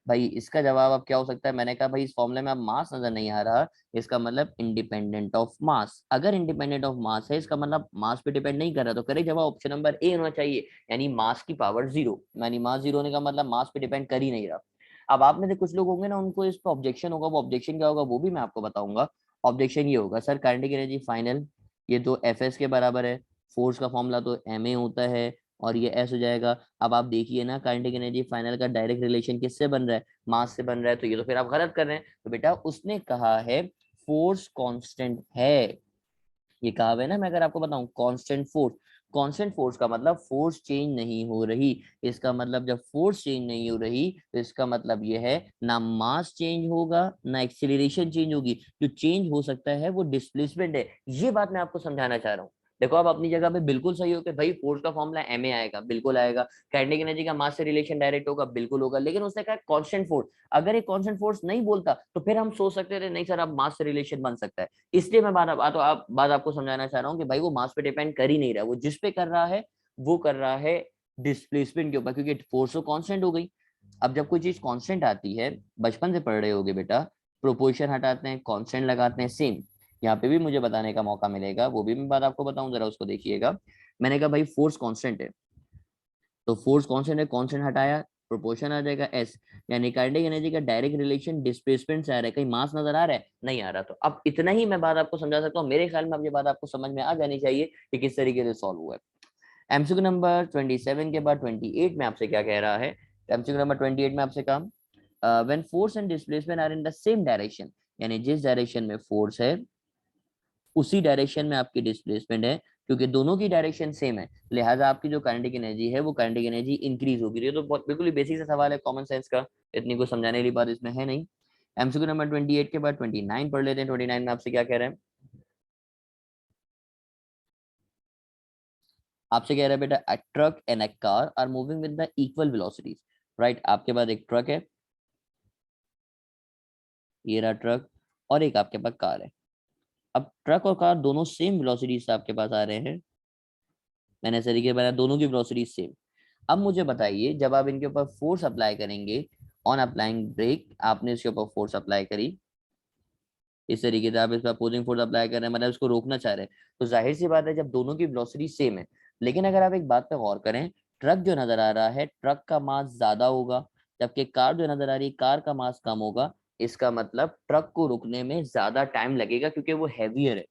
भाई इसका जवाब अब क्या हो सकता है? मैंने कहा भाई इस फॉर्मूले में अब मास नजर नहीं आ रहा, इसका मतलब इंडिपेंडेंट ऑफ मास। अगर इंडिपेंडेंट ऑफ मास है, इसका मतलब मास पे डिपेंड नहीं कर रहा, तो करेक्ट जवाब ऑप्शन नंबर ए होना चाहिए, यानी मास की पावर जीरो। यानी मास जीरो होने का मतलब मास पे डिपेंड कर ही नहीं रहा। अब आप में से कुछ लोग होंगे ना, उनको इस पर ऑब्जेक्शन होगा। वो ऑब्जेक्शन क्या होगा वो भी मैं आपको बताऊंगा। ऑब्जेक्शन ये होगा, सर काइनेटिक एनर्जी फाइनल ये तो एफ एस के बराबर है, फोर्स का फॉर्मूला तो एम ए होता है, और ये एस हो जाएगा। अब आप देखिए ना, काइनेटिक एनर्जी फाइनल का डायरेक्ट रिलेशन किससे बन रहा है? मास से बन रहा है। तो ये तो फिर आप गलत कर रहे हैं। तो बेटा उसने कहा है फोर्स कांस्टेंट है। ये कहा हुआ है ना, मैं अगर आपको बताऊं कांस्टेंट फोर्स। कांस्टेंट फोर्स का मतलब फोर्स चेंज नहीं हो रही। इसका मतलब जब फोर्स चेंज नहीं हो रही, तो इसका मतलब ये है ना मास चेंज होगा ना एक्सीलरेशन चेंज होगी। जो चेंज हो सकता है वो डिस्प्लेसमेंट है। ये बात मैं आपको समझाना चाह रहा हूँ। देखो आप अपनी जगह पे बिल्कुल सही हो कि भाई फोर्स का फॉर्मूला एम ए आएगा, बिल्कुल आएगा। काइनेटिक एनर्जी का मास से रिलेशन डायरेक्ट होगा, बिल्कुल होगा। लेकिन उसने कहा कांस्टेंट फोर्स। अगर ये कांस्टेंट फोर्स नहीं बोलता तो फिर हम सोच सकते थे नहीं सर अब मास से रिलेशन बन सकता है। इसलिए मैं बात आपको समझाना चाह रहा हूँ कि भाई वो मास पे डिपेंड कर ही नहीं रहा। वो जिस पे कर रहा है वो कर रहा है डिस्प्लेसमेंट के ऊपर, क्योंकि फोर्स तो कांस्टेंट हो गई। अब जब कोई चीज कांस्टेंट आती है, बचपन से पढ़ रहे होगे बेटा, प्रोपोर्शन हटाते हैं कांस्टेंट लगाते हैं, सेम यहाँ पे भी मुझे बताने का मौका मिलेगा, वो भी मैं बात आपको बताऊं, जरा उसको देखिएगा। मैंने कहा भाई फोर्स कांस्टेंट है, तो फोर्स कांस्टेंट है, कांस्टेंट हटाया, प्रोपोर्शन आ जाएगा एस। यानी काइनेटिक एनर्जी का डायरेक्ट रिलेशन डिस्प्लेसमेंट से आ रहा है। कहीं मास नजर आ रहा है? नहीं आ रहा। तो अब इतना ही मैं बात आपको समझा सकता हूँ। मेरे ख्याल में अब ये बात आपको समझ में आ जानी चाहिए कि किस तरीके से सॉल्व हुआ है। एमसीक्यू नंबर 27 के बाद 28 में आपसे क्या कह रहा है? एमसीक्यू नंबर 28 में आपसे कहा when force and displacement are in the same direction, यानी जिस डायरेक्शन में फोर्स है उसी डायरेक्शन में आपकी डिस्प्लेसमेंट है, क्योंकि दोनों की डायरेक्शन सेम है, लिहाजा आपकी जो काइनेटिक एनर्जी है वो काइनेटिक एनर्जी इंक्रीज होगी। ये तो बिल्कुल ही बेसिक सा सवाल है, कॉमन सेंस का, इतनी कुछ समझाने वाली बात इसमें है नहीं। एमसीक्यू नंबर 28 के बाद 29 पढ़ लेते हैं। 29 में आपसे क्या कह रहे हैं? आपसे कह रहा है बेटा a truck and a car are moving with the equal velocities. Right, आपके पास एक ट्रक है, ये रहा ट्रक, और एक आपके पास कार है। अब ट्रक और कार दोनों सेम वेलोसिटी से आपके पास आ रहे हैं। मैंने इस तरीके से बनाया, दोनों की वेलोसिटी सेम। अब मुझे बताइए, जब आप इनके ऊपर फोर्स अप्लाई करेंगे, ऑन अप्लाइंग ब्रेक, आपने इसके ऊपर फोर्स अप्लाई करी, इस तरीके से आप इस पर अपोजिंग फोर्स अप्लाई कर रहे हैं, मतलब इसको रोकना चाह रहे हैं, तो जाहिर सी बात है जब दोनों की वेलोसिटी सेम है। लेकिन अगर आप एक बात पे गौर करें, ट्रक जो नजर आ रहा है, ट्रक का मास ज्यादा होगा, जबकि कार जो नजर आ रही है, कार का मास कम होगा। इसका मतलब ट्रक को रुकने में ज्यादा टाइम लगेगा, क्योंकि वो हैवियर है,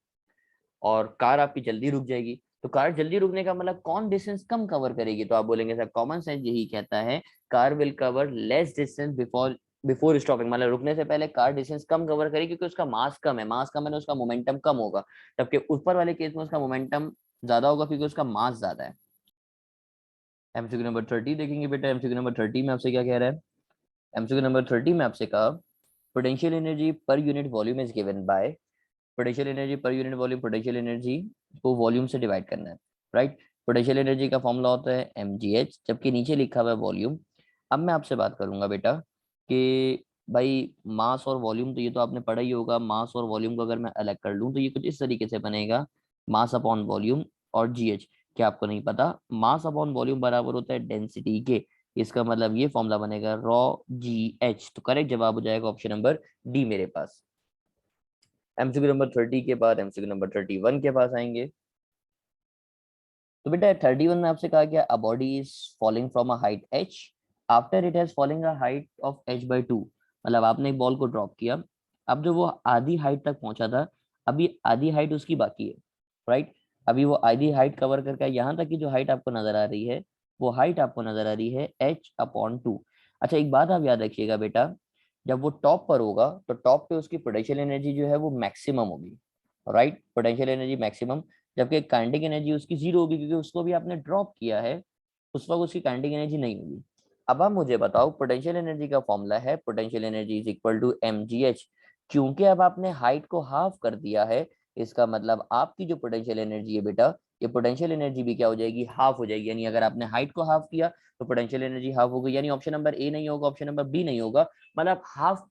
और कार आपकी जल्दी रुक जाएगी। तो कार जल्दी रुकने का मतलब कौन डिस्टेंस कम कवर करेगी? तो आप बोलेंगे सर कॉमन सेंस यही कहता है car will cover less distance before before stopping, मतलब रुकने से पहले कार डिस्टेंस कम कवर करेगी, क्योंकि उसका मास कम है। मास कम है तो उसका मोमेंटम कम होगा, जबकि ऊपर वाले केस में उसका मोमेंटम ज्यादा होगा, क्योंकि उसका मास ज्यादा है। एमसीक्यू नंबर 30 देखेंगे बेटा। एमसीक्यू नंबर 30 में आपसे क्या कह रहा है? एमसीक्यू नंबर 30 में आपसे कहा potential energy per unit volume is given by, potential energy per unit volume, potential energy को वॉल्यूम से डिवाइड करना है। राइट, पोटेंशियल एनर्जी का फॉर्मूला होता है mgh, जबकि नीचे लिखा हुआ है वॉल्यूम। अब मैं आपसे बात करूंगा बेटा कि भाई मास और वॉल्यूम तो ये तो आपने पढ़ा ही होगा। मास और वॉल्यूम को अगर मैं अलग कर लूं तो ये कुछ इस तरीके से बनेगा, मास अपॉन वॉल्यूम और gh। क्या आपको नहीं पता? मास अपॉन वॉल्यूम बराबर होता है डेंसिटी के। इसका मतलब ये फॉर्मूला बनेगा रॉ जी एच। तो करेक्ट जवाब हो जाएगा ऑप्शन नंबर डी मेरे पास। एमसीक्यू नंबर 30 के बाद एमसीक्यू नंबर 31 के पास आएंगे। तो बेटा 31 में आपसे कहा गया a body is falling from a height h after it has falling a height of h/2। मतलब आपने एक बॉल को ड्रॉप किया, अब जो वो आधी हाइट तक पहुंचा था, अभी आधी हाइट उसकी बाकी है। राइट, अभी वो आधी हाइट कवर करके यहाँ तक की जो हाइट आपको नजर आ रही है, वो हाइट आपको नजर आ रही है h/2। अच्छा एक बात आप याद रखिएगा बेटा, जब वो टॉप पर होगा तो टॉप पे उसकी पोटेंशियल एनर्जी जो है वो मैक्सिमम होगी। राइट, पोटेंशियल एनर्जी मैक्सिमम, जबकि काइनेटिक एनर्जी उसकी जीरो होगी, क्योंकि उसको भी आपने ड्रॉप किया है, उस वक्त उसकी काइनेटिक एनर्जी नहीं होगी। अब आप मुझे बताओ, पोटेंशियल एनर्जी का फॉर्मूला है potential energy is equal to mgh। क्योंकि अब आपने हाइट को हाफ कर दिया है, इसका मतलब आपकी जो पोटेंशियल एनर्जी है बेटा, ये पोटेंशियल एनर्जी भी क्या हो जाएगी, हाफ हो जाएगी। यानी अगर आपने हाइट को हाफ किया तो पोटेंशियल एनर्जी हाफ हो गई। यानी ऑप्शन नंबर ए नहीं होगा, ऑप्शन नंबर बी नहीं होगा, मतलब हाफ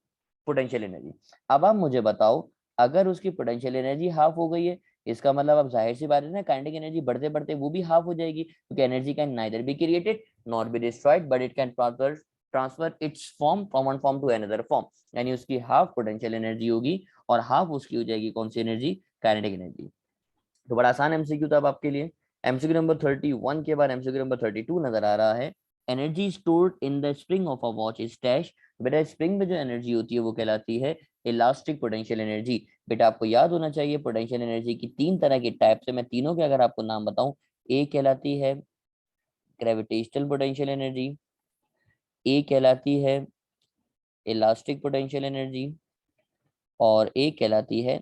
पोटेंशियल एनर्जी। अब आप मुझे बताओ, अगर उसकी पोटेंशियल एनर्जी हाफ हो गई है, इसका मतलब अब जाहिर सी बात है ना, काइनेटिक एनर्जी बढ़ते बढ़ते वो भी हाफ हो जाएगी, क्योंकि energy can neither be created not be destroyed but it can transfer its form from one form to another form. यानी उसकी हाफ पोटेंशियल एनर्जी होगी और हाफ उसकी हो जाएगी कौन सी एनर्जी, काइनेटिक एनर्जी। तो बड़ा आसान एमसीक्यू था अब आपके लिए। एमसीक्यू नंबर 31 के बाद एमसीक्यू नंबर 32 नजर आ रहा है। Energy stored in the spring of a watch is dash. बेटा स्प्रिंग में जो एनर्जी होती है वो कहलाती है इलास्टिक पोटेंशियल एनर्जी। बेटा आपको याद होना चाहिए पोटेंशियल एनर्जी की तीन तरह की टाइप से, मैं तीनों के अगर आपको नाम बताऊं, ए कहलाती है ग्रेविटेशनल पोटेंशियल एनर्जी, ए कहलाती है इलास्टिक पोटेंशियल एनर्जी, और ए कहलाती है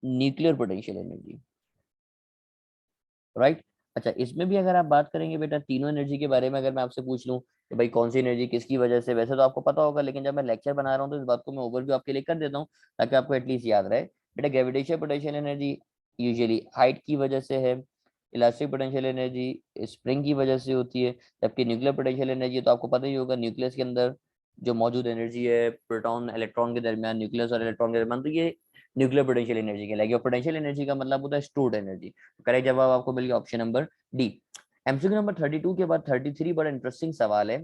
न्यूक्लियर पोटेंशियल एनर्जी। राइट। अच्छा, इसमें भी अगर आप बात करेंगे बेटा तीनों एनर्जी के बारे में, अगर मैं आपसे पूछ लूं कि भाई कौन सी एनर्जी किसकी वजह से, वैसे तो आपको पता होगा, लेकिन जब मैं लेक्चर बना रहा हूँ तो इस बात को मैं ओवरव्यू आपके लिए कर देता हूँ ताकि आपको एटलीस्ट याद रहे। बेटा gravitational potential energy usually height की वजह से है, इलास्टिक पोटेंशियल एनर्जी स्प्रिंग की वजह से होती है, जबकि न्यूक्लियर पोटेंशियल एनर्जी तो आपको पता ही होगा, न्यूक्लियस के अंदर जो मौजूद एनर्जी है प्रोटॉन इलेक्ट्रॉन के दरमियान, न्यूक्लियस और इलेक्ट्रॉन के दरमियान, तो ये न्यूक्लियर पोटेंशियल एनर्जी कहलाएगी। और पोटेंशियल एनर्जी का मतलब होता है स्टोर्ड एनर्जी। करेक्ट जवाब आपको मिल गया option number D. MCQ number 32 के बाद 33 बड़ा इंटरेस्टिंग सवाल है।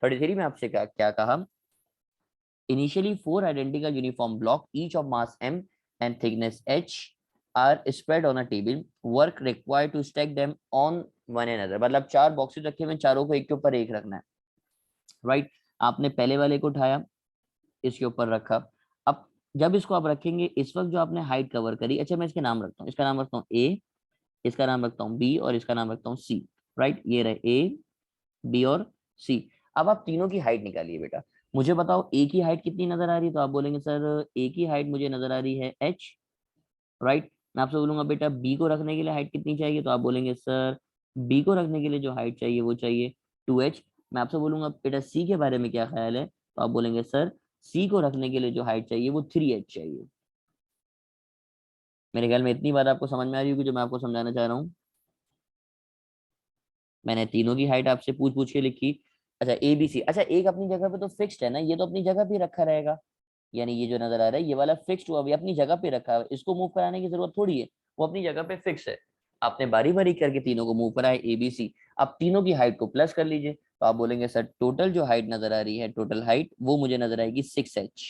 33 में आपसे क्या क्या कहा, initially four identical uniform block each of mass m and thickness h are spread on a table, work required to stack them on one another। मतलब चार बॉक्सेस रखे हुए, चारों को एक के ऊपर एक रखना है। राइट। आपने पहले वाले को उठाया, इसके ऊपर रखा। अब जब इसको आप रखेंगे, इस वक्त जो आपने हाइट कवर करी, अच्छा मैं इसके नाम रखता हूँ, इसका नाम रखता हूँ ए, इसका नाम रखता हूँ बी, और इसका नाम रखता हूँ सी। राइट, ये रहे ए बी और सी। अब आप तीनों की हाइट निकालिए बेटा। मुझे बताओ ए की हाइट कितनी नजर आ रही है, तो आप बोलेंगे सर ए की हाइट मुझे नजर आ रही है एच। राइट। मैं आपसे बोलूंगा बेटा बी को रखने के लिए हाइट कितनी चाहिए, तो आप बोलेंगे सर बी को रखने के लिए जो हाइट चाहिए वो चाहिए 2h। मैं आपसे बोलूंगा बेटा सी के बारे में क्या ख्याल है, तो आप बोलेंगे सर सी को रखने के लिए जो हाइट चाहिए वो 3h चाहिए। मेरे ख्याल में इतनी बात आपको समझ में आ रही होगी जो मैं आपको समझाना चाह रहा हूँ। मैंने तीनों की हाइट आपसे पूछ पूछ के लिखी। अच्छा ए बी सी, अच्छा एक अपनी जगह पे तो फिक्स्ड है ना, ये तो अपनी जगह पे रखा रहेगा। यानी ये जो नजर आ रहा है ये वाला फिक्स्ड हुआ, अभी अपनी जगह पे रखा है, इसको मूव कराने की जरूरत थोड़ी है, वो अपनी जगह पे फिक्स है। आपने बारी बारी करके तीनों को मूव कराया ए बी सी। अब तीनों की हाइट को प्लस कर लीजिए, तो आप बोलेंगे सर टोटल जो हाइट नजर आ रही है, टोटल हाइट वो मुझे नजर आएगी 6h।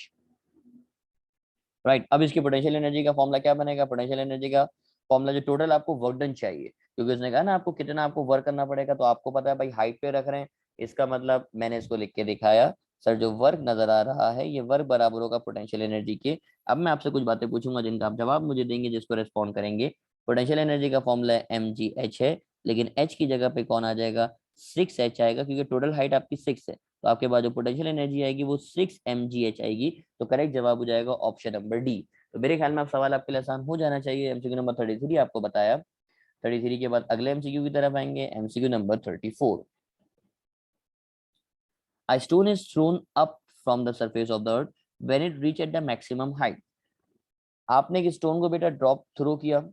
राइट। अब इसकी पोटेंशियल एनर्जी का फॉर्मूला क्या बनेगा, पोटेंशियल एनर्जी का फॉर्मूला जो टोटल आपको वर्क डन चाहिए, क्योंकि उसने कहा ना आपको कितना आपको वर्क करना पड़ेगा, तो आपको पता है भाई हाइट पे रख रहे हैं, इसका मतलब मैंने इसको लिख के दिखाया, सर जो वर्क नजर आ रहा है ये वर्क बराबर होगा पोटेंशियल एनर्जी के। अब मैं आपसे कुछ बातें पूछूंगा जिनका आप जवाब मुझे देंगे, जिसको रेस्पॉन्ड करेंगे। पोटेंशियल एनर्जी का फॉर्मूला है mgh है, लेकिन h की जगह पे कौन आ जाएगा, 6h आएगा, क्योंकि टोटल हाइट आपकी 6 है, तो आपके पास जो पोटेंशियल एनर्जी आएगी वो 6 mgh आएगी। तो करेक्ट जवाब हो जाएगा ऑप्शन नंबर डी। तो मेरे ख्याल में आप सवाल आपके लिए आसान हो जाना चाहिए। एमसीक्यू नंबर 33 आपको बताया। 33 के बाद अगले एमसीक्यू की तरफ आएंगे, MCQ number 34। A stone is thrown up from the surface of the earth when it reach at the maximum height। आपने एक स्टोन को बेटा ड्रॉप थ्रो किया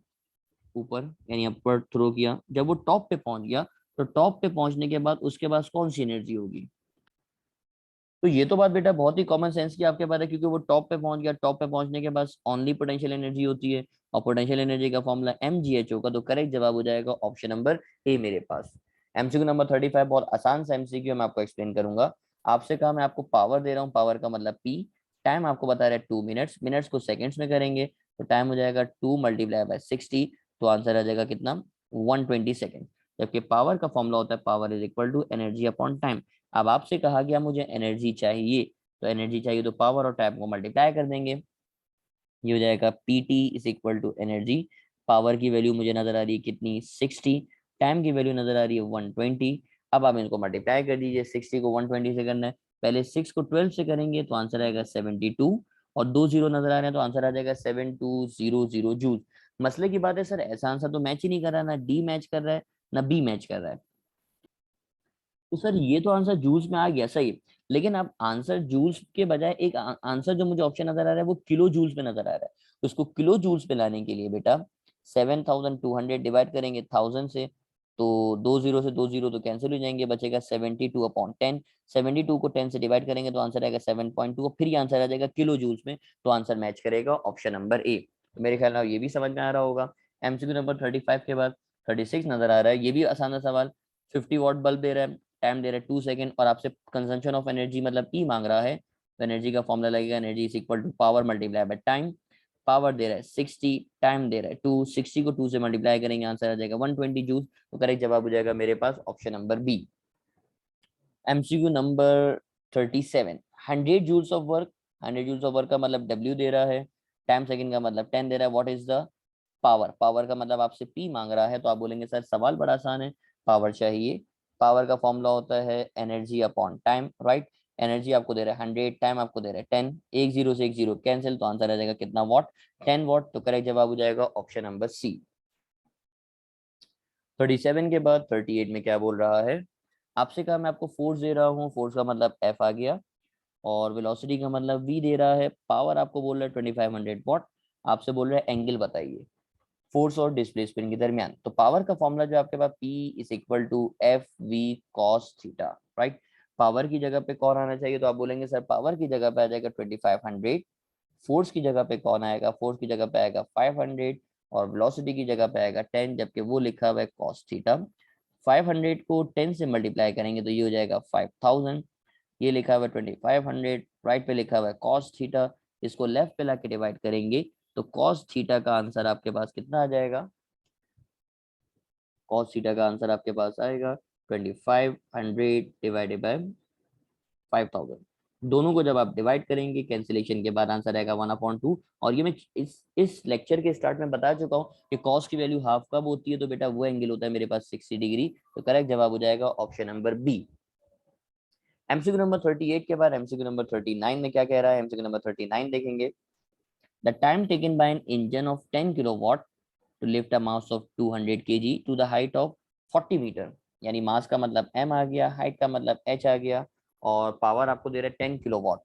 ऊपर, यानी अपर थ्रो किया, जब वो टॉप पे पहुंच गया, तो टॉप पे पहुंचने के बाद उसके पास कौन सी एनर्जी होगी। तो ये तो बात बेटा बहुत ही कॉमन सेंस की आपके पास है, क्योंकि वो टॉप पे पहुंच गया, टॉप पे पहुंचने के बाद ओनली पोटेंशियल एनर्जी होती है, और पोटेंशियल एनर्जी का फॉर्मूला mgh होगा। तो करेक्ट जवाब हो जाएगा ऑप्शन नंबर ए मेरे पास। एमसीक्यू नंबर 35 बहुत आसान सा एमसीक्यू, मैं आपको एक्सप्लेन करूंगा। आपसे कहा मैं आपको पावर दे रहा हूँ, पावर का मतलब पी, टाइम आपको बता रहा है 2 मिनट्स, मिनट्स को सेकेंड्स में करेंगे तो टाइम हो जाएगा 2 × 60, तो आंसर आ जाएगा कितना, 120 सेकेंड। जबकि पावर का फॉर्मूला होता है power is equal to energy upon time. अब आपसे कहा गया मुझे एनर्जी चाहिए, तो एनर्जी चाहिए तो पावर और टाइम को मल्टीप्लाई कर देंगे, ये हो जाएगा P T is equal to energy. Power की वैल्यू मुझे नजर आ रही है कितनी, 60, टाइम की वैल्यू नजर आ रही है 120। अब आप इनको मल्टीप्लाई कर दीजिए, 60 को 120 से करना है, पहले 6 को 12 से करेंगे तो आंसर आएगा 72, और दो जीरो नजर आ रहे हैं तो आंसर आ जाएगा 7200 जूल। मसले की बात है सर, ऐसा आंसर तो मैच ही नहीं कर रहा, ना डी मैच कर रहा है ना बी मैच कर रहा है। तो सर ये तो आंसर जूल्स में आ गया सही, लेकिन अब आंसर जूल्स के बजाय एक आंसर जो मुझे ऑप्शन नजर आ रहा है वो किलो जूल्स में नजर आ रहा है। तो उसको किलो जूल्स पे लाने के लिए बेटा 7200 डिवाइड करेंगे 1000 से, तो 20 से 20 तो कैंसिल हो जाएंगे, बचेगा 72/10। 72 को 10 से डिवाइड करेंगे तो आंसर आएगा 7.2, फिर ये आंसर आ जाएगा किलो जूल्स में, तो आंसर मैच करेगा ऑप्शन नंबर ए। तो मेरे ख्याल में ये भी समझ में आ रहा होगा। एमसीक्यू नंबर 35 के बाद 36 नजर आ रहा है, ये भी आसान सा सवाल। 50 वॉट बल्ब दे रहा है, टाइम दे रहा है 2 सेकंड, और आपसे कंजम्पशन ऑफ एनर्जी मतलब ई मांग रहा है, तो एनर्जी का फॉर्मूला लगेगा energy is equal to power multiply by time. Power दे रहा है 60, टाइम दे रहा है 2, 60 को 2 से मल्टीप्लाई करेंगे आंसर आ जाएगा 120 जूल। तो करेक्ट जवाब हो जाएगा मेरे पास option number B. MCQ number 37, 100 joules of work. 100 joules of work का मतलब डब्ल्यू दे रहा है, टाइम सेकंड का मतलब 10 दे रहा है, what is the power. Power का मतलब आपसे पी मांग रहा है, तो आप बोलेंगे सर सवाल बड़ा आसान है, पावर चाहिए। पावर का फॉर्मूला होता है energy upon time, right. Energy आपको दे रहा है 100, टाइम आपको दे रहा है 10, एक जीरो से एक जीरो कैंसिल, तो आंसर आ जाएगा कितना वॉट, 10 वॉट। तो करेक्ट जवाब हो जाएगा ऑप्शन नंबर सी। 37 के बाद 38 में क्या बोल रहा है, आपसे कहा मैं आपको फोर्स दे रहा हूँ, फोर्स का मतलब एफ आ गया, और वेलोसिटी का मतलब वी दे रहा है, पावर आपको बोल रहा है 2500 वॉट, आपसे बोल रहा है एंगल बताइए फोर्स और डिस्प्लेसमेंट के दरमियान। तो पावर का फॉर्मूला जो आपके पास P is equal to F V cos theta, right. Power की जगह पे कौन आना चाहिए, तो आप बोलेंगे सर पावर की जगह पे आ जाएगा 2500, फोर्स की जगह पे कौन आएगा, फोर्स की जगह पे आएगा 500, और वेलोसिटी की जगह पे आएगा 10, जबकि वो लिखा हुआ है कॉस थीटा। 500 को 10 से मल्टीप्लाई करेंगे तो ये हो जाएगा 5000, ये लिखा हुआ है 2500, राइट पे लिखा हुआ है कॉस थीटा, इसको लेफ्ट पे लाके डिवाइड करेंगे तो कॉस थीटा का आंसर आपके पास कितना आ जाएगा, कॉस थीटा का आंसर आपके पास आएगा 2500 डिवाइडेड बाय 5000। दोनों को जब आप डिवाइड करेंगे कैंसिलेशन के बाद आंसर आएगा 1/2। और ये मैं इस लेक्चर के स्टार्ट में बता चुका हूँ कि कॉस की वैल्यू हाफ कब होती है, तो बेटा वो एंगल होता है मेरे पास 60 डिग्री। तो करेक्ट जवाब हो जाएगा option number B. MCQ number 38 के बाद एमसीक्यू नंबर 39 में क्या कह रहा है, एमसीक्यू नंबर 39 देखेंगे। The time taken by an engine of 10 kilowatt to lift a mass of 200 kg to the height of 40 metre, यानी मास का मतलब m आ गया, हाइट का मतलब h आ गया, और पावर आपको दे रहा है 10 किलोवाट,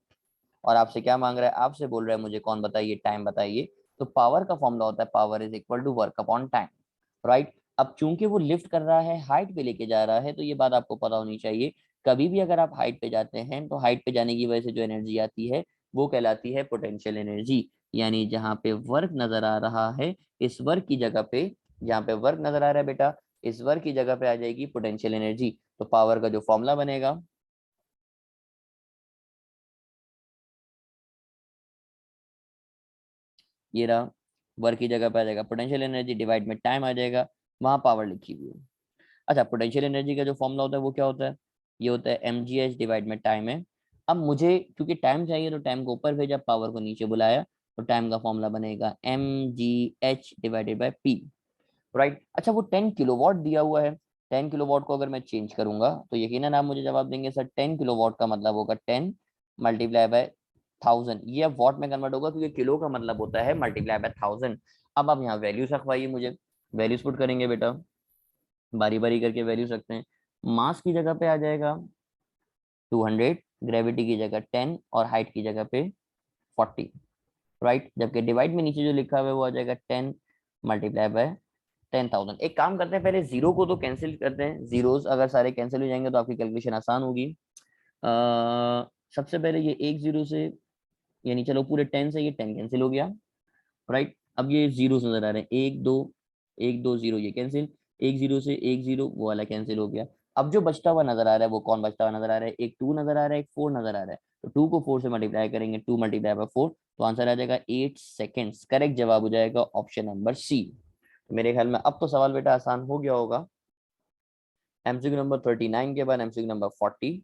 और आपसे क्या मांग रहा है, आपसे बोल रहा है मुझे कौन बताइए, टाइम बताइए। तो पावर का फॉर्मूला होता है power is equal to work upon time, right. अब चूंकि वो लिफ्ट कर रहा है, हाइट पे लेके जा रहा है, तो ये बात आपको पता होनी चाहिए, कभी भी अगर आप हाइट पे जाते हैं तो हाइट पे जाने की वजह से जो एनर्जी आती है वो कहलाती है पोटेंशियल एनर्जी। यानी जहाँ पे वर्क नजर आ रहा है, इस वर्क की जगह पे, जहाँ पे वर्क नजर आ रहा है बेटा, इस वर्क की जगह पे आ जाएगी पोटेंशियल एनर्जी। तो पावर का जो फॉर्मूला बनेगा, ये रहा, वर्क की जगह पे आ जाएगा पोटेंशियल एनर्जी डिवाइड में टाइम आ जाएगा, वहां पावर लिखी हुई है। अच्छा, पोटेंशियल एनर्जी का जो फॉर्मूला होता है वो क्या होता है, ये होता है mgh डिवाइड में टाइम है। अब मुझे क्योंकि टाइम चाहिए तो टाइम को ऊपर भेजा, पावर को नीचे बुलाया, तो टाइम का फॉर्मूला बनेगा mgh divided by p, right. अच्छा, वो 10 किलोवाट दिया हुआ है, 10 किलोवाट को अगर मैं चेंज करूंगा तो यकीनन आप मुझे जवाब देंगे सर 10 किलोवाट का मतलब होगा 10 मल्टीप्लाई बाय 1000, ये अब वॉट में कन्वर्ट होगा क्योंकि किलो का मतलब होता है मल्टीप्लाई बाय 1000। अब आप यहाँ वैल्यूज रखवाइए मुझे, वैल्यूज पुट करेंगे बेटा, बारी बारी करके वैल्यूज रखते हैं। मास की जगह पे आ जाएगा 200, ग्रेविटी की जगह 10, और हाइट की जगह पे 40, राइट। जबकि डिवाइड में नीचे जो लिखा हुआ है वो आ जाएगा 10 मल्टीप्लाई बाय 10,000। एक काम करते हैं, पहले जीरो को तो कैंसिल करते हैं, जीरोस अगर सारे कैंसिल हो जाएंगे तो आपकी कैलकुलेशन आसान होगी। सबसे पहले ये एक जीरो से, यानी चलो पूरे 10 से ये 10 कैंसिल हो गया, राइट। अब ये जीरो नजर आ रहे हैं, एक दो जीरो ये कैंसिल, एक जीरो से एक जीरो वो वाला कैंसिल हो गया। अब जो बचता हुआ नजर आ रहा है वो कौन बचता हुआ नजर आ रहा है, एक 2 नजर आ रहा है, एक 4 नजर आ रहा है, तो 2 को 4 से मल्टीप्लाई करेंगे, 2 मल्टीप्लाई बाय 4, तो आंसर आ जाएगा 8 सेकेंड्स। करेक्ट जवाब हो जाएगा ऑप्शन नंबर सी। तो मेरे ख्याल में अब तो सवाल बेटा आसान हो गया होगा। एमसीक्यू नंबर 39 के बाद एमसीक्यू नंबर 40।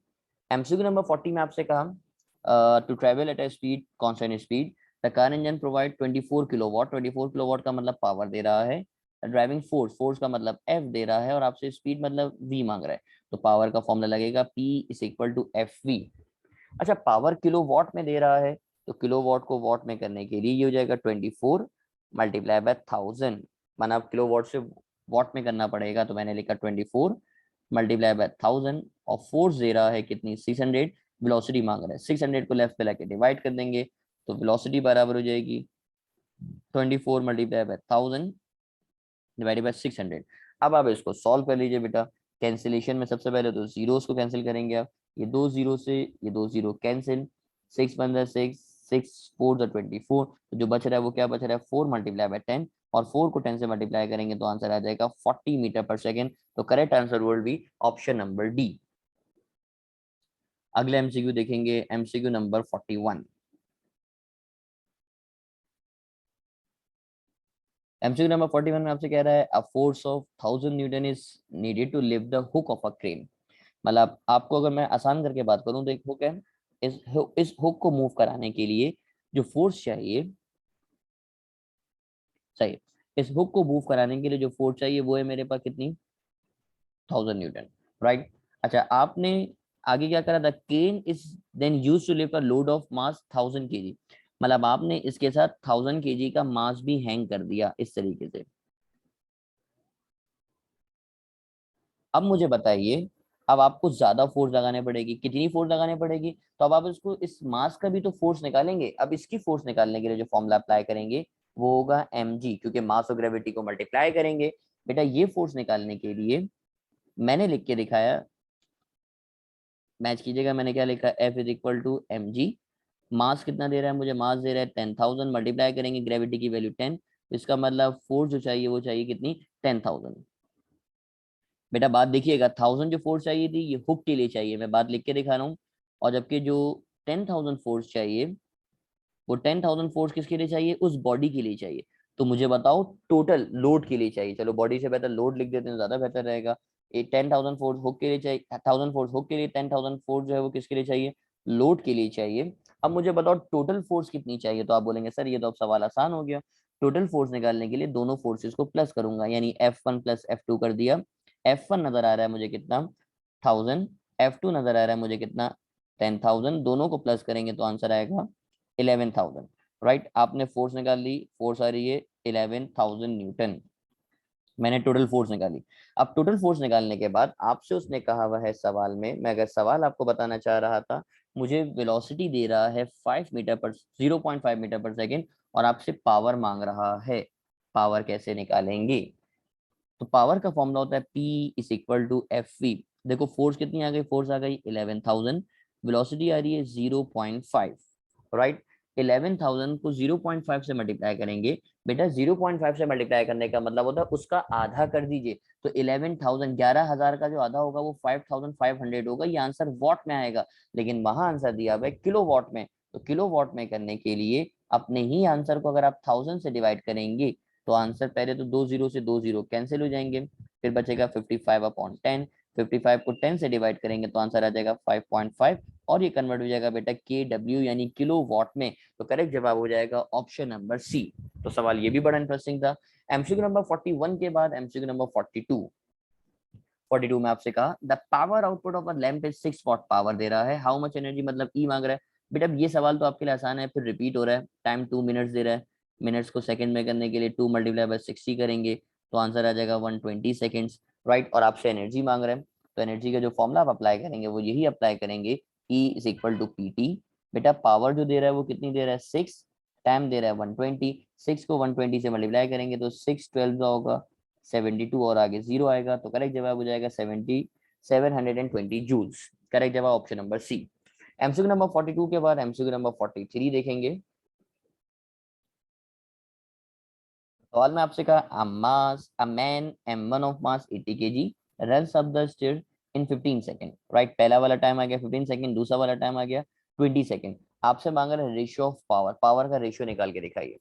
एमसीक्यू नंबर 40 में आपसे कहा to travel at a speed constant speed the car engine provide 24 kilowatt, 24 kilowatt का मतलब पावर दे रहा है, ड्राइविंग फोर्स, फोर्स का मतलब एफ दे रहा है, और आपसे स्पीड मतलब वी मांग रहा है, तो पावर का फॉर्मूला लगेगा P is equal to F V. अच्छा, पावर किलो वॉट में दे रहा है, तो किलो वॉट को वॉट में करने के लिए ये हो जाएगा 24 मल्टीप्लाई बाय 1000, माना आप किलो वॉट से वॉट में करना पड़ेगा, तो मैंने लिखा 24 मल्टीप्लाई बाय 1000, और फोर्स दे रहा है कितनी 600, वेलोसिटी मांग रहा है 600 को लेफ्ट पे लाके डिवाइड कर देंगे, तो वेलोसिटी बराबर हो जाएगी 24 मल्टीप्लाई बाय 1000 डिवाइडेड बाय 600। अब आप इसको सॉल्व कर लीजिए बेटा। कैंसिलेशन में सबसे पहले तो जीरोस को कैंसिल करेंगे आप, ये दो जीरो से ये दो जीरो कैंसिल, 6 × 6 6 4 × 24, तो जो बच रहा है वो क्या बच रहा है 4 मल्टीप्लाई बाय 10, और 4 को 10 से मल्टीप्लाई करेंगे तो आंसर आ जाएगा 40 मीटर पर सेकेंड। तो correct answer will be option number D. अगले एमसीक्यू देखेंगे, एमसीक्यू नंबर 41। एमसीक्यू नंबर 41 में आपसे कह रहा है a force of 1000 newton is needed to lift the hook of a crane. मतलब आपको अगर मैं आसान करके बात करूं तो एक हुक है, इस हुक को मूव कराने के लिए जो फोर्स चाहिए, सही, इस हुक को मूव कराने के लिए जो फोर्स चाहिए वो है मेरे पास कितनी, 1000 न्यूटन, राइट। अच्छा आपने आगे क्या करा था, crane is then use to lift a load of mass 1000 kg। मतलब आपने इसके साथ 1000 kg का मास भी हैंग कर दिया इस तरीके से। अब मुझे बताइए, अब आपको ज्यादा फोर्स लगाने पड़ेगी, कितनी फोर्स लगाने पड़ेगी, तो अब आप इसको इस मास का भी तो फोर्स निकालेंगे। अब इसकी फोर्स निकालने के लिए जो फॉर्मूला अप्लाई करेंगे वो होगा mg, क्योंकि मास और ग्रेविटी को मल्टीप्लाई करेंगे। बेटा ये फोर्स निकालने के लिए मैंने लिख के दिखाया, मैच कीजिएगा, मैंने क्या लिखा, F is equal to M G. Mass कितना दे रहा है मुझे, मास दे रहा है 10,000, मल्टीप्लाई करेंगे ग्रेविटी की वैल्यू 10, इसका मतलब फोर्स जो चाहिए वो चाहिए कितनी, 10,000। बेटा बात देखिएगा, 1000 जो फोर्स चाहिए थी ये हुक के लिए चाहिए, मैं बात लिख के दिखा रहा हूँ, और जबकि जो 10,000 फोर्स चाहिए वो 10,000 फोर्स किसके लिए चाहिए, उस बॉडी के लिए चाहिए। तो मुझे बताओ टोटल लोड के लिए चाहिए, चलो बॉडी से बेहतर लोड लिख देते हैं, ज्यादा बेहतर रहेगा। ये 10,000 फोर्स हुक के लिए चाहिए, 1000 फोर्स हुक के लिए, 10,000 फोर्स जो है वो किसके लिए चाहिए, लोड के लिए चाहिए। अब मुझे बताओ टोटल फोर्स कितनी चाहिए, तो आप बोलेंगे सर ये तो अब सवाल आसान हो गया। टोटल फोर्स निकालने के लिए दोनों फोर्सेस को प्लस करूंगा, यानी F1 प्लस F2 कर दिया। F1 नजर आ रहा है मुझे कितना, 1000, F2 नजर आ रहा है मुझे कितना, 10,000, दोनों को प्लस करेंगे तो आंसर आएगा 11,000, राइट। आपने फोर्स निकाल ली, फोर्स आ रही है 11,000 न्यूटन, मैंने टोटल फोर्स निकाली। अब टोटल फोर्स निकालने के बाद आपसे उसने कहा हुआ है सवाल में, मैं अगर सवाल आपको बताना चाह रहा था, मुझे वेलोसिटी दे रहा है 0.5 मीटर पर सेकेंड, और आपसे पावर मांग रहा है। पावर कैसे निकालेंगे, तो पावर का फॉर्मूला होता है P is equal to F V. देखो फोर्स कितनी आ गई, फोर्स आ गई 11,000, वेलोसिटी आ रही है 0.5, राइट। 11,000 को 0.5 से मल्टीप्लाई करेंगे, बेटा 0.5 से मल्टीप्लाई करने का मतलब होता है उसका आधा कर दीजिए, तो 11,000, 11,000 का जो आधा होगा वो 5,500 होगा, ये आंसर वॉट में आएगा। लेकिन वहां आंसर दिया हुआ है किलो वॉट में, तो किलो वॉट में करने के लिए अपने ही आंसर को अगर आप 1000 से डिवाइड करेंगे तो आंसर, पहले तो दो जीरो से दो जीरो कैंसिल हो जाएंगे, फिर बचेगा 55/10, 55 को 10 से डिवाइड करेंगे तो आंसर आ जाएगा 5.5, और ये कन्वर्ट हो जाएगा बेटा के डब्ल्यू यानी किलो वॉट में। तो करेक्ट जवाब हो जाएगा ऑप्शन नंबर सी। तो सवाल ये भी बड़ा इंटरेस्टिंग था। एमसीक्यू नंबर 41 के बाद एमसीक्यू नंबर 42 में आपसे कहा the power output of a lamp is 6 watt, power दे रहा है, हाउ मच एनर्जी मतलब ई मांग रहा है। बेटा ये सवाल तो आपके लिए आसान है, फिर रिपीट हो रहा है, टाइम 2 मिनट्स दे रहा है, मिनट्स को सेकंड में करने के लिए 2 मल्टीप्लाई बाय 60 करेंगे तो आंसर आ जाएगा 120 सेकेंड्स, राइट। और आपसे एनर्जी मांग रहे हैं, तो एनर्जी का जो फॉर्मूला आप अप्लाई करेंगे वो यही अप्लाई करेंगे, E is equal to P T. बेटा पावर जो दे रहा है वो कितनी दे रहा है 6, टाइम दे रहा है 120, 6 को 120 से मल्टीप्लाई करेंगे तो 6 12 होगा 72, और आगे जीरो आएगा, तो करेक्ट जवाब हो जाएगा 720 जूल्स। करेक्ट जवाब option number C. MCQ number 42 के बाद एमसीक्यू नंबर 43 देखेंगे। सवाल में आपसे कहा a man M1 of mass 80 kg runs up the stair in 15 second, right. पहला वाला टाइम आ गया 15 सेकंड, दूसरा वाला टाइम आ गया 20 सेकंड। आपसे मांग रहा है रेशियो ऑफ पावर, पावर का रेशियो निकाल के दिखाइए।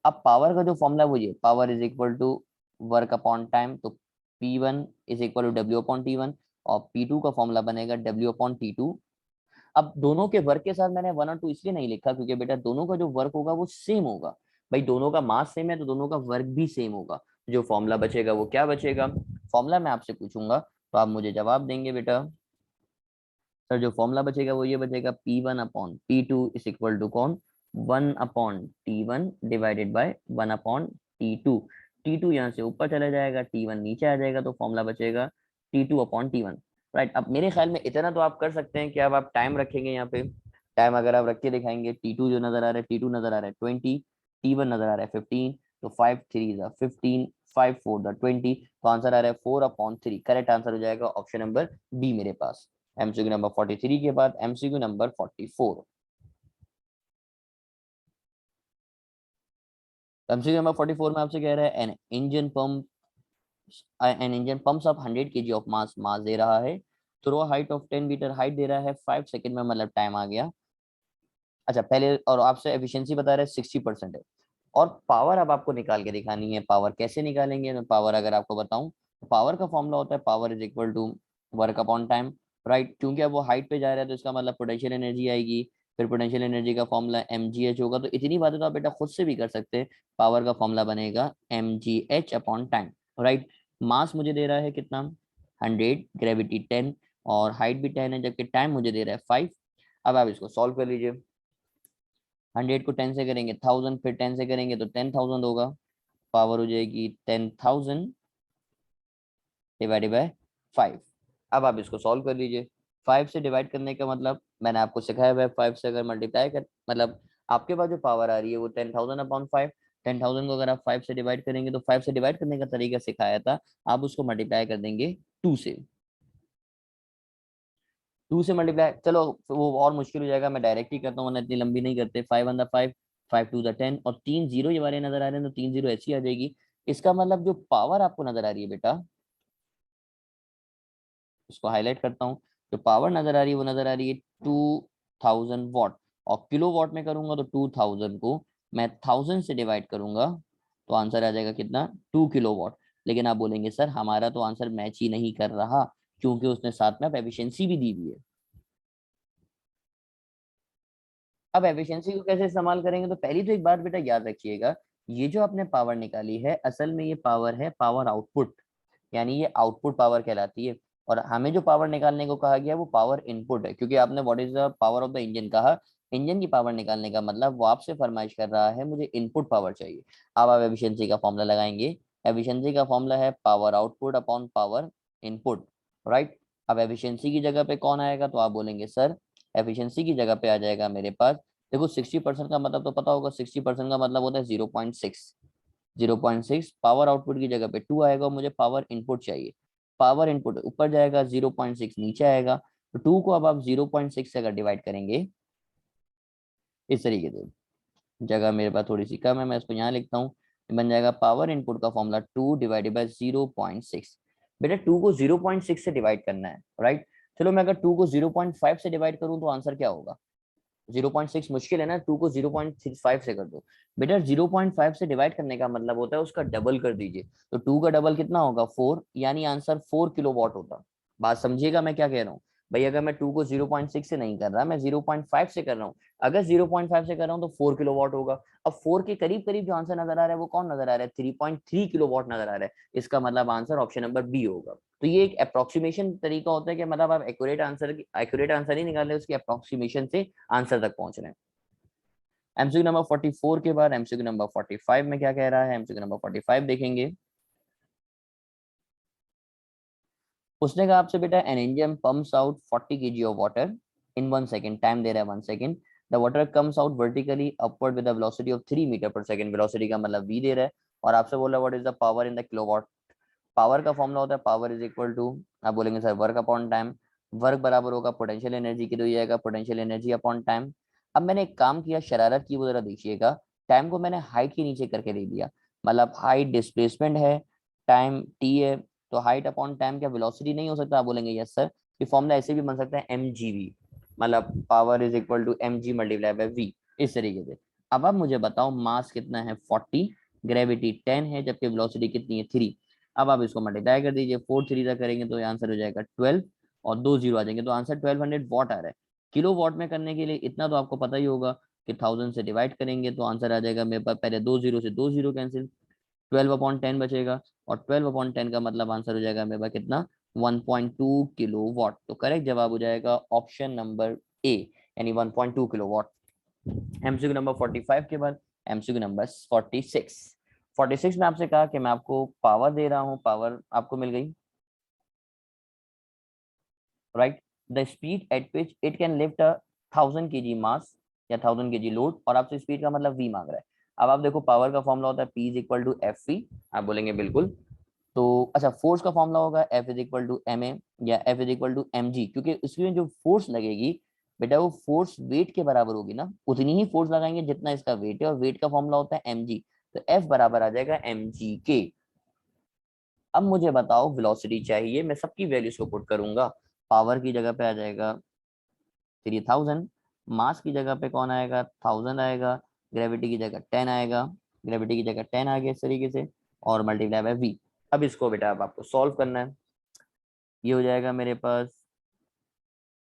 अब पावर का जो फॉर्मूला वो ये, power is equal to work upon time, तो P1 is equal to W upon T1, और P2 का फॉर्मूला बनेगा W अपॉन T2। अब दोनों के वर्क के साथ मैंने 1 और 2 इसलिए नहीं लिखा क्योंकि बेटा दोनों का जो वर्क होगा वो सेम होगा, भाई दोनों का मास सेम है तो दोनों का वर्क भी सेम होगा। जो फॉर्मूला बचेगा वो क्या बचेगा, फॉर्मूला मैं आपसे पूछूंगा तो आप मुझे जवाब देंगे बेटा। सर जो फॉर्मूला बचेगा वो ये बचेगा, P1/P2 इज इक्वल टू कौन, 1/T1 divided by 1/T2। T2 यहाँ से ऊपर चला जाएगा, T1 नीचे आ जाएगा, तो फॉर्मूला बचेगा T2/T1, राइट। अब मेरे ख्याल में इतना तो आप कर सकते हैं कि अब आप टाइम रखेंगे यहाँ पे, टाइम अगर आप रख के दिखाएंगे, T2 जो नजर आ रहा है, T2 नजर आ रहा है 20, T1 नजर आ रहा है 15, तो 5 3 ज़ा 15, 5 4 ज़ा 20, तो आंसर आ रहा है 4/3। करेक्ट आंसर हो जाएगा ऑप्शन नंबर बी मेरे पास। एमसीक्यू नंबर 43 के बाद एमसीक्यू नंबर 44। एमसीक्यू नंबर 44 में आपसे कह रहा है an engine pumps up 100 kg of mass, mass दे रहा है, through height of 10 metre, height दे रहा है 5 सेकंड में, मतलब टाइम आ गया। अच्छा पहले, और आपसे एफिशिएंसी बता रहे हैं 60% है, और पावर अब आपको निकाल के दिखानी है। पावर कैसे निकालेंगे? मैं पावर अगर आपको बताऊं, तो पावर का फॉर्मूला होता है power is equal to work upon time, right. क्योंकि अब वो हाइट पे जा रहा है तो इसका मतलब पोटेंशियल एनर्जी आएगी, फिर पोटेंशियल एनर्जी का फॉर्मूला mgh होगा। तो इतनी बातें तो आप बेटा खुद से भी कर सकते हैं। पावर का फॉर्मूला बनेगा mgh अपॉन टाइम, राइट। मास मुझे दे रहा है कितना? 100, ग्रेविटी 10, और हाइट भी 10 है, जबकि टाइम मुझे दे रहा है 5। अब आप इसको सॉल्व कर लीजिए। 100 को 10 से करेंगे 1000, फिर 10 से करेंगे तो 10,000 होगा। पावर हो जाएगी 10,000 डिवाइडेड बाय 5। अब आप इसको सॉल्व कर लीजिए। 5 से डिवाइड करने का मतलब मैंने आपको सिखाया हुआ है, 5 से अगर मल्टीप्लाई कर, मतलब आपके पास जो पावर आ रही है वो 10,000/5। 10,000 को अगर आप 5 से डिवाइड करेंगे, तो 5 से डिवाइड करने का तरीका सिखाया था, आप उसको मल्टीप्लाई कर देंगे 2 से। 2 से मल्टीप्लाई, चलो वो और मुश्किल हो जाएगा, मैं डायरेक्ट ही करता हूँ वरना इतनी लंबी नहीं करते। 5 1 5, 5 2 10, और 3 जीरो ये वाले नजर आ रहे हैं, तो 3 जीरो ऐसी आ जाएगी। इसका मतलब जो पावर आपको नजर आ रही है बेटा, उसको हाईलाइट करता हूँ, जो पावर नजर आ रही है वो नजर आ रही है 2000 वॉट। और किलो वॉट में करूंगा तो 2000 को मैं 1000 से डिवाइड करूंगा, तो आंसर आ जाएगा कितना? 2 किलो वॉट। लेकिन आप बोलेंगे सर हमारा तो आंसर मैच ही नहीं कर रहा, क्योंकि उसने साथ में एफिशिएंसी भी दी हुई है। अब एफिशिएंसी को कैसे इस्तेमाल करेंगे? तो पहली तो एक बात बेटा याद रखिएगा, ये जो आपने पावर निकाली है, असल में ये पावर है पावर आउटपुट, यानी ये आउटपुट पावर कहलाती है। और हमें जो पावर निकालने को कहा गया है वो पावर इनपुट है, क्योंकि आपने what is the power of the engine कहा। इंजन की पावर निकालने का मतलब वो आपसे फरमाइश कर रहा है मुझे इनपुट पावर चाहिए। अब आप एफिशिएंसी का फॉर्मूला लगाएंगे। एफिशिएंसी का फॉर्मूला है power output upon power input, right. अब एफिशिएंसी की जगह पे कौन आएगा? तो आप बोलेंगे सर एफिशिएंसी की जगह पे आ जाएगा मेरे पास, देखो 60% का मतलब तो पता होगा, 60% का मतलब होता है 0.6। 0.6 पावर आउटपुट की जगह पे 2 आएगा, और मुझे पावर इनपुट चाहिए। पावर इनपुट ऊपर जाएगा, 0.6 नीचे आएगा। तो 2 को अब आप 0.6 से अगर डिवाइड करेंगे इस तरीके से, जगह मेरे पास थोड़ी सी कम है, मैं इसको यहाँ लिखता हूँ। बन जाएगा पावर इनपुट का फॉर्मूला 2 डिवाइडेड बाय 0.6। बेटा 2 को 0.6 से डिवाइड करना है, राइट। चलो मैं अगर 2 को 0.5 से डिवाइड करूँ तो आंसर क्या होगा? 0.6 मुश्किल है ना, 2 को 0.65 से कर दो। बेटा 0.5 से डिवाइड करने का मतलब होता है उसका डबल कर दीजिए। तो 2 का डबल कितना होगा? 4, यानी आंसर 4 किलो वॉट होता। बात समझिएगा मैं क्या कह रहा हूँ? भाई अगर मैं 2 को 0.6 से नहीं कर रहा, मैं 0.5 से कर रहा हूँ। अगर 0.5 से कर रहा हूँ तो 4 किलो वॉट होगा। अब 4 के करीब करीब जो आंसर नजर आ रहा है वो कौन नजर आ रहा है? 3.3 किलो वॉट नजर आ रहा है। इसका मतलब आंसर ऑप्शन नंबर बी होगा। तो ये एक अप्रोक्सीमेशन तरीका होता है कि मतलब आप एक्यूरेट आंसर ही निकाल रहे, उसकी अप्रोक्सीमेशन से आंसर तक पहुंच रहे हैं। एमसीक्यू नंबर 44 के बाद एमसीक्यू नंबर 45 में क्या कह रहा है? एमसीक्यू नंबर 45 देखेंगे। उसने कहा आपसे बेटा an engine pumps out 40 kg of water in 1 second, time दे रहा है 1 second. The water comes out vertically upward with the velocity of 3 metre per second, velocity का मतलब v दे रहा है। और आपसे बोला what is the power in the kilowatt. Power का फॉर्मूला होता है पावर इज इक्वल टू, आप बोलेंगे sir work upon time. Work बराबर होगा पोटेंशियल एनर्जी की, तो ये आएगा पोटेंशियल एनर्जी अपॉन टाइम। अब मैंने एक काम किया, शरारत की, वो जरा देखिएगा। टाइम को मैंने हाइट के नीचे करके दे दिया, मतलब हाइट डिस्प्लेसमेंट है, टाइम टी है, तो हाइट अपॉन टाइम क्या वेलोसिटी नहीं हो सकता? आप बोलेंगे यस सर। ये फॉर्मूला ऐसे भी बन सकता है mgv, मतलब power is equal to mg multiply by v, इस तरीके से। अब आप मुझे बताओ मास कितना है? 40, ग्रेविटी 10 है, जबकि वेलोसिटी कितनी है? 3। अब आप इसको मल्टीप्लाई कर दीजिए, 4 3 तक करेंगे तो आंसर हो जाएगा 12, और 2 जीरो आ जाएंगे, तो आंसर 1200 वॉट आ रहा है। किलो वॉट में करने के लिए इतना तो आपको पता ही होगा कि 1000 से डिवाइड करेंगे तो आंसर आ जाएगा मेरे पास, पहले 2 जीरो से 2 जीरो कैंसिल, 12/10 बचेगा, और 12/10 का मतलब आंसर हो जाएगा मेरे पास कितना? 1.2 किलो वॉट। तो करेक्ट जवाब हो जाएगा ऑप्शन नंबर ए, यानी 1.2 किलो वॉट। एमसीक्यू नंबर 45 के बाद एमसीक्यू नंबर 46। 46 में आपसे कहा कि मैं आपको पावर दे रहा हूँ, पावर आपको मिल गई, right. The speed at which it can lift 1000 kg मास या 1000 kg लोड, और आपसे स्पीड का मतलब v मांग रहा है। अब आप देखो पावर का फॉर्मूला होता है P is equal to F V, आप बोलेंगे बिल्कुल। तो अच्छा फोर्स का फॉर्मूला होगा F is equal to M A या F is equal to M G, क्योंकि उसमें जो फोर्स लगेगी बेटा वो फोर्स वेट के बराबर होगी ना, उतनी ही फोर्स लगाएंगे जितना इसका वेट है, और वेट का फॉर्मूला होता है एम जी, तो F बराबर आ जाएगा एम जी के। अब मुझे बताओ वेलोसिटी चाहिए, मैं सबकी वैल्यूज को पुट करूंगा। पावर की जगह पे आ जाएगा 3000, मास की जगह पे कौन आएगा 1000 आएगा, ग्रेविटी की जगह 10 आएगा, ग्रेविटी की जगह 10 आ गया इस तरीके से, और मल्टीप्लाई बाय वी। अब इसको बेटा अब आपको सॉल्व करना है। ये हो जाएगा मेरे पास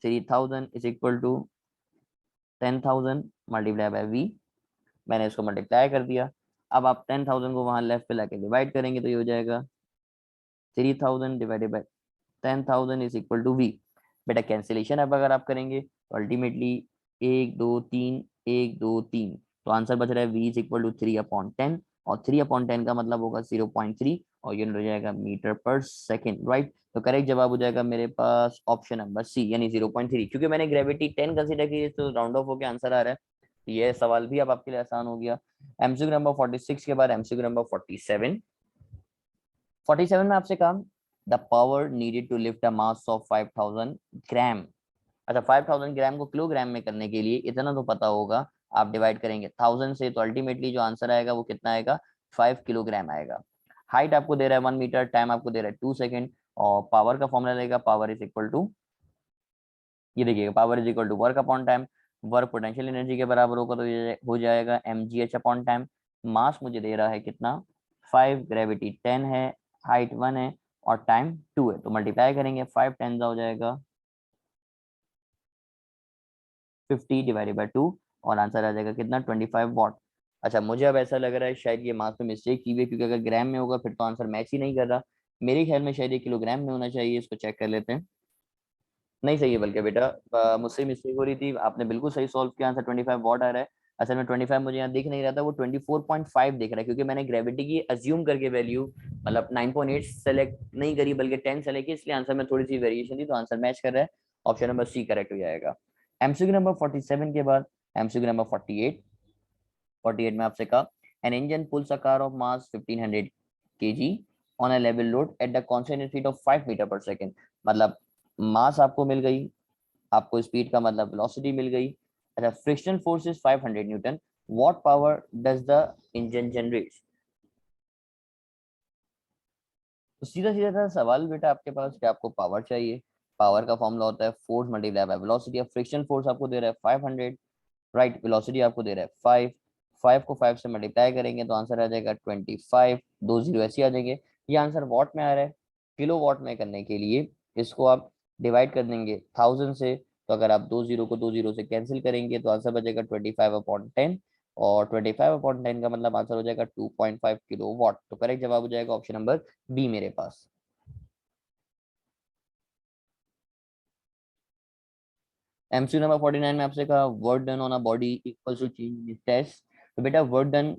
3000 is equal to 10,000 multiply by V, मैंने इसको मल्टीप्लाई कर दिया। अब आप 10,000 को वहां लेफ्ट पे लाके डिवाइड करेंगे तो ये हो जाएगा 3000 divided by 10,000 is equal to V. बेटा कैंसिलेशन अब अगर आप करेंगे तो अल्टीमेटली 1 2 3 1 2 3, तो आंसर बच रहा है v इज इक्वल टू 3/10, और 3/10 का मतलब होगा 0.3, और यूनिट हो जाएगा मीटर पर सेकेंड, राइट। तो करेक्ट जवाब हो जाएगा मेरे पास ऑप्शन नंबर सी यानी 0.3, क्योंकि मैंने ग्रेविटी 10 कंसीडर की तो राउंड ऑफ होकर आंसर आ रहा है। ये सवाल भी अब आपके लिए आसान हो गया। एमसीक्यू नंबर 46 के बाद एमसीक्यू नंबर 47। 47 में आपसे कहा the power needed to lift a mass of 5000 gram. अच्छा 5000 ग्राम को किलोग्राम में करने के लिए इतना तो पता होगा, आप डिवाइड करेंगे 1000 से तो अल्टीमेटली जो आंसर आएगा वो कितना आएगा 5 किलोग्राम आएगा। हाइट आपको दे रहा है 1 मीटर, टाइम आपको दे रहा है 2 सेकेंड, और पावर का फॉर्मूला रहेगा पावर इज इक्वल टू, ये देखिएगा power is equal to work upon time. Work potential energy के बराबर होगा तो ये हो जाएगा M G H upon time. Mass मुझे दे रहा है कितना 5, ग्रेविटी 10 है, हाइट 1 है, और टाइम 2 है, तो मल्टीप्लाई करेंगे 5 10 हो जाएगा 50 डिवाइडेड बाय 2, और आंसर आ जाएगा कितना 25 वॉट। अच्छा मुझे अब ऐसा लग रहा है शायद ये मास में मिस्टेक की हुई है, क्योंकि अगर ग्राम में होगा फिर तो आंसर मैच ही नहीं कर रहा। मेरे ख्याल में शायद ये किलोग्राम में होना चाहिए, इसको चेक कर लेते हैं। नहीं सही है बल्कि बेटा, मुझसे मिस्टेक हो रही थी, आपने बिल्कुल सही सॉल्व किया, आंसर 25 वॉट आ रहा है। असल में 25 मुझे यहाँ दिख नहीं रहा था, वो 24.5 दिख रहा है, क्योंकि मैंने ग्रेविटी की अज्यूम करके वैल्यू मतलब 9.8 सेलेक्ट नहीं करी बल्कि 10 सेलेक्ट की, इसलिए आंसर में थोड़ी सी वेरिएशन थी, तो आंसर मैच कर रहा है। ऑप्शन नंबर सी करेक्ट हो जाएगा। एमसीक्यू नंबर 47 के बाद एमसीक्यू नंबर 48। 48 में आपसे कहा an engine pulls a car of mass 1500 kg on a level load at the constant speed of 5 metre per second. मतलब मास आपको मिल गई, आपको स्पीड का मतलब वेलोसिटी मिल गई। अच्छा frictional force is 500 Newton, what power does the engine generate. तो सीधा सीधा सा सवाल बेटा आपके पास कि आपको पावर चाहिए। पावर का फॉर्मूला होता है फोर्स मल्टीप्लाई बाय वेलोसिटी। अब फ्रिक्शन फोर्स आपको दे रहा है 500, राइट, वेलोसिटी आपको दे रहा है 5, 5 को 5 से मल्टीप्लाई करेंगे तो आंसर आ जाएगा 25, 2 जीरो ऐसे आ जाएंगे। ये आंसर वॉट में आ रहा है, किलो वॉट में करने के लिए इसको आप डिवाइड कर देंगे 1000 से, तो अगर आप 2 जीरो को 2 जीरो से कैंसिल करेंगे तो आंसर बचेगा 25/10, और 25/10 का मतलब आंसर हो जाएगा 2.5 किलो वॉट। तो करेक्ट जवाब हो जाएगा ऑप्शन नंबर बी मेरे पास। एमसीक्यू नंबर 49 में आपसे कहा work done on a body equals to change in test. तो बेटा वर्क डन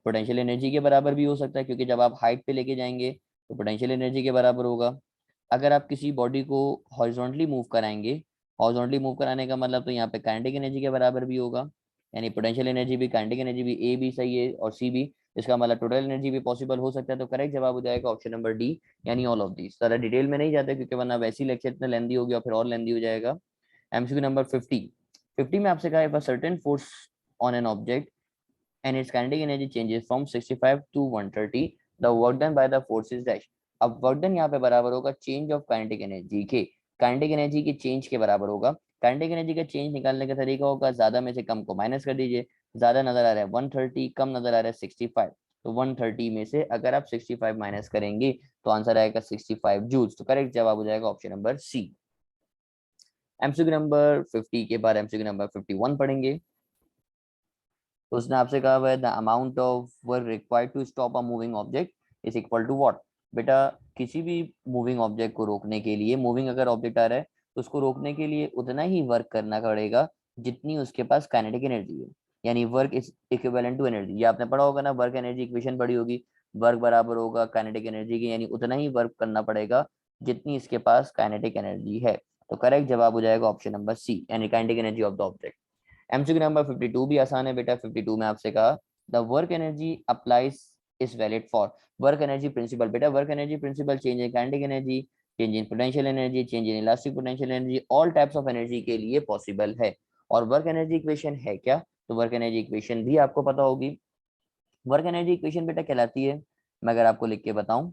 पोटेंशियल एनर्जी के बराबर भी हो सकता है, क्योंकि जब आप हाइट पे लेके जाएंगे तो पोटेंशियल एनर्जी के बराबर होगा। अगर आप किसी बॉडी को हॉरिजॉन्टली मूव कराएंगे, हॉरिजॉन्टली मूव कराने का मतलब तो यहाँ पे काइनेटिक एनर्जी के बराबर भी होगा, यानी पोटेंशियल एनर्जी भी काइनेटिक एनर्जी भी, ए भी सही है और सी भी, इसका मतलब टोटल एनर्जी भी पॉसिबल हो सकता है। तो करेक्ट जवाब हो जाएगा ऑप्शन नंबर डी यानी ऑल ऑफ दीज। ज़्यादा डिटेल में नहीं जाते क्योंकि वरना वैसी लेक्चर इतना लेंदी हो गया, फिर और लेंदी हो जाएगा। MCQ number 50। 50 में आपसे कहा है certain force on an object and its kinetic energy changes from 65 to 130, the work done by the force is dash। अब वर्क डन यहाँ पे बराबर होगा चेंज ऑफ काइनेटिक एनर्जी के, काइनेटिक एनर्जी के चेंज के बराबर होगा। काइनेटिक एनर्जी का चेंज निकालने का तरीका होगा ज्यादा में से कम को माइनस कर दीजिए, ज्यादा नजर आ रहा है 130, कम नजर आ रहा है 65, तो 130 में से अगर आप 65 माइनस करेंगे तो आंसर आएगा 65 जूल्स। तो करेक्ट जवाब हो जाएगा option number C. MCQ number 50 के बाद एमसीक्यू नंबर 51 पढ़ेंगे। तो उसने आपसे कहा हुआ है the amount of work required to stop a moving object is equal to what. बेटा किसी भी मूविंग ऑब्जेक्ट को रोकने के लिए, मूविंग अगर ऑब्जेक्ट आ रहा है तो उसको रोकने के लिए उतना ही वर्क करना पड़ेगा जितनी उसके पास काइनेटिक एनर्जी है, यानी work is equivalent to energy. ये आपने पढ़ा होगा ना, वर्क एनर्जी इक्वेशन पढ़ी होगी, वर्क बराबर होगा काइनेटिक एनर्जी की, यानी उतना ही वर्क करना पड़ेगा जितनी इसके पास काइनेटिक एनर्जी है। तो करेक्ट जवाब हो जाएगा ऑप्शन नंबर सी यानी kinetic energy of the object. MCQ number 52 भी आसान है बेटा। 52 में आपसे कहा the work energy applies is valid for work energy principle. बेटा work energy principle change in kinetic energy, change in potential energy, change in elastic potential energy, all types of energy के लिए पॉसिबल है। और work energy equation है क्या, तो work energy equation भी आपको पता होगी। वर्क एनर्जी इक्वेशन बेटा कहलाती है, मैं अगर आपको लिख के बताऊं,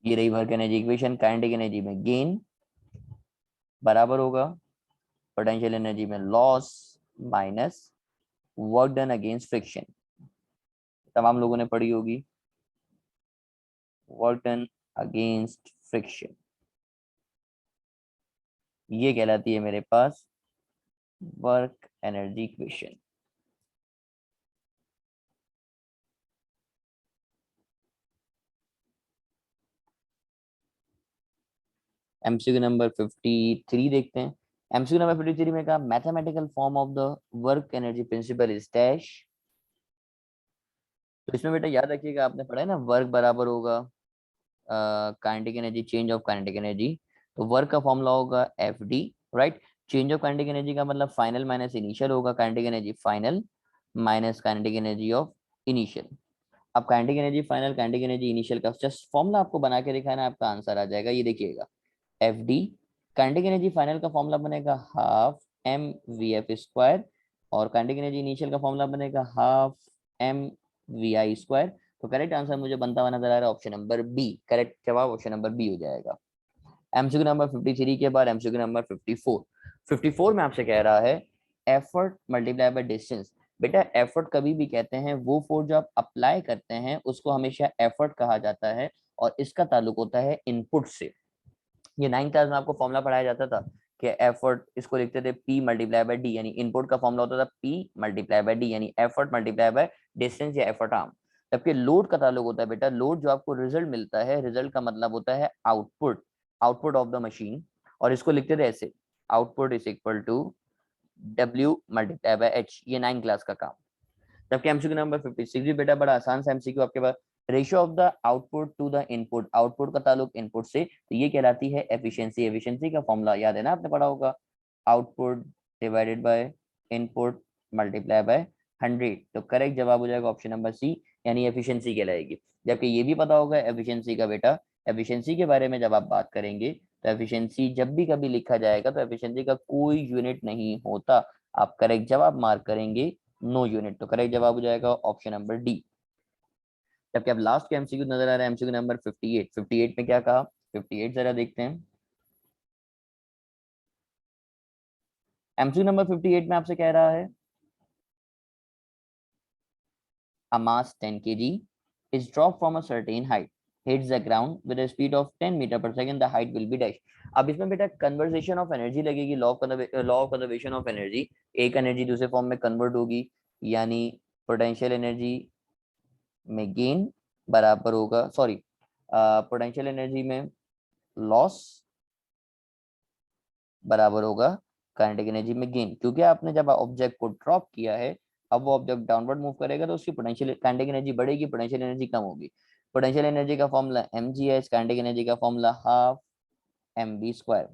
ये रही work energy equation. Kinetic energy में गेन बराबर होगा पोटेंशियल एनर्जी में loss minus work done against friction. तमाम लोगों ने पढ़ी होगी, वर्क डन अगेंस्ट फ्रिक्शन, ये कहलाती है मेरे पास work energy equation. MCQ number 53 देखते हैं। एमसीक्यू नंबर 53 में कहा mathematical form of the work energy principle is dash. तो इसमें बेटा याद रखिएगा, आपने पढ़ा है ना, वर्क बराबर होगा kinetic energy, change of kinetic energy. तो वर्क का फॉर्मूला होगा F D, right. Change of kinetic energy का मतलब फाइनल माइनस इनिशियल होगा, kinetic energy final minus kinetic energy of initial. अब kinetic energy final, kinetic energy initial का just formula आपको बना के दिखाना, आपका आंसर आ जाएगा। ये देखिएगा, F D kinetic energy final का फॉर्मूला बनेगा half M V F square, और काइनेटिक एनर्जी इनिशियल का फॉर्मूला बनेगा half M V I square. तो करेक्ट आंसर मुझे बनता हुआ नजर आ रहा है ऑप्शन नंबर बी। करेक्ट जवाब ऑप्शन नंबर बी हो जाएगा। एमसीक्यू नंबर 53 के बाद एमसीक्यू नंबर 54। 54 में आपसे कह रहा है एफर्ट मल्टीप्लाई बाय डिस्टेंस। बेटा एफर्ट कभी भी कहते हैं वो फोर्स जो आप अप्लाई करते हैं उसको हमेशा एफर्ट कहा जाता है, और इसका ताल्लुक होता है इनपुट से। ये 9th क्लास में आपको फॉर्मूला पढ़ाया जाता था कि एफर्ट, इसको लिखते थे P मल्टीप्लाई बाय डी, यानी इनपुट का फॉर्मूला होता था P मल्टीप्लाई बाय डी, यानी एफर्ट मल्टीप्लाई बाय डिस्टेंस या एफर्ट आर्म। जबकि लोड का ताल्लुक होता है बेटा, लोड जो आपको रिजल्ट मिलता है, रिजल्ट का मतलब होता है output, output of the machine, और इसको लिखते थे ऐसे, output is equal to W multiply by H। ये 9th क्लास का काम। जबकि एमसीक्यू नंबर 56 भी बेटा बड़ा आसान सा एमसीक्यू आपके पास, ratio of the output to the input, output का ताल्लुक इनपुट से, तो ये कहलाती है एफिशिएंसी। एफिशिएंसी का फॉर्मूला याद है ना, आपने पढ़ा होगा, output divided by input multiply by 100। तो करेक्ट जवाब हो जाएगा ऑप्शन नंबर सी, यानी एफिशिएंसी कहलाएगी। जबकि ये भी पता होगा एफिशिएंसी का बेटा, एफिशिएंसी के बारे में जब आप बात करेंगे तो एफिशिएंसी जब भी कभी लिखा जाएगा तो एफिशिएंसी का कोई यूनिट नहीं होता। आप करेक्ट जवाब मार्क करेंगे नो यूनिट। तो करेक्ट जवाब हो जाएगा ऑप्शन नंबर डी। जबकि अब लास्ट के एमसीक्यू नजर आ रहा है, एमसीक्यू नंबर 58। 58 में क्या कहा, 58 जरा देखते हैं। एमसीक्यू नंबर 58 में आपसे कह रहा है a mass 10 kg is dropped from a certain height, hits the ground with a speed of 10 meter per second, the height will be dash। अब इसमें बेटा कन्वर्जेशन ऑफ एनर्जी लगेगी, law of conservation of energy. एक energy दूसरे form में convert होगी, यानी potential energy में गेन बराबर होगा, सॉरी, पोटेंशियल एनर्जी में लॉस बराबर होगा काइनेटिक एनर्जी में गेन। क्योंकि आपने जब ऑब्जेक्ट को ड्रॉप किया है, अब वो ऑब्जेक्ट डाउनवर्ड मूव करेगा तो उसकी पोटेंशियल काइनेटिक एनर्जी बढ़ेगी, पोटेंशियल एनर्जी कम होगी। पोटेंशियल एनर्जी का फॉर्मूला mgh, काइनेटिक एनर्जी का formula half mv square,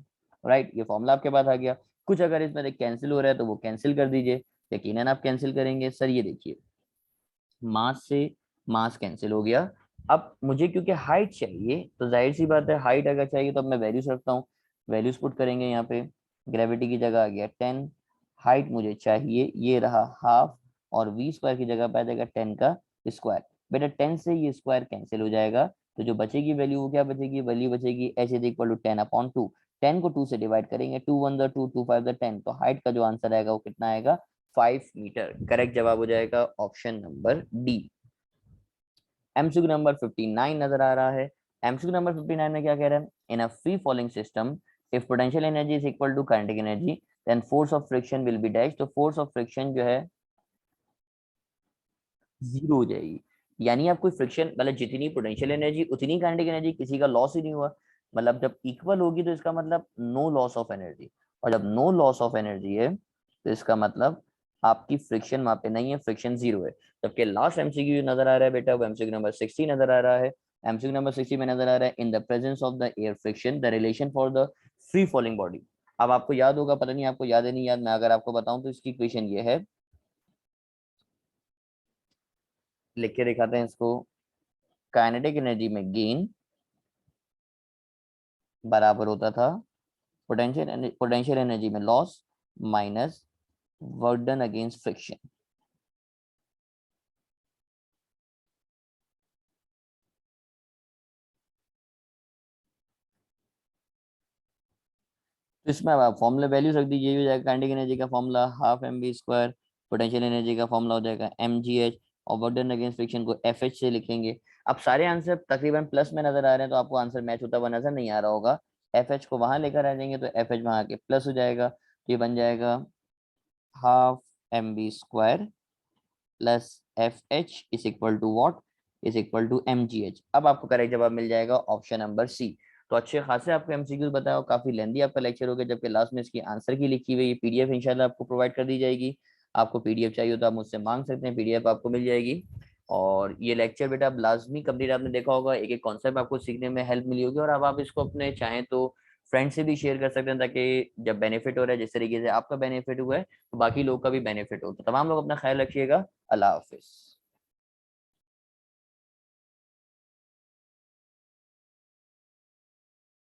right. ये फॉर्मूला आपके पास आ गया। कुछ अगर इसमें कैंसिल हो रहा है तो वो कैंसिल कर दीजिए, यकीनन आप कैंसिल करेंगे। सर ये देखिए, मास से मास कैंसिल हो गया। अब मुझे क्योंकि हाइट चाहिए तो जाहिर सी बात है, हाइट अगर चाहिए तो अब मैं वैल्यूज रखता हूँ, वैल्यूज पुट करेंगे यहाँ पे। ग्रेविटी की जगह आ गया 10, हाइट मुझे चाहिए ये रहा हाफ, और वी स्क्वायर की जगह पे आ जाएगा 10 का स्क्वायर। बेटा 10 से ये स्क्वायर कैंसिल हो जाएगा, तो जो बचेगी वैल्यू वो क्या बचेगी, वैल्यू बचेगी एच इज इक्वल टू 10/2। 10 को 2 से डिवाइड करेंगे, 2 1 द 2, 2 5 द 10, तो हाइट का जो आंसर आएगा वो कितना आएगा, 5 मीटर। करेक्ट जवाब हो जाएगा option number D. MCQ number 59 नजर आ रहा है। एमसीक्यू नंबर 59 में क्या कह रहा है, in a free falling system if potential energy is equal to kinetic energy then force of friction will be dash. तो फोर्स ऑफ फ्रिक्शन जो है जीरो हो जाएगी, यानी आप कोई फ्रिक्शन, मतलब जितनी पोटेंशियल एनर्जी उतनी काइनेटिक एनर्जी, किसी का लॉस ही नहीं हुआ। मतलब जब इक्वल होगी तो इसका मतलब नो लॉस ऑफ एनर्जी, और जब नो लॉस ऑफ एनर्जी है तो इसका मतलब आपकी फ्रिक्शन वहां पे नहीं है, फ्रिक्शन जीरो है। जबकि लास्ट एमसीक्यू नजर आ रहा है बेटा, वो एमसीक्यू नंबर 60 नजर आ रहा है। एमसीक्यू नंबर 60 में नजर आ रहा है in the presence of the air friction the relation for the free falling body. अब आपको याद होगा, पता नहीं आपको याद है नहीं याद, मैं अगर आपको बताऊं तो इसकी इक्वेशन ये है, लिख के दिखाते हैं इसको। काइनेटिक एनर्जी में गेन बराबर होता था पोटेंशियल एनर्जी में loss minus work done against friction. तो इसमें अब आप फॉर्मूला वैल्यू रख दीजिए, ये हो जाएगा काइनेटिक एनर्जी का formula half M B square, potential energy का फॉर्मूला हो जाएगा एम जी एच, और वर्क डन अगेंस्ट फ्रिक्शन को एफ एच से लिखेंगे। अब सारे आंसर तकरीबन प्लस में नजर आ रहे हैं, तो आपको आंसर मैच होता हुआ नजर नहीं आ रहा होगा। एफ एच को वहां लेकर आ जाएंगे तो एफ एच वहां के प्लस हो जाएगा, तो ये बन जाएगा half M B square plus F H is equal to what, is equal to M G H. अब आपको करेक्ट जवाब मिल जाएगा ऑप्शन नंबर सी। तो अच्छे खासे आपको एमसीक्यूज बताया, काफी लेंदी आपका लेक्चर हो गया, जबकि लास्ट में इसकी आंसर की लिखी हुई पीडीएफ इंशाल्लाह आपको प्रोवाइड कर दी जाएगी। आपको पीडीएफ चाहिए तो आप मुझसे मांग सकते हैं, पीडीएफ आपको मिल जाएगी। और ये लेक्चर बेटा आप लाजमी कंप्लीट, आपने देखा होगा एक एक कॉन्सेप्ट आपको सीखने में हेल्प मिली होगी, और अब आप इसको अपने चाहें तो फ्रेंड से भी शेयर कर सकते हैं, ताकि जब बेनिफिट हो रहा है जिस तरीके से आपका बेनिफिट हुआ है, तो बाकी लोग का भी बेनिफिट हो। तो तमाम लोग अपना ख्याल रखिएगा। अल्लाह हाफिज।